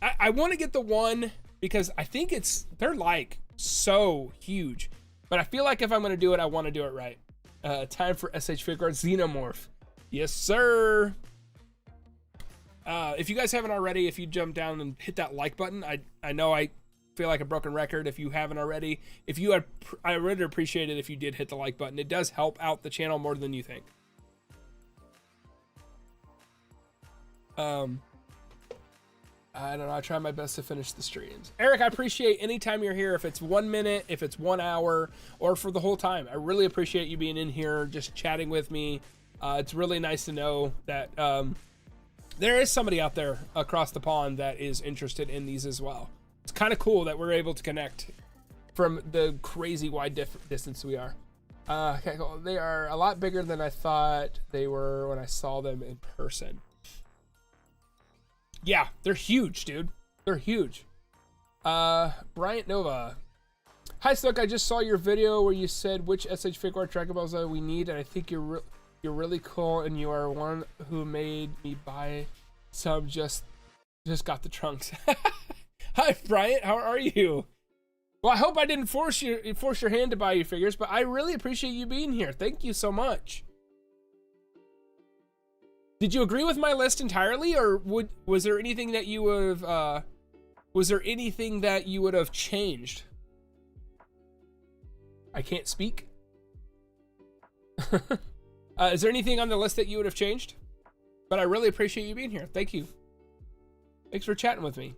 I want to get the one because I think they're like so huge. But I feel like if I'm going to do it, I want to do it right. Time for SH Figuarts Xenomorph. Yes, sir. If you guys haven't already, if you jump down and hit that like button, I know I feel like a broken record if you haven't already. If you had, I really appreciate it if you did hit the like button. It does help out the channel more than you think. I don't know. I try my best to finish the streams. Eric, I appreciate any time you're here. If it's 1 minute, if it's 1 hour, or for the whole time, I really appreciate you being in here, just chatting with me. It's really nice to know that there is somebody out there across the pond that is interested in these as well. It's kind of cool that we're able to connect from the crazy wide distance we are. Okay, cool. They are a lot bigger than I thought they were when I saw them in person. Yeah, they're huge, dude. They're huge. Bryant Nova. Hi, Snook. I just saw your video where you said which SH Figuarts Dragon Balls we need, and I think you're really cool, and you are one who made me buy some. Just got the trunks. Hi, Bryant. How are you? Well, I hope I didn't force your hand to buy your figures, but I really appreciate you being here. Thank you so much. Did you agree with my list entirely, or was there anything that you would have changed? I can't speak. Is there anything on the list that you would have changed? But I really appreciate you being here. Thank you. Thanks for chatting with me.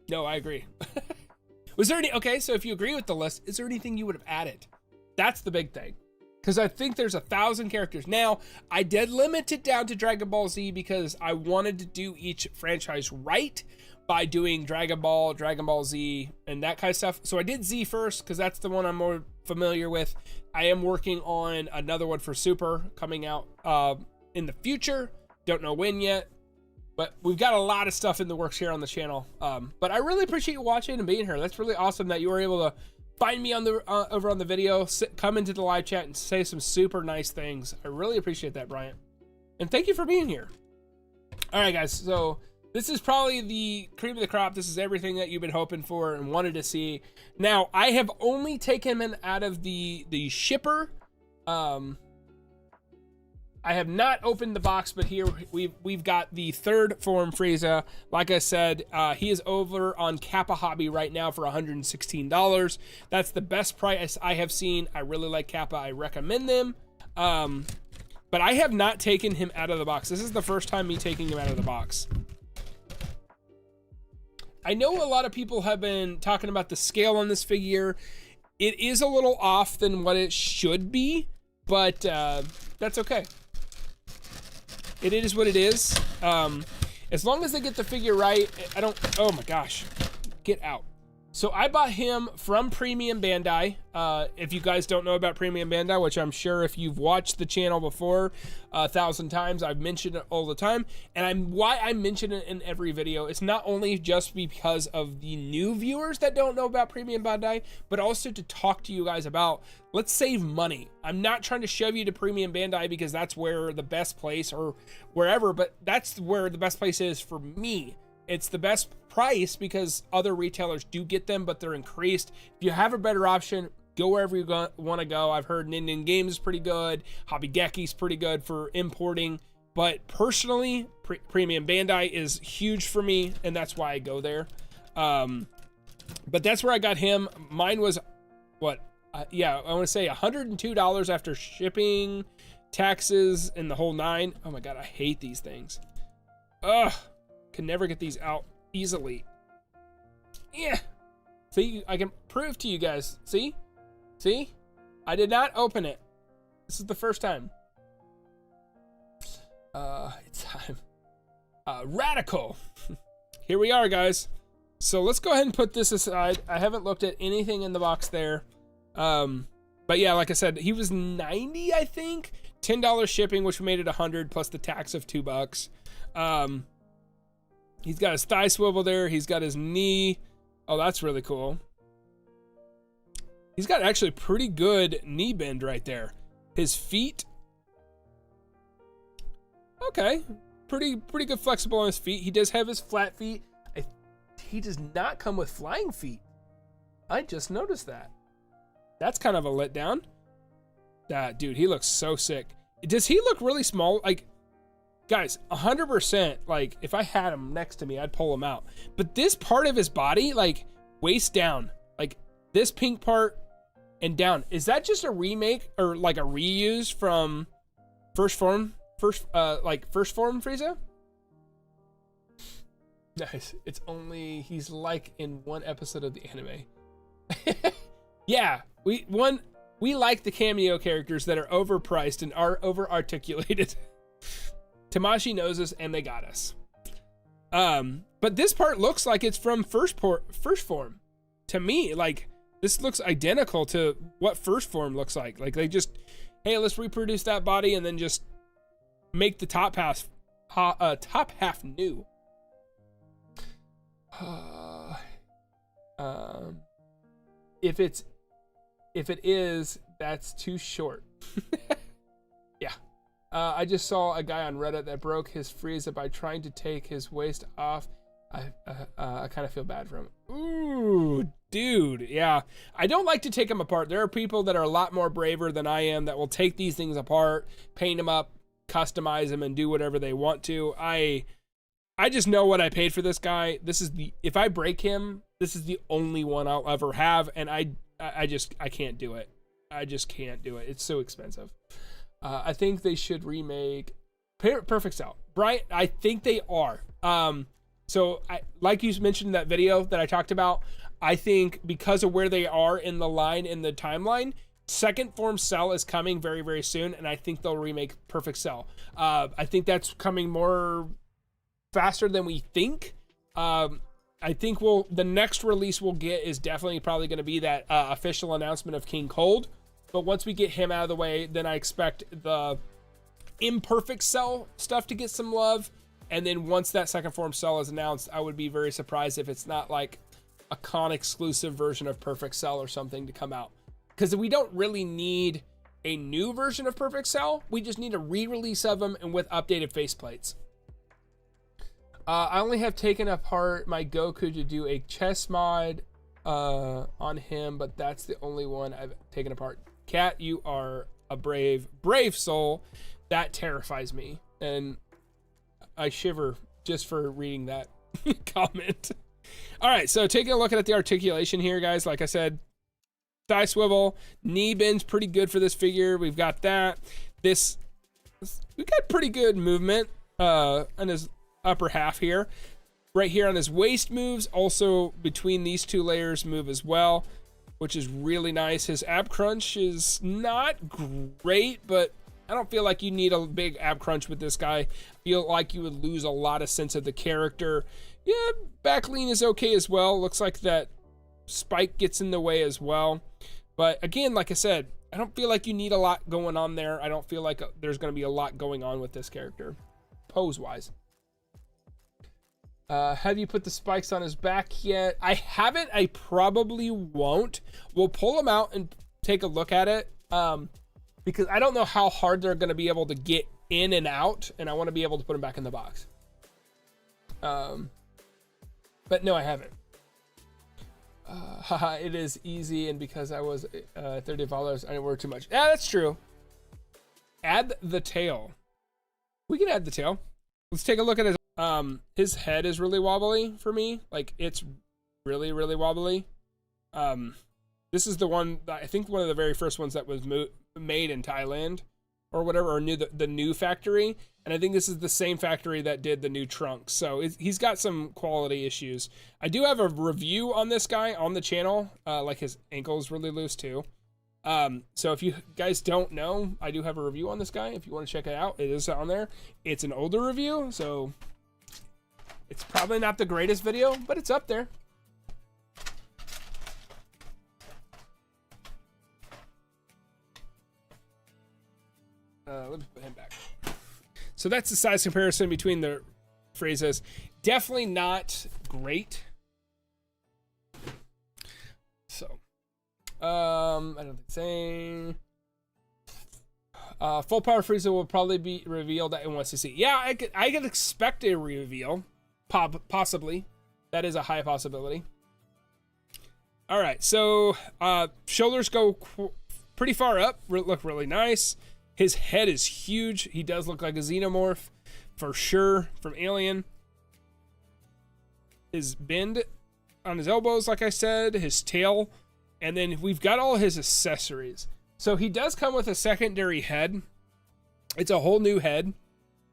No, I agree. Was there any, okay, so if you agree with the list, is there anything you would have added? That's the big thing. Because I think there's 1,000 characters. Now, I did limit it down to Dragon Ball Z because I wanted to do each franchise right by doing Dragon Ball, Dragon Ball Z, and that kind of stuff. So I did Z first because that's the one I'm more familiar with. I am working on another one for Super coming out in the future. Don't know when yet. But we've got a lot of stuff in the works here on the channel. But I really appreciate you watching and being here. That's really awesome that you were able to find me on the over on the video, come into the live chat and say some super nice things. I really appreciate that, Bryant. And thank you for being here. All right, guys. So this is probably the cream of the crop. This is everything that you've been hoping for and wanted to see. Now, I have only taken him out of the shipper. I have not opened the box, but here we've got the third form Frieza. Like I said, he is over on Kappa Hobby right now for $116. That's the best price I have seen. I really like Kappa. I recommend them. But I have not taken him out of the box. This is the first time me taking him out of the box. I know a lot of people have been talking about the scale on this figure. It is a little off than what it should be, but that's okay. It is what it is. As long as they get the figure right, I don't, oh my gosh, get out. So I bought him from Premium Bandai. If you guys don't know about Premium Bandai, which I'm sure if you've watched the channel before 1,000 times, I've mentioned it all the time. And why I mention it in every video, it's not only just because of the new viewers that don't know about Premium Bandai, but also to talk to you guys about, let's save money. I'm not trying to shove you to Premium Bandai because that's where the best place, or wherever, but that's where the best place is for me. It's the best price because other retailers do get them, but they're increased. If you have a better option, go wherever you want to go. I've heard Ninden Games is pretty good. Hobby Geki's pretty good for importing. But personally, Premium Bandai is huge for me, and that's why I go there. But that's where I got him. Mine was, what? Yeah, I want to say $102 after shipping, taxes, and the whole nine. Oh my God, I hate these things. Ugh. Can never get these out easily. Yeah. See, I can prove to you guys. See? See? I did not open it. This is the first time. It's time. Radical. Here we are, guys. So let's go ahead and put this aside. I haven't looked at anything in the box there. But yeah, like I said, he was $90, I think. $10 shipping, which made it $100 plus the tax of $2. He's got his thigh swivel there. He's got his knee. Oh, that's really cool. He's got actually pretty good knee bend right there. His feet. Okay. Pretty good flexible on his feet. He does have his flat feet. He does not come with flying feet. I just noticed that. That's kind of a letdown. Dude, he looks so sick. Does he look really small? Like, guys, 100%, like, if I had him next to me, I'd pull him out. But this part of his body, like, waist down, like, this pink part and down, is that just a remake or, like, a reuse from First Form Frieza? Nice. It's only, he's, like, in one episode of the anime. Yeah, we like the cameo characters that are overpriced and are over-articulated. Tamashi knows us, and they got us. But this part looks like it's from First Form. To me, like, this looks identical to what First Form looks like. Like, they just, hey, let's reproduce that body and then just make the top half new. If it is, that's too short. Yeah. I just saw a guy on Reddit that broke his Frieza by trying to take his waist off. I kind of feel bad for him. Ooh, dude. Yeah. I don't like to take them apart. There are people that are a lot more braver than I am that will take these things apart, paint them up, customize them, and do whatever they want to. I just know what I paid for this guy. If I break him, this is the only one I'll ever have, and I can't do it. I just can't do it. It's so expensive. I think they should remake Perfect Cell. Brian, I think they are. So like you mentioned in that video that I talked about, I think because of where they are in the line, in the timeline, Second Form Cell is coming very, very soon, and I think they'll remake Perfect Cell. I think that's coming more faster than we think. I think the next release we'll get is definitely probably going to be that official announcement of King Cold. But once we get him out of the way, then I expect the Imperfect Cell stuff to get some love. And then once that Second Form Cell is announced, I would be very surprised if it's not like a con exclusive version of Perfect Cell or something to come out. Because we don't really need a new version of Perfect Cell. We just need a re-release of them and with updated faceplates. I only have taken apart my Goku to do a chess mod on him, but that's the only one I've taken apart. Cat, you are a brave soul. That terrifies me, and I shiver just for reading that comment. All right, so taking a look at the articulation here, guys. Like I said, thigh swivel, knee bend's pretty good for this figure. We've got that. We got pretty good movement on his upper half here. Right here on his waist moves, also between these two layers move as well, which is really nice. His ab crunch is not great, but I don't feel like you need a big ab crunch with this guy. I feel like you would lose a lot of sense of the character. Yeah, back lean is okay as well. Looks like that spike gets in the way as well. But again, like I said, I don't feel like you need a lot going on there. I don't feel like there's going to be a lot going on with this character, pose-wise. Have you put the spikes on his back yet? I haven't. I probably won't. We'll pull them out and take a look at it. Because I don't know how hard they're going to be able to get in and out, and I want to be able to put them back in the box. But no, I haven't. Haha, it is easy, and because I was $30, I didn't work too much. Yeah, that's true. Add the tail. We can add the tail. Let's take a look at his head is really wobbly for me. Like, it's really, really wobbly. This is the one, I think one of the very first ones that was made in Thailand or whatever, or the new factory. And I think this is the same factory that did the new trunks. So he's got some quality issues. I do have a review on this guy on the channel. Like, his ankle is really loose too. So if you guys don't know, I do have a review on this guy. If you want to check it out, it is on there. It's an older review, so it's probably not the greatest video, but it's up there. Let me put him back. So that's the size comparison between the Friezas. Definitely not great. So, I don't think saying. Full power Frieza will probably be revealed at NYCC. Yeah, I could expect a reveal, possibly. That is a high possibility. All right, so shoulders go pretty far up. Look really nice. His head is huge. He does look like a xenomorph. for sure from Alien. His bend on his elbows, like I said, his tail, and then we've got all his accessories. So he does come with a secondary head. It's a whole new head,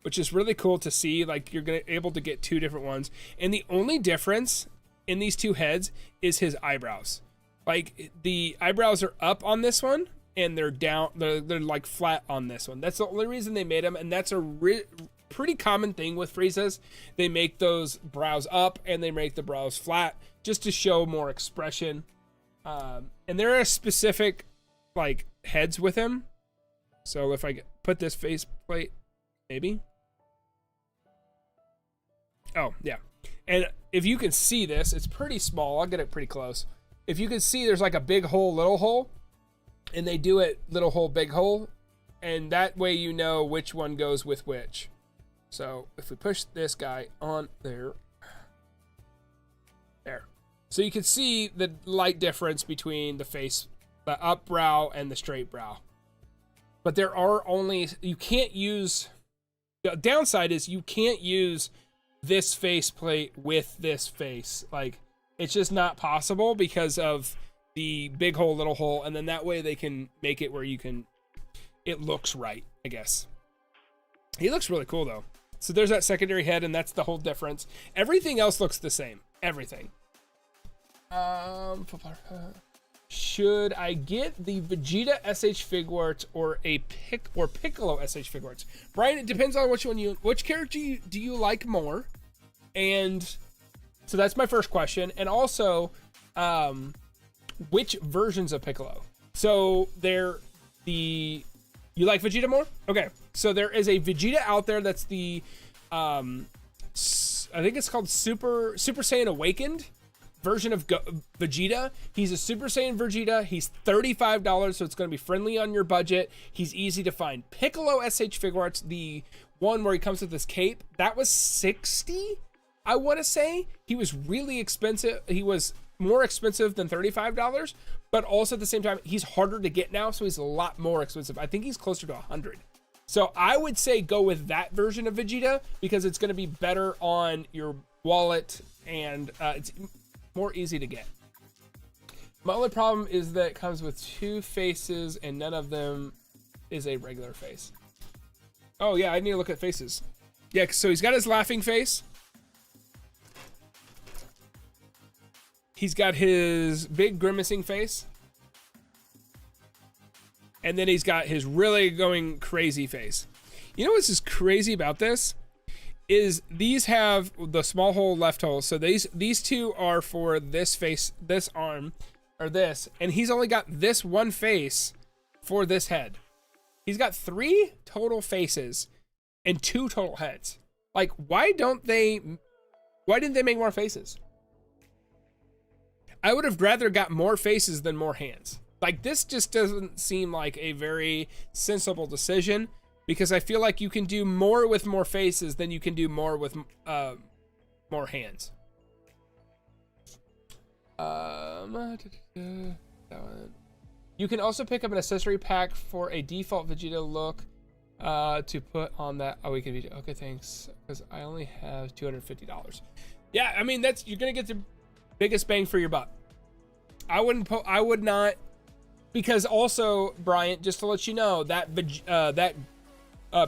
which is really cool to see. Like, you're able to get 2 different ones. And the only difference in these 2 heads is his eyebrows. Like, the eyebrows are up on this one, and they're down, they're like flat on this one. That's the only reason they made them, and that's a pretty common thing with Frieza's. They make those brows up, and they make the brows flat, just to show more expression. And there are specific, like, heads with him. So if I put this face plate, maybe. Oh, yeah. And if you can see this, it's pretty small. I'll get it pretty close. If you can see, there's like a big hole, little hole. And they do it little hole, big hole. And that way you know which one goes with which. So if we push this guy on there. There. So you can see the light difference between the face, the up brow and the straight brow. But there are only, you can't use, the downside is you can't use this face plate with this face. Like, it's just not possible because of the big hole, little hole, and then that way they can make it where you can, it looks right, I guess. He looks really cool though. So there's that secondary head, and that's the whole difference. Everything else looks the same. Everything. Should I get the Vegeta SH Figuarts or Piccolo SH Figuarts? Brian, it depends on which character do you like more? And so that's my first question. And also, which versions of Piccolo? So you like Vegeta more? Okay. So there is a Vegeta out there that's the, I think it's called Super Saiyan Awakened version of Vegeta. He's a Super Saiyan Vegeta. He's $35, so it's going to be friendly on your budget. He's easy to find. Piccolo SH Figuarts, the one where he comes with his cape, that was $60, I want to say. He was really expensive. He was more expensive than $35, but also at the same time, he's harder to get now, so he's a lot more expensive. I think he's closer to $100. So I would say go with that version of Vegeta because it's going to be better on your wallet, and it's more easy to get. My only problem is that it comes with 2 faces and none of them is a regular face. Oh yeah, I need to look at faces. Yeah, so he's got his laughing face. He's got his big grimacing face. And then he's got his really going crazy face. You know what's just crazy about this? Is these have the small hole, left hole. So these 2 are for this face, this arm, or this. And he's only got this one face for this head. He's got 3 total faces and 2 total heads. Like, why didn't they make more faces? I would have rather got more faces than more hands. Like, this just doesn't seem like a very sensible decision. Because I feel like you can do more with more faces than you can do more with more hands. You can also pick up an accessory pack for a default Vegeta look to put on that. Oh, we can be okay. Thanks, because I only have $250. Yeah, I mean you're gonna get the biggest bang for your buck. I would not, because also, Bryant, just to let you know, that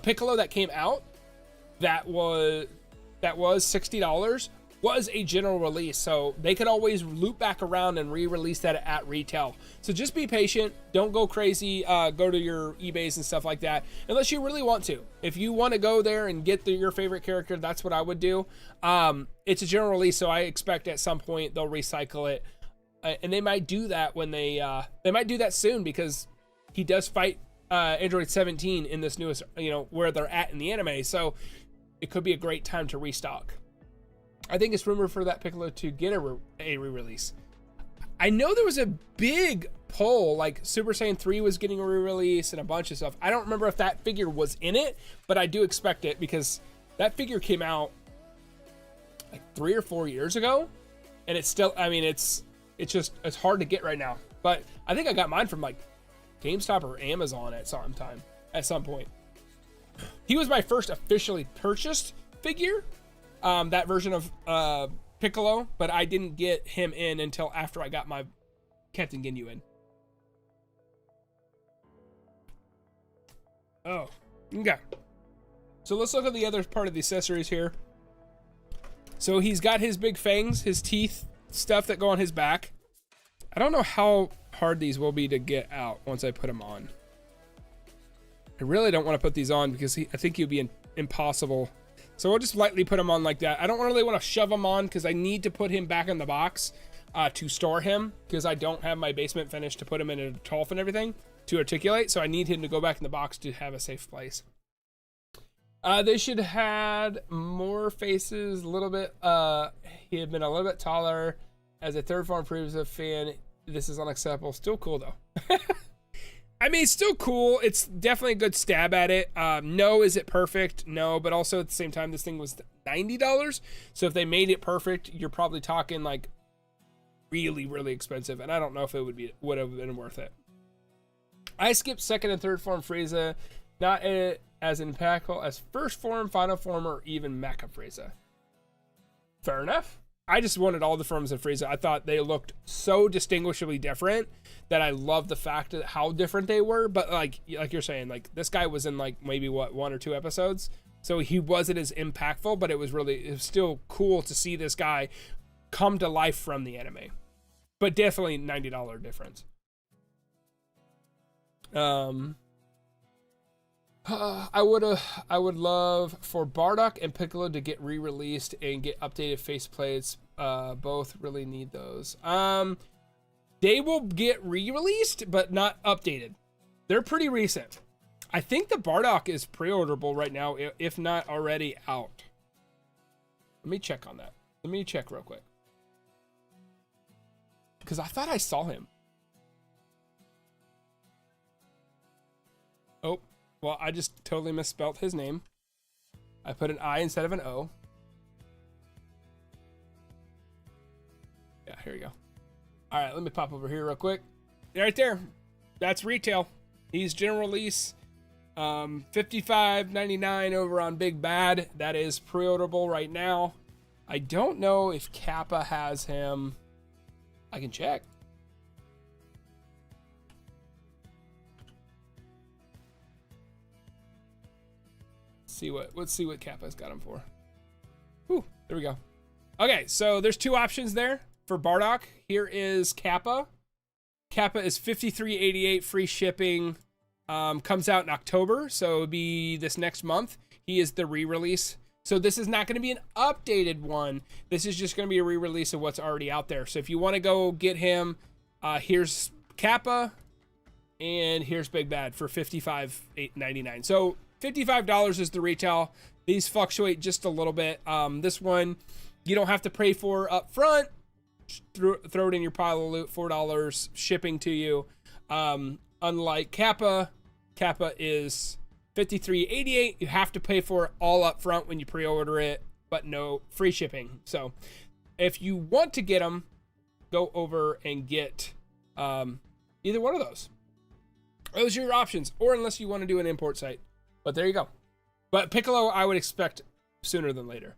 Piccolo that came out, that was $60, was a general release, so they could always loop back around and re-release that at retail. So just be patient, don't go crazy, go to your eBays and stuff like that, unless you really want to. If you want to go there and get your favorite character, that's what I would do. It's a general release, so I expect at some point they'll recycle it, and they might do that when they might do that soon, because he does fight Android 17 in this newest, where they're at in the anime, so it could be a great time to restock. I think it's rumored for that Piccolo to get a re-release. I know there was a big poll, like Super Saiyan 3 was getting a re-release and a bunch of stuff. I don't remember if that figure was in it, but I do expect it, because that figure came out like 3 or 4 years ago, and it's still, I mean, it's hard to get right now. But I think I got mine from like GameStop or Amazon at some point. He was my first officially purchased figure, that version of Piccolo, but I didn't get him in until after I got my Captain Ginyu in. Oh, okay. So let's look at the other part of the accessories here. So he's got his big fangs, his teeth, stuff that go on his back. I don't know how hard these will be to get out once I put them on. I really don't want to put these on because I think he'll be impossible. So we'll just lightly put him on like that. I don't really want to shove him on because I need to put him back in the box to store him, because I don't have my basement finished to put him in a Tolf and everything to articulate. So I need him to go back in the box to have a safe place. They should have had more faces, a little bit. He had been a little bit taller. As a third form Frieza fan, this is unacceptable. Still cool though. I mean, it's still cool. It's definitely a good stab at it. No, is it perfect? No, but also at the same time, this thing was $90. So if they made it perfect, you're probably talking like really, really expensive. And I don't know if it would have been worth it. I skipped second and third form Frieza, not as impactful as first form, final form, or even Mecha Frieza. Fair enough. I just wanted all the forms of Frieza. I thought they looked so distinguishably different that I love the fact that how different they were. But like you're saying, like this guy was in like maybe what, 1 or 2 episodes, so he wasn't as impactful. But it was still cool to see this guy come to life from the anime. But definitely $90 difference. I would love for Bardock and Piccolo to get re-released and get updated faceplates. Both really need those. They will get re-released, but not updated. They're pretty recent. I think the Bardock is pre-orderable right now, if not already out. Let me check on that. Let me check real quick. Because I thought I saw him. Oh. Well, I just totally misspelled his name. I put an I instead of an O. Yeah, here we go. All right, let me pop over here real quick. Right there. That's retail. He's general release. $55.99 over on Big Bad. That is pre-orderable right now. I don't know if Kappa has him. I can check. Let's see what Kappa's got him for. Whew, there we go. Okay, so there's 2 options there for Bardock. Here is Kappa. Kappa is $53.88 free shipping. Comes out in October, so it'll be this next month. He is the re-release. So this is not going to be an updated one. This is just going to be a re-release of what's already out there. So if you want to go get him, here's Kappa, and here's Big Bad for $55.99. So $55 is the retail. These fluctuate just a little bit. This one, you don't have to pay for up front. Throw it in your pile of loot, $4 shipping to you. Unlike Kappa, Kappa is $53.88. You have to pay for it all up front when you pre-order it, but no free shipping. So if you want to get them, go over and get either one of those. Those are your options, or unless you want to do an import site. But there you go. But Piccolo, I would expect sooner than later.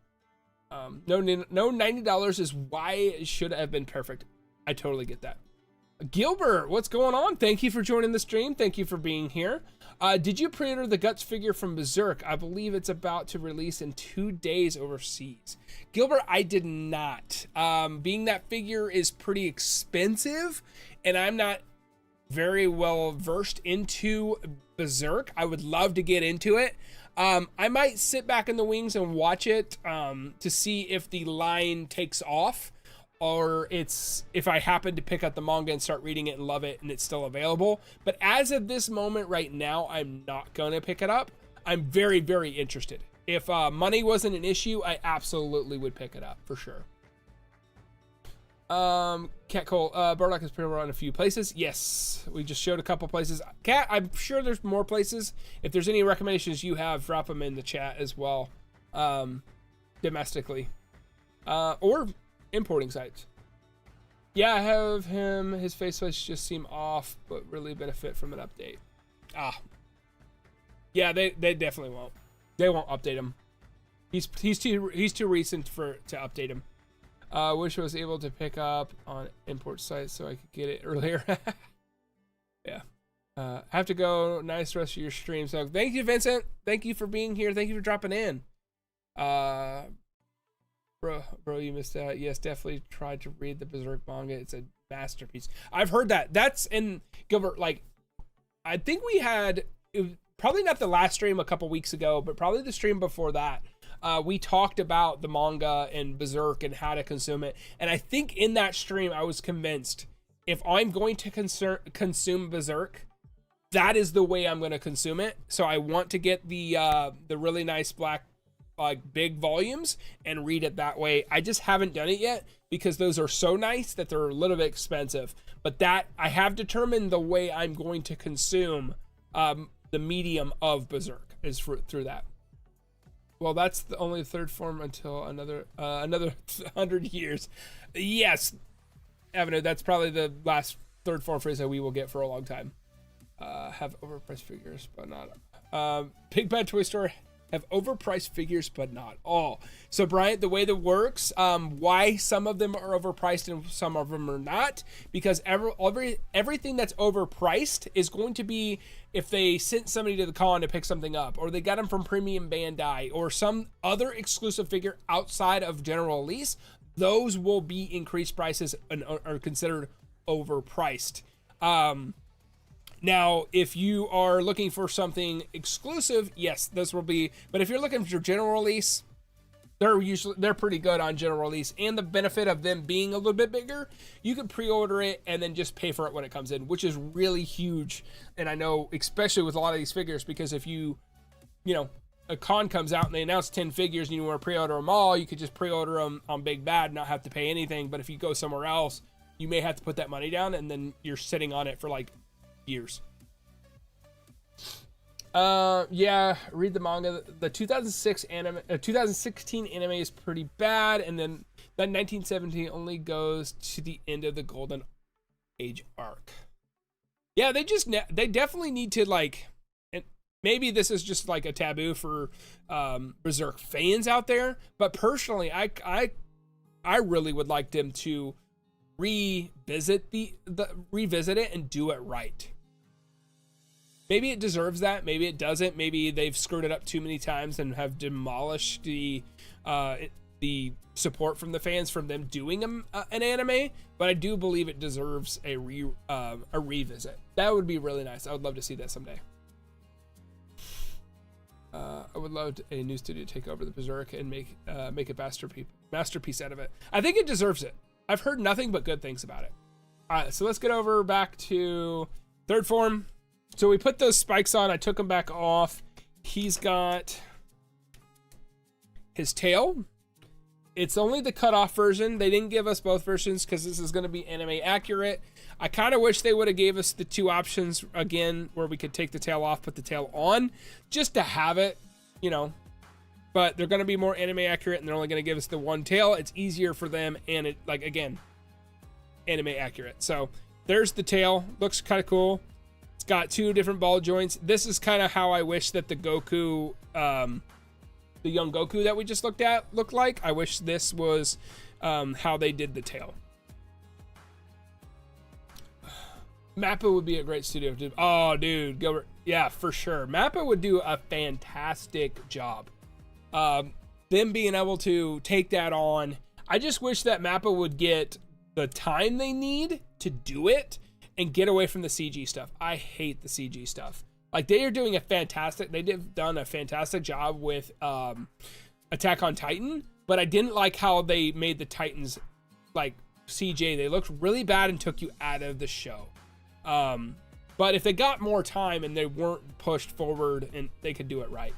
No $90 is why it should have been perfect. I totally get that. Gilbert, what's going on? Thank you for joining the stream. Thank you for being here. Did you pre-order the Guts figure from Berserk? I believe it's about to release in 2 days overseas. Gilbert, I did not. Being that figure is pretty expensive, and I'm not very well versed into Berserk. I would love to get into it. I might sit back in the wings and watch it to see if the line takes off, or if I happen to pick up the manga and start reading it and love it and it's still available. But as of this moment right now, I'm not gonna pick it up. I'm very, very interested. If money wasn't an issue, I absolutely would pick it up for sure. Cat Cole, Bardock is pretty around a few places. Yes, we just showed a couple places. Cat, I'm sure there's more places. If there's any recommendations you have, drop them in the chat as well. Domestically, or importing sites. Yeah, I have him. His faceplates just seem off, but really benefit from an update. Yeah, they definitely won't. They won't update him. He's too recent to update him. Wish I was able to pick up on import sites so I could get it earlier. Yeah. I have to go. Nice rest of your stream. So thank you, Vincent. Thank you for being here. Thank you for dropping in. Bro, you missed out. Yes, definitely tried to read the Berserk manga. It's a masterpiece. I've heard that. That's in Gilbert. Like, I think we had probably not the last stream a couple weeks ago, but probably the stream before that. We talked about the manga and Berserk and how to consume it. And I think in that stream, I was convinced if I'm going to consume Berserk, that is the way I'm going to consume it. So I want to get the really nice black, like big volumes and read it that way. I just haven't done it yet because those are so nice that they're a little bit expensive. But that I have determined the way I'm going to consume the medium of Berserk is through that. Well, that's the only third form until another 100 years. Yes, Avenue, that's probably the last third form Frieza we will get for a long time. Have overpriced figures, but not Big Bad Toy Store have overpriced figures, but not all. So Bryant, the way that works, why some of them are overpriced and some of them are not, because everything that's overpriced is going to be if they sent somebody to the con to pick something up, or they got them from Premium Bandai, or some other exclusive figure outside of general release. Those will be increased prices and are considered overpriced. Now, if you are looking for something exclusive, yes, this will be. But if you're looking for general release, they're pretty good on general release. And the benefit of them being a little bit bigger, you can pre-order it and then just pay for it when it comes in, which is really huge. And I know, especially with a lot of these figures, because if you know, a con comes out and they announce 10 figures and you want to pre-order them all, you could just pre-order them on Big Bad, not have to pay anything. But if you go somewhere else, you may have to put that money down, and then you're sitting on it for like years. Yeah, read the manga. The 2016 anime is pretty bad, and then that 1917 only goes to the end of the Golden Age arc. Yeah, they definitely need to, like, and maybe this is just like a taboo for Berserk fans out there, but personally, I really would like them to revisit it and do it right. Maybe it deserves that. Maybe it doesn't. Maybe they've screwed it up too many times and have demolished the support from the fans from them doing an anime. But I do believe it deserves a revisit. That would be really nice. I would love to see that someday. I would love a new studio to take over the Berserk and make a masterpiece out of it. I think it deserves it. I've heard nothing but good things about it. All right, so let's get over back to third form. So we put those spikes on. I took them back off. He's got his tail. It's only the cut-off version. They didn't give us both versions because this is going to be anime accurate. I kind of wish they would have gave us the two options again where we could take the tail off, put the tail on, just to have it, you know. But they're going to be more anime accurate, and they're only going to give us the one tail. It's easier for them, and it, like, again, anime accurate. So there's the tail. Looks kind of cool. It's got two different ball joints. This is kind of how I wish that the Goku, the young Goku that we just looked like. I wish this was how they did the tail. Mappa would be a great studio to do. Oh, dude, Gilbert. Yeah, for sure. Mappa would do a fantastic job. Them being able to take that on. I just wish that Mappa would get the time they need to do it and get away from the CG stuff. I hate the CG stuff. Like, they've done a fantastic job with Attack on Titan, but I didn't like how they made the Titans like CJ. They looked really bad and took you out of the show. But if they got more time and they weren't pushed forward, and they could do it right.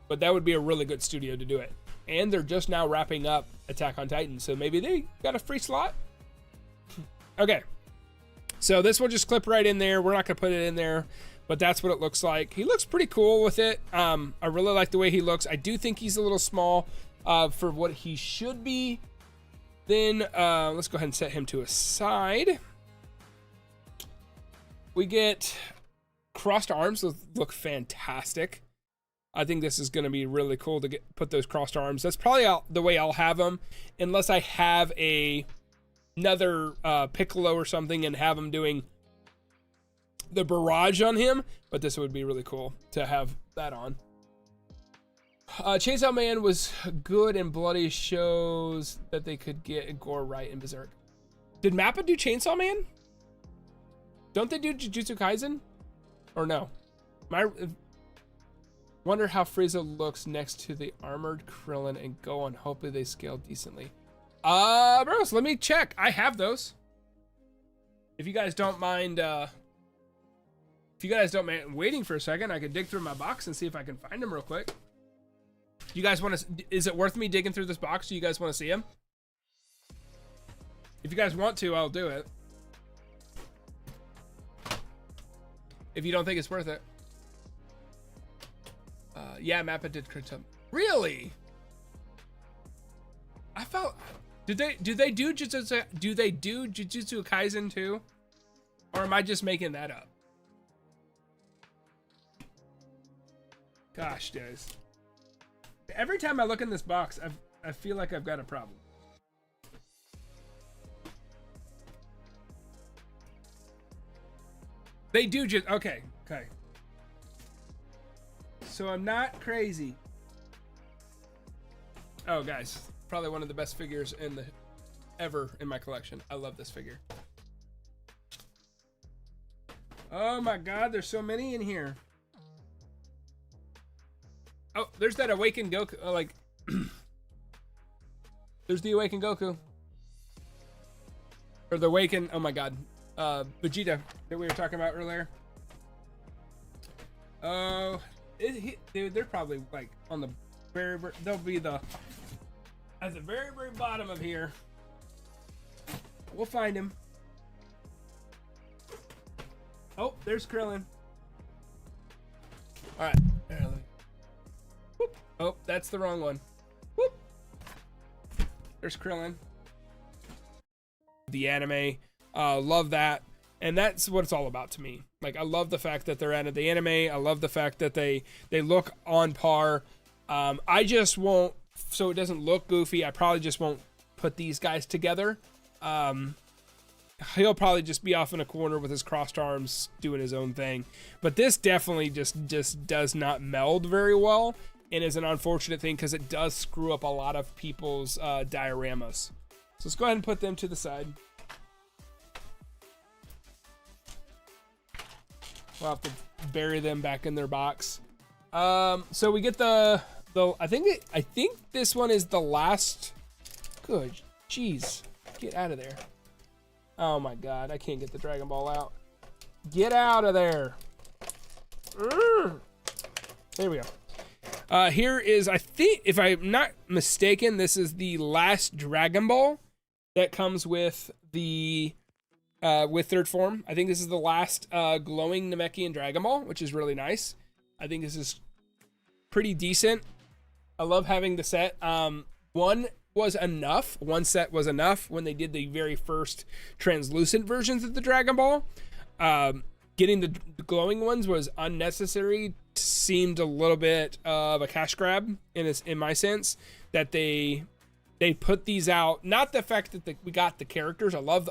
But that would be a really good studio to do it. And they're just now wrapping up Attack on Titan, so maybe they got a free slot. Okay. So this will just clip right in there. We're not going to put it in there, but that's what it looks like. He looks pretty cool with it. I really like the way he looks. I do think he's a little small for what he should be. Then let's go ahead and set him to a side. We get crossed arms look fantastic. I think this is going to be really cool to put those crossed arms. That's probably the way I'll have them, unless I have another Piccolo or something and have him doing the barrage on him. But this would be really cool to have that on. Chainsaw Man was good and bloody, shows that they could get gore right in Berserk. Did Mappa do Chainsaw Man? Don't they do Jujutsu Kaisen? Or no? Wonder how Frieza looks next to the armored Krillin and Gohan. Hopefully they scale decently. Bros, let me check. I have those. If you guys don't mind, waiting for a second, I could dig through my box and see if I can find them real quick. You guys want to? Is it worth me digging through this box? Do you guys want to see them? If you guys want to, I'll do it. If you don't think it's worth it. Yeah, Mappa did Krypton. Really? I felt. Do they do Jujutsu Kaisen too? Or am I just making that up? Gosh, guys. Every time I look in this box, I feel like I've got a problem. They do just okay. So I'm not crazy. Oh, guys, probably one of the best figures ever in my collection. I love this figure. Oh my God, there's so many in here. Oh, there's that Awakened Goku. Oh, like, there's the Awakened Goku. Or the Awakened, oh my God. Vegeta that we were talking about earlier. Oh, dude, they're probably like on the they'll be at the very bottom of here. We'll find him. Oh, there's Krillin. All right. Whoop. Oh, that's the wrong one. Whoop. There's Krillin. The anime. Love that. And that's what it's all about to me. Like, I love the fact that they're out of the anime. I love the fact that they look on par. I just won't, so it doesn't look goofy, I probably just won't put these guys together. He'll probably just be off in a corner with his crossed arms doing his own thing. But this definitely just does not meld very well, and is an unfortunate thing because it does screw up a lot of people's dioramas. So let's go ahead and put them to the side. We'll have to bury them back in their box. So we get the I think this one is the last. Good, jeez, get out of there. Oh my God, I can't get the Dragon Ball out. Get out of there. There we go. Here is, I think, if I'm not mistaken, this is the last Dragon Ball that comes with the with third form. I think this is the last glowing Namekian Dragon Ball, which is really nice. I think this is pretty decent. I love having the set. One set was enough when they did the very first translucent versions of the Dragon Ball. Getting the glowing ones was unnecessary. Seemed a little bit of a cash grab in my sense, that they put these out. Not the fact that we got the characters. I love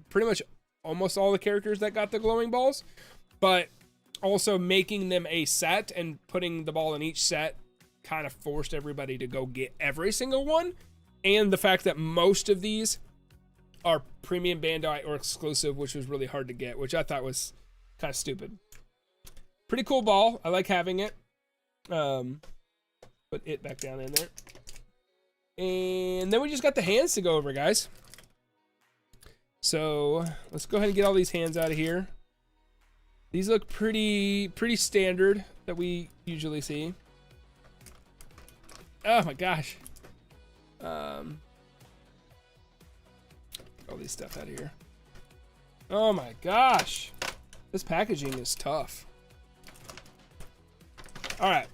pretty much almost all the characters that got the glowing balls, but also making them a set and putting the ball in each set kind of forced everybody to go get every single one. And the fact that most of these are premium Bandai or exclusive, which was really hard to get, which I thought was kind of stupid. Pretty cool ball. I like having it. Put it back down in there. And then we just got the hands to go over, guys. So let's go ahead and get all these hands out of here. These look pretty standard that we usually see. Oh my gosh. All these stuff out of here. Oh my gosh. This packaging is tough. All right.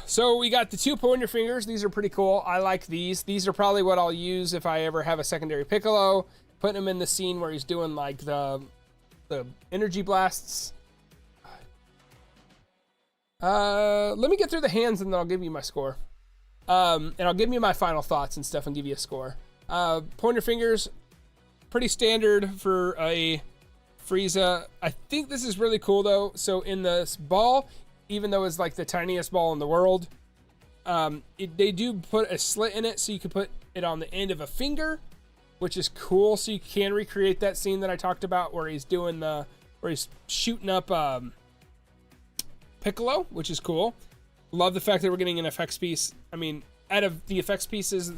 So we got the 2 pointer fingers. These are pretty cool. I like these. These are probably what I'll use if I ever have a secondary Piccolo. Putting him in the scene where he's doing like the the energy blasts. Let me get through the hands and then I'll give you my score. And I'll give you my final thoughts and stuff and give you a score. Pointer fingers, pretty standard for a Frieza. I think this is really cool though. So in this ball, even though it's like the tiniest ball in the world, they do put a slit in it so you can put it on the end of a finger, which is cool. So you can recreate that scene that I talked about where he's doing where he's shooting up Piccolo, which is cool. Love the fact that we're getting an effects piece. I mean, out of the effects pieces,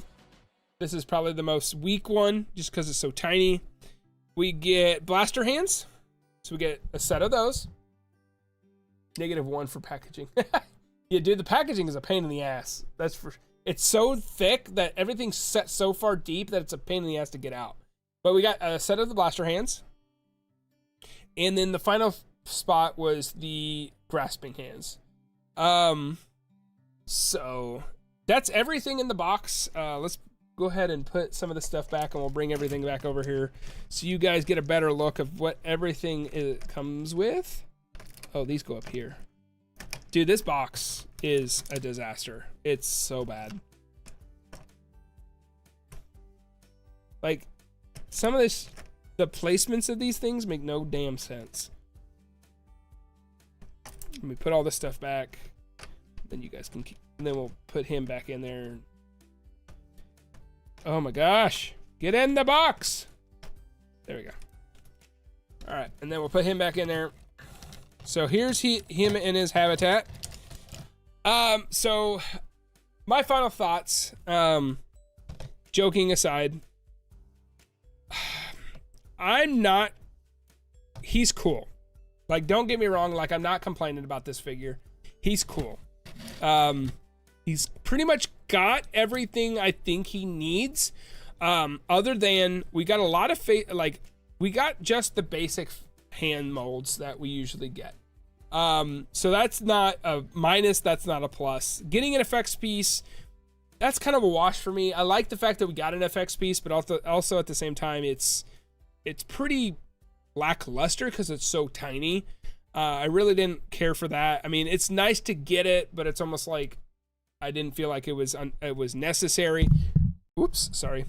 this is probably the most weak one just because it's so tiny. We get blaster hands. So we get a set of those. -1 for packaging. Yeah, dude, the packaging is a pain in the ass. It's so thick that everything's set so far deep that it's a pain in the ass to get out. But we got a set of the blaster hands. And then the final spot was the grasping hands. So that's everything in the box. Let's go ahead and put some of the stuff back and we'll bring everything back over here so you guys get a better look of what everything comes with. Oh, these go up here. Dude, this box is a disaster. It's so bad. Like, some of the placements of these things make no damn sense. Let me put all this stuff back. Then you guys can keep, and then we'll put him back in there. Oh my gosh. Get in the box. There we go. All right, and then we'll put him back in there. So here's him in his habitat. So my final thoughts, joking aside, he's cool. Like, don't get me wrong, like, I'm not complaining about this figure. He's cool. He's pretty much got everything I think he needs. Other than we got a lot of we got just the basic hand molds that we usually get. So that's not a minus, that's not a plus. Getting an effects piece, that's kind of a wash for me. I like the fact that we got an FX piece, but also at the same time, it's pretty lackluster because it's so tiny. I really didn't care for that. I mean, it's nice to get it, but it's almost like I didn't feel like it was necessary. Oops, sorry.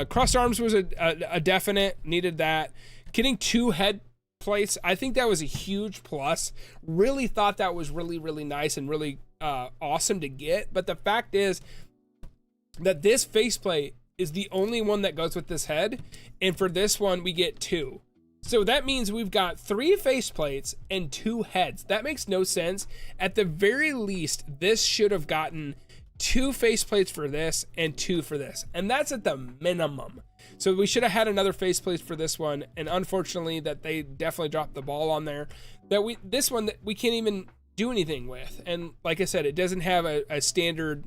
Crossed arms was a definite, needed that. Getting 2 head plates, I think that was a huge plus. Really thought that was really, really nice and really awesome to get. But the fact is that this faceplate is the only one that goes with this head, and for this one we get 2. So that means we've got 3 faceplates and 2 heads. That makes no sense. At the very least, this should have gotten 2 faceplates for this and 2 for this, and that's at the minimum. So we should have had another faceplate for this one, and unfortunately that they definitely dropped the ball on there. This one that we can't even do anything with, and like I said, it doesn't have a standard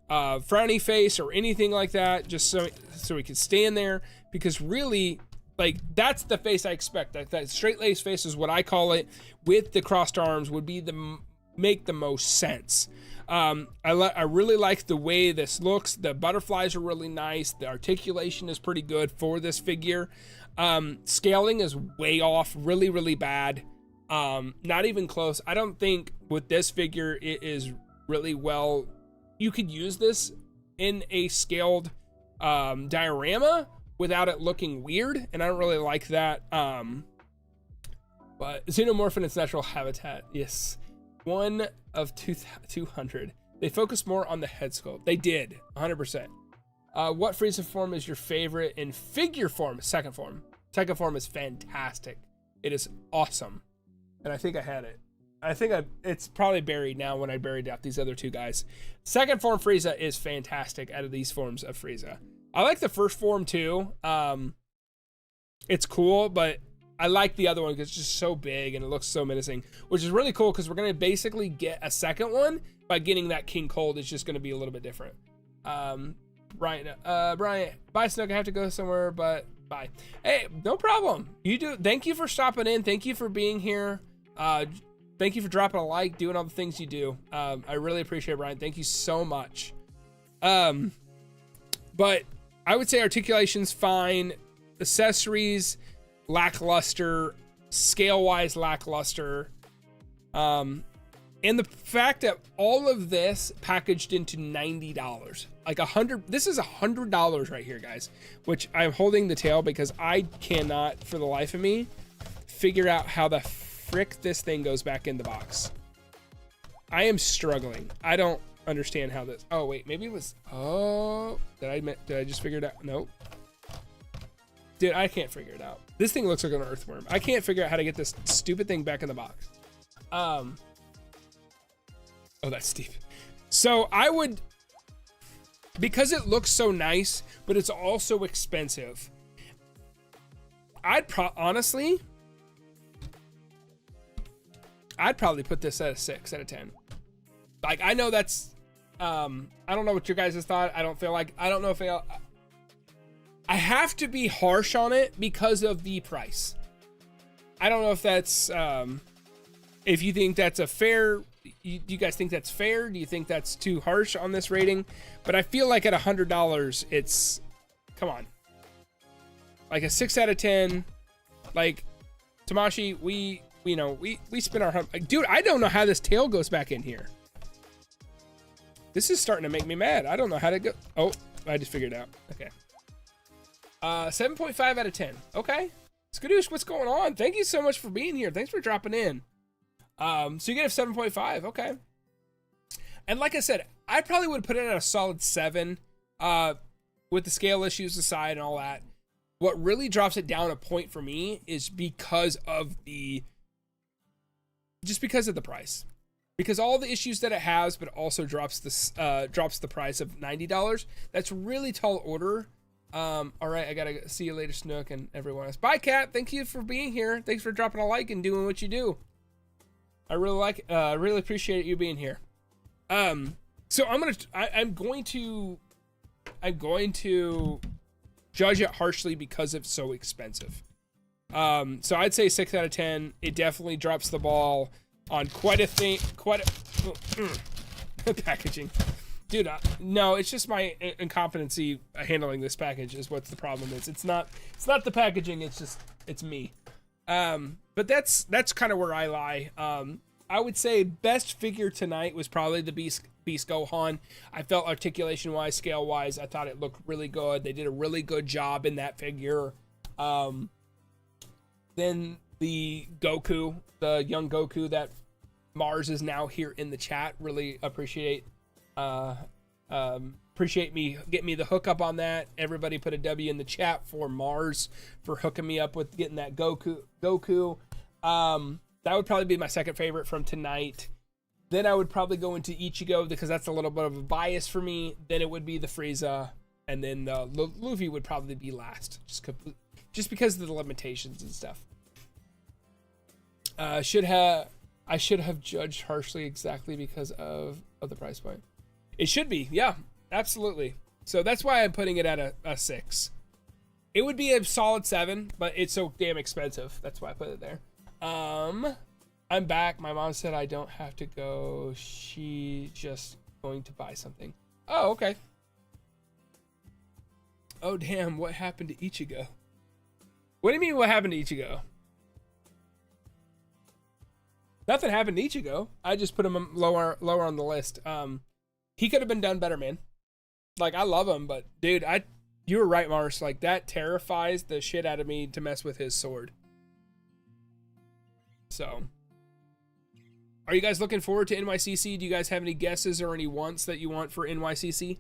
frowny face or anything like that, just so we can stand there, because really, like, that's the face I expect. That straight lace face is what I call it, with the crossed arms would be make the most sense. I really like the way this looks. The butterflies are really nice. The articulation is pretty good for this figure. Scaling is way off, really, really bad. Not even close. I don't think with this figure it is really well. You could use this in a scaled diorama without it looking weird, and I don't really like that. But xenomorph in its natural habitat, yes. 1 of 200. They focus more on the head sculpt. They did, 100%. What Frieza form is your favorite in figure form? Second form. Second form is fantastic. It is awesome. And I think I had it. It's probably buried now when I buried out these other 2 guys. Second form Frieza is fantastic out of these forms of Frieza. I like the first form too. It's cool, but I like the other one because it's just so big and it looks so menacing, which is really cool because we're going to basically get a second one by getting that King Cold. It's just going to be a little bit different. Brian, bye Snook. I have to go somewhere, but bye. Hey, no problem. Thank you for stopping in. Thank you for being here. Thank you for dropping a like, doing all the things you do. I really appreciate it, Brian. Thank you so much. But I would say articulation's fine. Accessories, lackluster. scale-wise lackluster. And the fact that all of this packaged into $90, like this is $100 right here, guys, which I'm holding the tail because I cannot for the life of me figure out how the frick this thing goes back in the box. I am struggling. I don't understand how this, oh wait, maybe it was, oh, did I just figure it out? Nope. Dude, I can't figure it out. This thing looks like an earthworm. I can't figure out how to get this stupid thing back in the box. Oh, that's steep. So I would, because it looks so nice, but it's also expensive, honestly, I'd probably put this at a 6 out of 10. Like, I know that's, I don't know what your guys' thought. I don't know if I have to be harsh on it because of the price. I don't know if that's, if you think that's a fair, do you guys think that's fair? Do you think that's too harsh on this rating? But I feel like at $100, it's, come on. Like a 6 out of 10, like, Tamashi, we spend our, dude, I don't know how this tail goes back in here. This is starting to make me mad. I don't know how to go. Oh, I just figured it out. Okay. 7.5 out of 10. Okay. Skadoosh, what's going on? Thank you so much for being here. Thanks for dropping in. So you get a 7.5. Okay. And like I said, I probably would put it at a solid 7, with the scale issues aside and all that. What really drops it down a point for me is because of the price. Because all the issues that it has, but also drops the price of $90. That's really tall order. All right, I gotta see you later, Snook, and everyone else. Bye, Kat. Thank you for being here. Thanks for dropping a like and doing what you do. I really really appreciate you being here. So I'm going to judge it harshly because it's so expensive. So I'd say 6 out of 10. It definitely drops the ball on quite a packaging. Dude, no, it's just my incompetency handling this package is what the problem is. It's not the packaging, it's me. But that's kind of where I lie. I would say best figure tonight was probably the Beast Gohan. I felt articulation wise, scale wise, I thought it looked really good. They did a really good job in that figure. Then the Goku, the young Goku that Mars is now here in the chat, really appreciate me, get me the hookup on that. Everybody put a W in the chat for Mars for hooking me up with getting that Goku. That would probably be my second favorite from tonight. Then I would probably go into Ichigo because that's a little bit of a bias for me. Then it would be the Frieza, and then Luffy would probably be last, just because of the limitations and stuff. I should have judged harshly exactly because of the price point. It should be, yeah, absolutely. So that's why I'm putting it at a 6. It would be a solid 7, but it's so damn expensive. That's why I put it there. I'm back. My mom said I don't have to go. She just going to buy something. Oh, okay. Oh, damn. What happened to Ichigo? What do you mean what happened to Ichigo? Nothing happened to Ichigo. I just put him lower on the list. He could have been done better, man. Like, I love him, but dude, you were right, Mars. Like, that terrifies the shit out of me to mess with his sword. So, are you guys looking forward to NYCC? Do you guys have any guesses or any wants that you want for NYCC?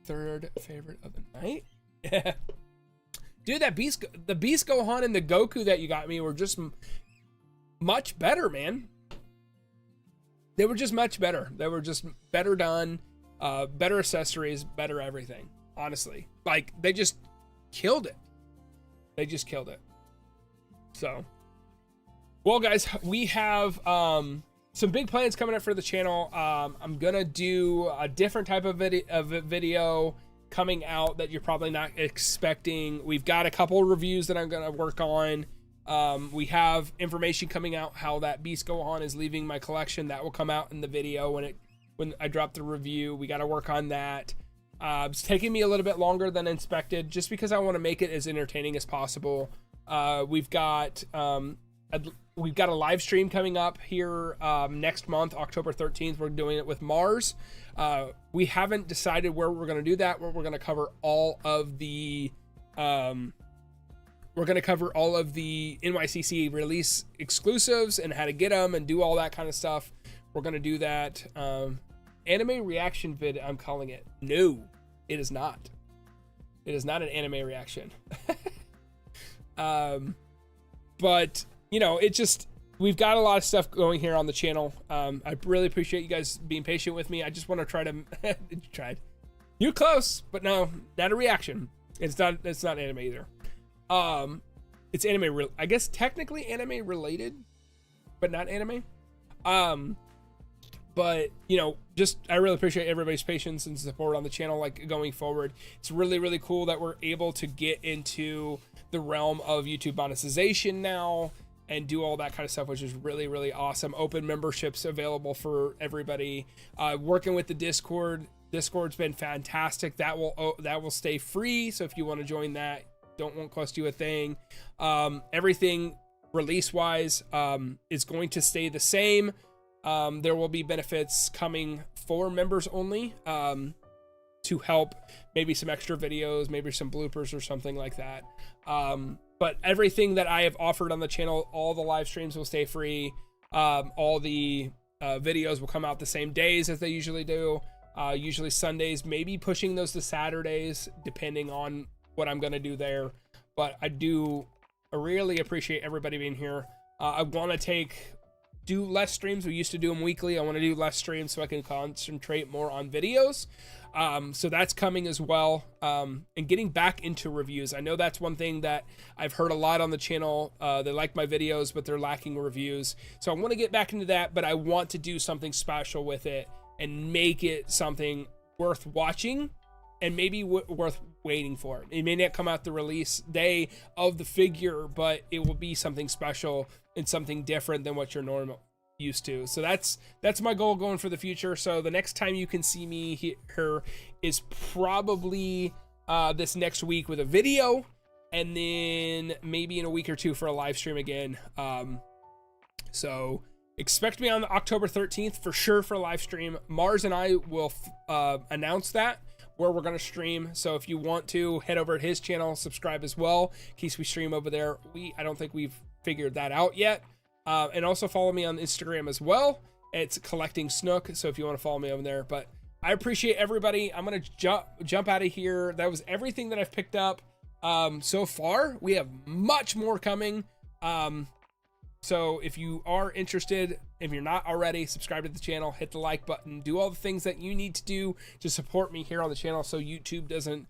Third favorite of the night? Yeah. Dude, the Beast Gohan and the Goku that you got me were just much better, man. They were just much better. They were just better done, better accessories, better everything. Honestly, like, they just killed it. They just killed it. So, well, guys, we have some big plans coming up for the channel. I'm gonna do a different type of video coming out that you're probably not expecting. We've got a couple reviews that I'm gonna work on. We have information coming out how that Beast Gohan is leaving my collection. That will come out in the video when I drop the review. We got to work on that. It's taking me a little bit longer than expected just because I want to make it as entertaining as possible. We've got a live stream coming up here next month, October 13th. We're doing it with Mars. We haven't decided where we're going to do that. We're going to cover all of the NYCC release exclusives and how to get them and do all that kind of stuff. We're going to do that. Anime reaction vid, I'm calling it. No, it is not. It is not an anime reaction. But you know, we've got a lot of stuff going here on the channel. I really appreciate you guys being patient with me. I just want to try to you're close, but no, not a reaction. It's not anime either. It's anime I guess technically anime related, but not anime. But you know, I really appreciate everybody's patience and support on the channel, like going forward. It's really, really cool that we're able to get into the realm of YouTube monetization now and do all that kind of stuff, which is really, really awesome. Open memberships available for everybody. Working with the Discord's been fantastic. That will stay free. So if you want to join that, won't cost you a thing. Everything release wise is going to stay the same. There will be benefits coming for members only, to help maybe some extra videos, maybe some bloopers or something like that. But everything that I have offered on the channel, all the live streams will stay free. All the videos will come out the same days as they usually do. Usually Sundays, maybe pushing those to Saturdays, depending on what I'm going to do there. But I really appreciate everybody being here. I want to do less streams. We used to do them weekly. I want to do less streams so I can concentrate more on videos. So that's coming as well. And getting back into reviews. I know that's one thing that I've heard a lot on the channel. They like my videos, but they're lacking reviews. So I want to get back into that, but I want to do something special with it and make it something worth watching and maybe worth waiting for. It may not come out the release day of the figure, but it will be something special and something different than what you're normal used to. So that's my goal going for the future. So the next time you can see me here is probably this next week with a video, and then maybe in a week or two for a live stream again. So expect me on October 13th for sure for a live stream. Mars and I will announce that where we're going to stream. So if you want to head over to his channel, subscribe as well in case we stream over there. I don't think we've figured that out yet. And also follow me on Instagram as well. It's Collecting Snook. So if you want to follow me over there, but I appreciate everybody. I'm going to jump out of here. That was everything that I've picked up so far. We have much more coming. So if you are interested, if you're not already, subscribe to the channel, hit the like button, do all the things that you need to do to support me here on the channel so YouTube doesn't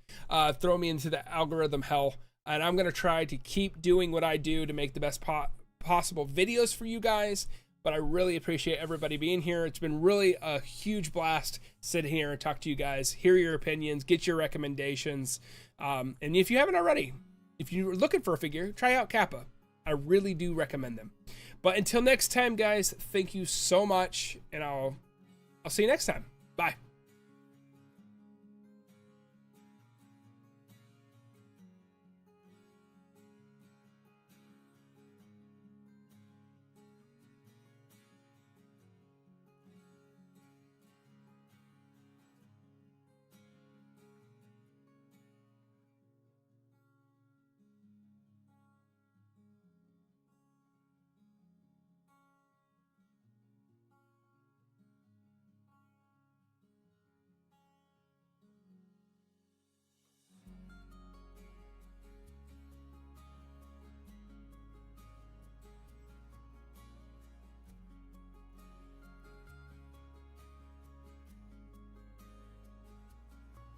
throw me into the algorithm hell. And I'm going to try to keep doing what I do to make the best possible videos for you guys. But I really appreciate everybody being here. It's been really a huge blast sit here and talk to you guys, hear your opinions, get your recommendations. And if you haven't already, if you're looking for a figure, try out Kappa. I really do recommend them. But until next time, guys, thank you so much, and I'll see you next time. Bye.